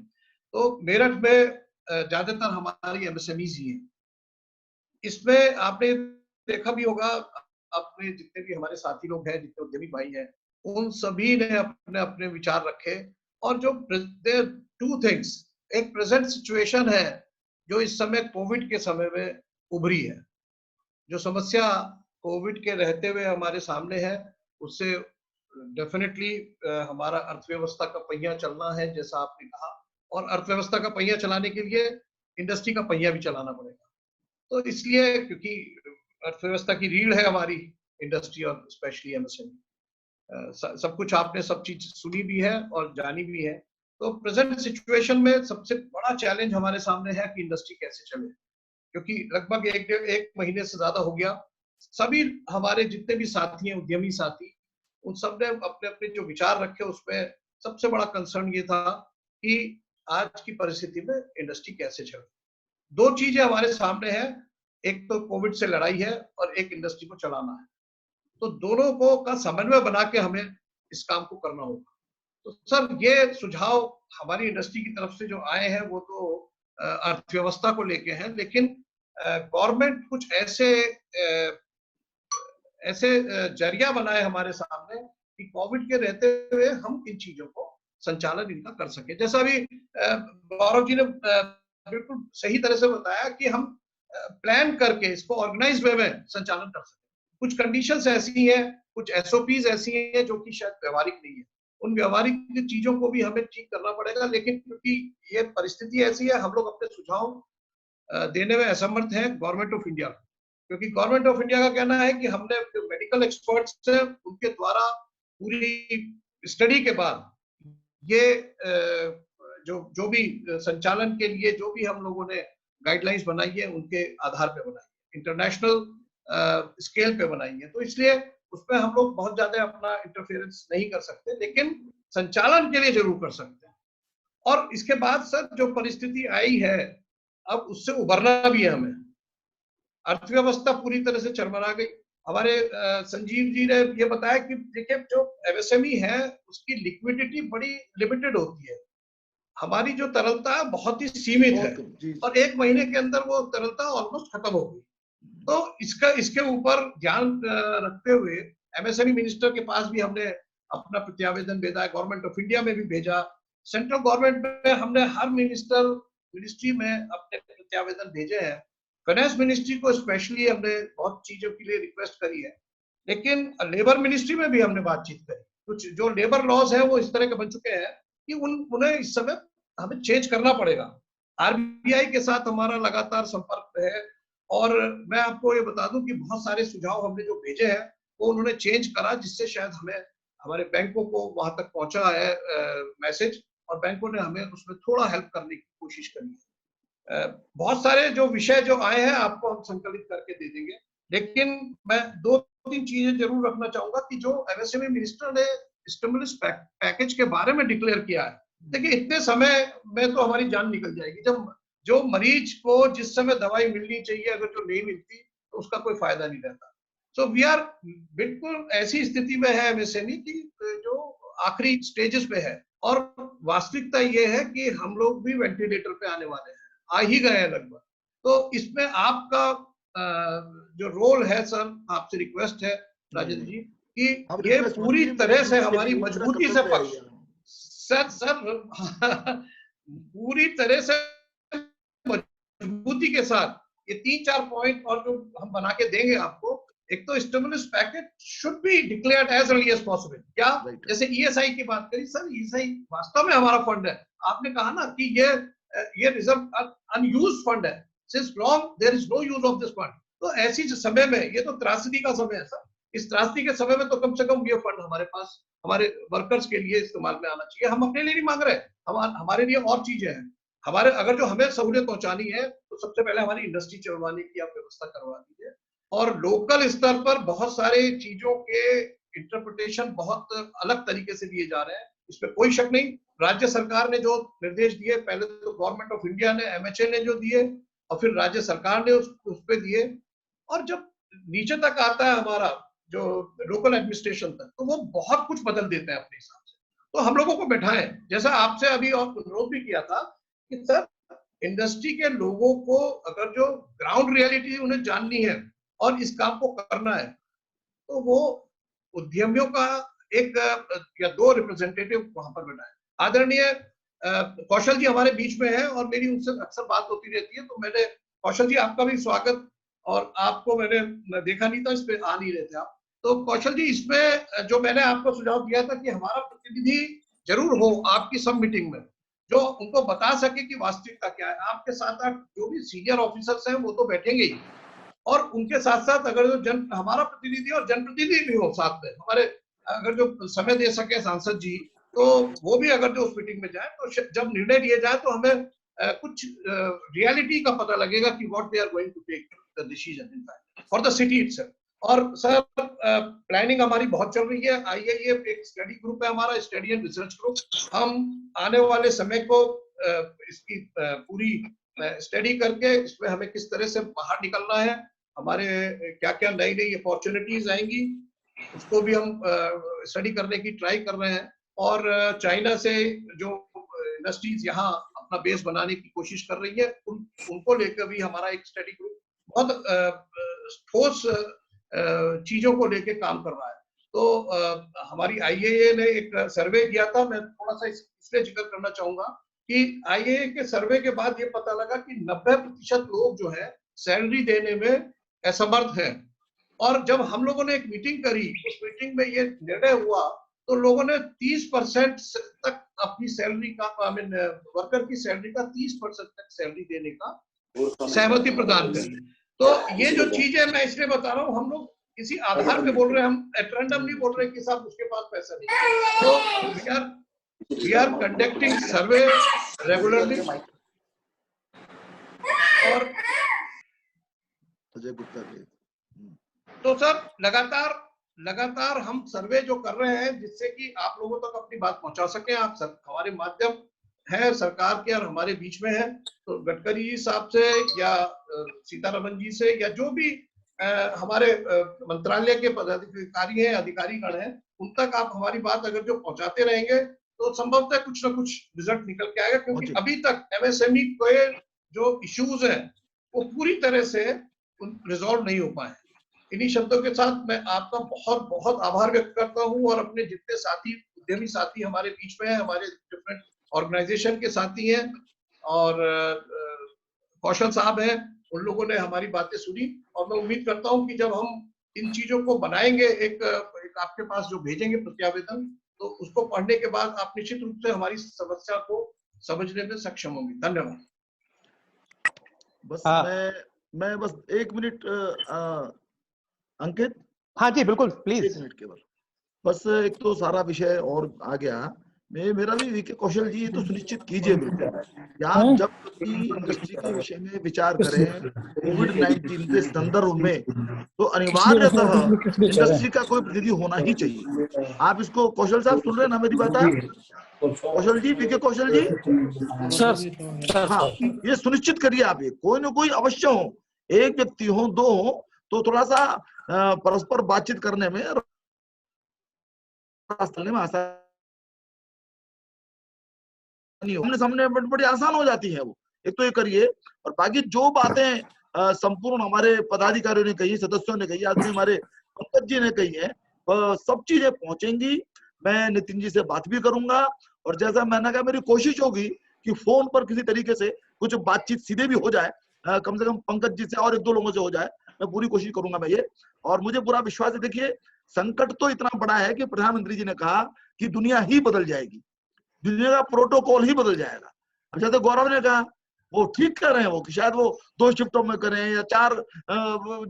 तो मेरठ में ज्यादातर हमारी MSMEs ही है। इसमें आपने देखा भी होगा, अपने जितने भी हमारे साथी लोग हैं, जितने उद्यमी भाई हैं, उन सभी ने अपने अपने विचार रखे। और जो 2 थिंग्स, एक प्रेजेंट सिचुएशन है जो इस समय कोविड के समय में उभरी है। जो समस्या कोविड के रहते हुए हमारे सामने है, उससे डेफिनेटली हमारा अर्थव्यवस्था का पहिया चलना है, जैसा आपने कहा। और अर्थव्यवस्था का पहिया चलाने के लिए इंडस्ट्री का पहिया भी चलाना पड़ेगा। तो इसलिए, क्योंकि अर्थव्यवस्था की रीढ़ है हमारी इंडस्ट्री और स्पेशली MSME। सब कुछ आपने सब चीज सुनी भी है और जानी भी है। तो प्रेजेंट सिचुएशन में सबसे बड़ा चैलेंज हमारे सामने है कि इंडस्ट्री कैसे चले, क्योंकि लगभग एक महीने से ज्यादा हो गया। सभी हमारे जितने भी साथी हैं, उद्यमी साथी, उन सब ने अपने अपने जो विचार रखे, उसमें सबसे बड़ा कंसर्न ये था कि आज की परिस्थिति में इंडस्ट्री कैसे चले। दो चीजें हमारे सामने हैं, एक तो कोविड से लड़ाई है और एक इंडस्ट्री को चलाना है। तो दोनों को का समन्वय बना के हमें इस काम को करना होगा। तो सर ये सुझाव हमारी इंडस्ट्री की तरफ से जो आए हैं वो तो अर्थव्यवस्था को लेके हैं, लेकिन गवर्नमेंट कुछ ऐसे जरिया बनाए हमारे सामने कि कोविड के रहते हुए हम इन चीजों को संचालन इनका कर सके। जैसा अभी गौरव जी ने बिल्कुल सही तरह से बताया कि हम प्लान करके इसको ऑर्गेनाइज वे में संचालन कर सके। कुछ कंडीशंस ऐसी हैं, कुछ एसओपीज ऐसी हैं जो कि शायद व्यवहारिक नहीं है, उन व्यवहारिक चीजों को भी हमें ठीक करना पड़ेगा। लेकिन क्योंकि ये परिस्थिति ऐसी है, हम लोग अपने सुझाव देने में असमर्थ हैं गवर्नमेंट ऑफ इंडिया, क्योंकि गवर्नमेंट ऑफ इंडिया का कहना है कि हमने जो मेडिकल एक्सपर्ट्स हैं उनके द्वारा पूरी स्टडी के बाद ये जो भी संचालन के लिए जो भी हम लोगों ने गाइडलाइंस बनाई है उनके आधार पे बनाई है, इंटरनेशनल स्केल पे बनाई है। तो इसलिए उसमें हम लोग बहुत ज्यादा अपना इंटरफेरेंस नहीं कर सकते, लेकिन संचालन के लिए जरूर कर सकते हैं। और इसके बाद सर जो परिस्थिति आई है अब उससे उभरना भी है हमें। अर्थव्यवस्था पूरी तरह से चरमरा गई। हमारे संजीव जी ने ये बताया कि देखिए जो एमएसएमई है उसकी लिक्विडिटी बड़ी लिमिटेड होती है, हमारी जो तरलता बहुत ही सीमित है और 1 महीने के अंदर वो तरलता ऑलमोस्ट खत्म हो गई। तो इसके ऊपर ध्यान रखते हुए एमएसएमई मिनिस्टर के पास भी हमने अपना प्रत्यावेदन भेजा है, गवर्नमेंट ऑफ इंडिया में भी भेजा, सेंट्रल गवर्नमेंट में हमने हर मिनिस्ट्री में अपने प्रत्यावेदन भेजे हैं, फाइनेंस मिनिस्ट्री को स्पेशली हमने बहुत चीजों के लिए रिक्वेस्ट करी है, लेकिन लेबर मिनिस्ट्री में भी हमने बातचीत करी। कुछ जो लेबर लॉज है वो इस तरह के बन चुके हैं कि उन्हें इस समय हमें चेंज करना पड़ेगा। आरबीआई के साथ हमारा लगातार संपर्क है और मैं आपको ये बता दूं कि बहुत सारे सुझाव हमने जो भेजे हैं वो उन्होंने चेंज करा, जिससे शायद हमें हमारे बैंकों को वहां तक पहुंचा है मैसेज, और बैंकों ने हमें उसमें थोड़ा हेल्प करने की कोशिश करी है। बहुत सारे जो विषय जो आए हैं आपको हम संकलित करके दे देंगे, लेकिन मैं 2-3 चीजें जरूर रखना चाहूंगा कि जो एमएसएमई मिनिस्टर ने स्टिमुलस पैकेज के बारे में डिक्लेयर किया है, देखिए इतने समय में तो हमारी जान निकल जाएगी। जब जो मरीज को जिस समय दवाई मिलनी चाहिए अगर जो नहीं मिलती तो उसका कोई फायदा नहीं रहता। सो वी आर बिल्कुल ऐसी स्थिति में है एमएसएमई की जो आखिरी स्टेजेस पे है, और वास्तविकता ये है कि हम लोग भी वेंटिलेटर पे आने वाले हैं, आ ही गए हैं लगभग। तो इसमें आपका जो रोल है सर, आपसे रिक्वेस्ट है राजेंद्र जी कि ये पूरी तरह से हमारी मजबूती से पक्ष सर पूरी तरह से मजबूती के साथ ये 3-4 पॉइंट और जो हम बना के देंगे आपको। एक तो stimulus package should be declared as early as possible. क्या जैसे ईएसआई की बात करी सर, ईएसआई वास्तव में हमारा फंड है। आपने कहा ना कि ये रिजर्व अनयूज्ड फंड है, since long there is no use of this fund. तो ऐसी समय में, ये तो त्रासदी का समय है सर, इस त्रासदी के समय में तो कम से कम ये फंड हमारे पास हमारे वर्कर्स के लिए इस्तेमाल में आना चाहिए। हम अपने लिए नहीं मांग रहे, हमारे लिए और चीजें हैं। हमारे अगर जो हमें सहूलियत पहुंचानी है तो सबसे पहले हमारी इंडस्ट्री चलवाने की आप व्यवस्था करवा दीजिए, और लोकल स्तर पर बहुत सारे चीजों के इंटरप्रिटेशन बहुत अलग तरीके से दिए जा रहे हैं, इसमें कोई शक नहीं। राज्य सरकार ने जो निर्देश दिए, पहले तो गवर्नमेंट ऑफ इंडिया ने, एमएचए ने जो दिए, और फिर राज्य सरकार ने उस पे दिए, और जब नीचे तक आता है हमारा जो लोकल एडमिनिस्ट्रेशन तक, तो वो बहुत कुछ बदल देते हैं अपने हिसाब से। तो हम लोगों को बैठाएं, जैसा आपसे अभी और अनुरोध भी किया था कि सर इंडस्ट्री के लोगों को अगर जो ग्राउंड रियलिटी उन्हें जाननी है और इस काम को करना है, तो वो उद्यमियों का 1 या 2 रिप्रेजेंटेटिव वहां पर बैठाएं। आदरणीय कौशल जी हमारे बीच में है और मेरी उनसे अक्सर बात होती रहती है, तो मैंने कौशल जी आपका भी स्वागत, और आपको मैंने देखा नहीं था, इस पे आ नहीं रहे थे आप। तो कौशल जी, इसमें जो मैंने आपको सुझाव दिया था कि हमारा प्रतिनिधि जरूर हो आपकी सब मीटिंग में, जो उनको बता सके कि वास्तविकता क्या है। आपके साथ जो भी सीनियर ऑफिसर्स हैं वो तो बैठेंगे ही, और उनके साथ साथ अगर जो हमारा प्रतिनिधि और जनप्रतिनिधि भी हो साथ में, हमारे अगर जो समय दे सके सांसद जी, तो वो भी अगर जो उस मीटिंग में जाए, तो जब निर्णय लिए जाए तो हमें कुछ रियलिटी का पता लगेगा कि what they are going to take the decision in fact for the city itself. और सर प्लानिंग हमारी बहुत चल रही है। आईआईए एक स्टडी ग्रुप है हमारा, स्टडी एंड रिसर्च ग्रुप। हम आने वाले समय को इसकी पूरी स्टडी करके इसमें हमें किस तरह से बाहर निकलना है, हमारे क्या क्या नई नई अपॉर्चुनिटीज आएंगी, उसको भी हम स्टडी करने की ट्राई कर रहे हैं। और चाइना से जो इंडस्ट्रीज यहाँ अपना बेस बनाने की कोशिश कर रही है, उनको लेकर भी हमारा एक स्टडी ग्रुप बहुत ठोस चीजों को लेकर काम कर रहा है। तो हमारी IAA ने एक सर्वे किया था, मैं थोड़ा सा इसलिए जिक्र करना चाहूंगा कि IAA के सर्वे के बाद ये पता लगा कि 90% लोग जो है सैलरी देने में असमर्थ हैं। और जब हम लोगों ने एक मीटिंग करी, उस मीटिंग में ये निर्णय हुआ तो लोगों ने 30% तक अपनी सैलरी का, आई मीन वर्कर की सैलरी का 30% तक सैलरी देने का सहमति प्रदान करी। तो ये जो चीजें मैं इसलिए बता रहा हूँ, हम लोग किसी आधार पे बोल रहे हैं, हम एट रैंडम नहीं बोल रहे कि साहब उसके पास पैसा नहीं। तो we are conducting survey regularly. और तो सर लगातार हम सर्वे जो कर रहे हैं जिससे कि आप लोगों तक अपनी बात पहुंचा सकें। आप हमारे माध्यम है सरकार के और हमारे बीच में है, तो गडकरी जी साहब से या सीतारमन जी से या जो भी हमारे मंत्रालय के पदाधिकारी हैं, अधिकारीगण हैं, उन तक आप हमारी बात अगर जो पहुंचाते रहेंगे तो संभवतः कुछ ना कुछ रिजल्ट निकल के आएगा। क्योंकि अभी तक MSME के जो इश्यूज हैं वो पूरी तरह से रिजॉल्व नहीं हो पाए। इन्हीं शब्दों के साथ मैं आपका बहुत बहुत आभार व्यक्त करता हूं और अपने जितने साथी, उद्यमी साथी हमारे बीच में हैं, हमारे डिफरेंट ऑर्गेनाइजेशन के साथी हैं और कौशल साहब हैं, उन लोगों ने हमारी बातें सुनी। और मैं उम्मीद करता हूं कि जब हम इन चीजों को बनाएंगे, एक आपके पास जो भेजेंगे प्रतिवेदन, तो उसको पढ़ने के बाद आप निश्चित रूप से हमारी समस्या को समझने में सक्षम होंगे। धन्यवाद। बस मैं बस 1 मिनट अंकित। हाँ जी बिल्कुल, प्लीज। 1 मिनट केवल। बस एक तो सारा विषय और आ गया। मेरा भी VK कौशल जी, ये तो सुनिश्चित कीजिए बिल्कुल कि आप जब भी इंडस्ट्री के विषय में विचार करें कोविड-19 के संदर्भ में, तो अनिवार्यतः इंडस्ट्री का कोई प्रतिनिधि होना ही चाहिए। आप इसको, कौशल साहब सुन रहे हैं ना मेरी बात? आप कौशल जी, VK कौशल जी सर, हाँ, ये सुनिश्चित करिए आप, ये कोई ना कोई अवश्य हो, एक व्यक्ति हो, 2 हो, तो थोड़ा सा परस्पर बातचीत करने में, आसान, हमने सामने बड़ी आसान हो जाती है वो। एक तो ये करिए, और बाकी जो बातें संपूर्ण हमारे पदाधिकारियों ने कही, सदस्यों ने कही, आदमी हमारे पंकज जी ने कही है, सब चीजें पहुंचेंगी। मैं नितिन जी से बात भी करूंगा, और जैसा मैंने कहा मेरी कोशिश होगी कि फोन पर किसी तरीके से कुछ बातचीत सीधे भी हो जाए, कम से कम पंकज जी से और 1-2 लोगों से हो जाए। मैं पूरी कोशिश करूंगा मैं ये, और मुझे पूरा विश्वास है। देखिए, संकट तो इतना बड़ा है कि प्रधानमंत्री जी ने कहा कि दुनिया ही बदल जाएगी, दुनिया का प्रोटोकॉल ही बदल जाएगा। अब जैसे गौरव ने कहा, वो ठीक कर रहे हैं वो, कि शायद वो 2 शिफ्टों में करें या 4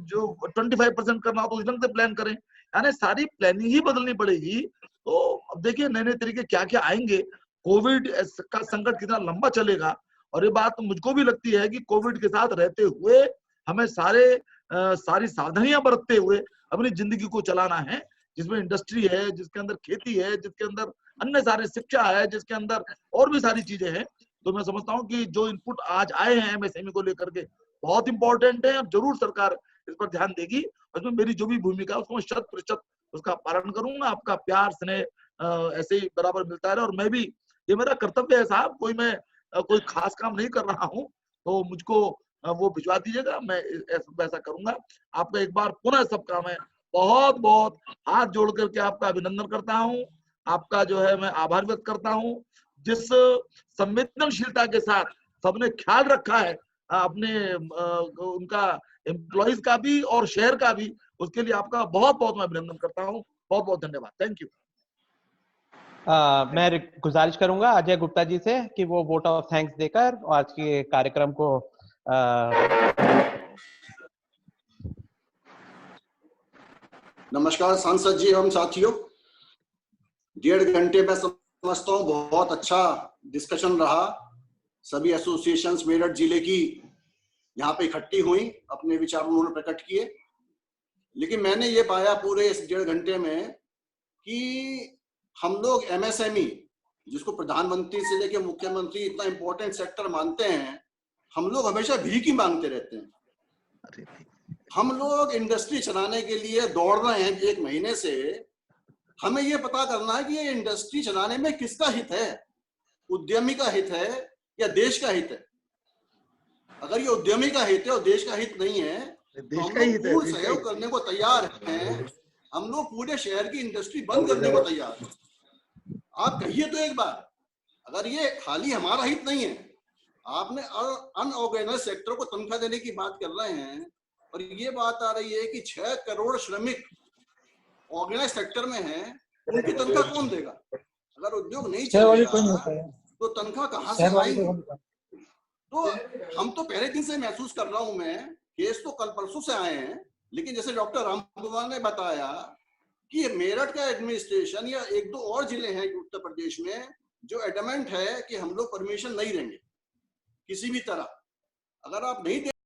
जो 25% करना हो तो उस ढंग से प्लान करें, यानी सारी प्लानिंग ही बदलनी पड़ेगी। तो अब देखिए नए नए तरीके क्या क्या आएंगे, कोविड का संकट कितना लंबा चलेगा। और ये बात मुझको भी लगती है कि कोविड के साथ रहते हुए हमें सारी सावधानियां बरतते हुए अपनी जिंदगी को चलाना है, जिसमें इंडस्ट्री है, जिसके अंदर खेती है, जिसके अंदर अन्य सारे शिक्षा है, जिसके अंदर और भी सारी चीजें हैं। तो मैं समझता हूँ कि जो इनपुट आज आए हैं MSME को लेकर के बहुत इंपॉर्टेंट है। अब जरूर सरकार इस पर ध्यान देगी, और इसमें मेरी जो भी भूमिका है उसको 100% उसका पालन करूंगा। आपका प्यार स्नेह ऐसे ही बराबर मिलता रहे, और मैं भी, ये मेरा कर्तव्य है साहब, मैं कोई खास काम नहीं कर रहा हूँ, तो मुझको वो भिजवा दीजिएगा, मैं ऐसा करूंगा। आपका एक बार पुनः सबका मैं बहुत बहुत हाथ जोड़ करके आपका अभिनंदन करता हूँ, आपका जो है मैं आभार व्यक्त करता हूँ। जिस संवेदनशीलता के साथ सबने ख्याल रखा है अपने उनका एम्प्लॉइज का भी और शहर का भी, उसके लिए आपका बहुत बहुत मैं अभिनंदन करता हूँ। बहुत बहुत धन्यवाद, थैंक यू। मैं गुजारिश करूंगा अजय गुप्ता जी से कि वो वोट ऑफ थैंक्स देकर आज के कार्यक्रम को नमस्कार सांसद जी एवं साथियों, 1.5 घंटे में समझता हूँ बहुत अच्छा डिस्कशन रहा। सभी एसोसिएशंस मेरठ जिले की यहाँ पे इकट्ठी हुई, अपने विचार उन्होंने प्रकट किए। लेकिन मैंने ये पाया पूरे इस 1.5 घंटे में कि हम लोग MSME जिसको प्रधानमंत्री से लेके मुख्यमंत्री इतना इंपॉर्टेंट सेक्टर मानते हैं, हम लोग हमेशा भीख ही मांगते रहते हैं। हम लोग इंडस्ट्री चलाने के लिए दौड़ रहे हैं 1 महीने से। हमें ये पता करना है कि ये इंडस्ट्री चलाने में किसका हित है, उद्यमी का हित है या देश का हित है। अगर ये उद्यमी का हित है और देश का हित नहीं है तो हम लोग पूर्ण सहयोग करने को तैयार हैं। हम लोग पूरे शहर की इंडस्ट्री बंद करने को तैयार हैं। आप कहिए तो एक बार, अगर ये खाली हमारा हित नहीं है, आपने अनऑर्गेनाइज सेक्टर को तनख्वाह देने की बात कर रहे हैं और ये बात आ रही है कि 6 करोड़ श्रमिक ऑर्गेनाइज सेक्टर में हैं, उनकी तनख्वाह कौन देगा? अगर उद्योग नहीं चलेगा तो तनख्वाह कहाँ से आएगी? तो हम तो पहले दिन से महसूस कर रहा हूं मैं, केस तो कल परसों से आए हैं, लेकिन जैसे डॉक्टर रामकुमार ने बताया कि मेरठ का एडमिनिस्ट्रेशन या 1-2 और जिले हैं उत्तर प्रदेश में जो एडमेंट है कि हम लोग परमिशन नहीं देंगे किसी भी तरह। अगर आप नहीं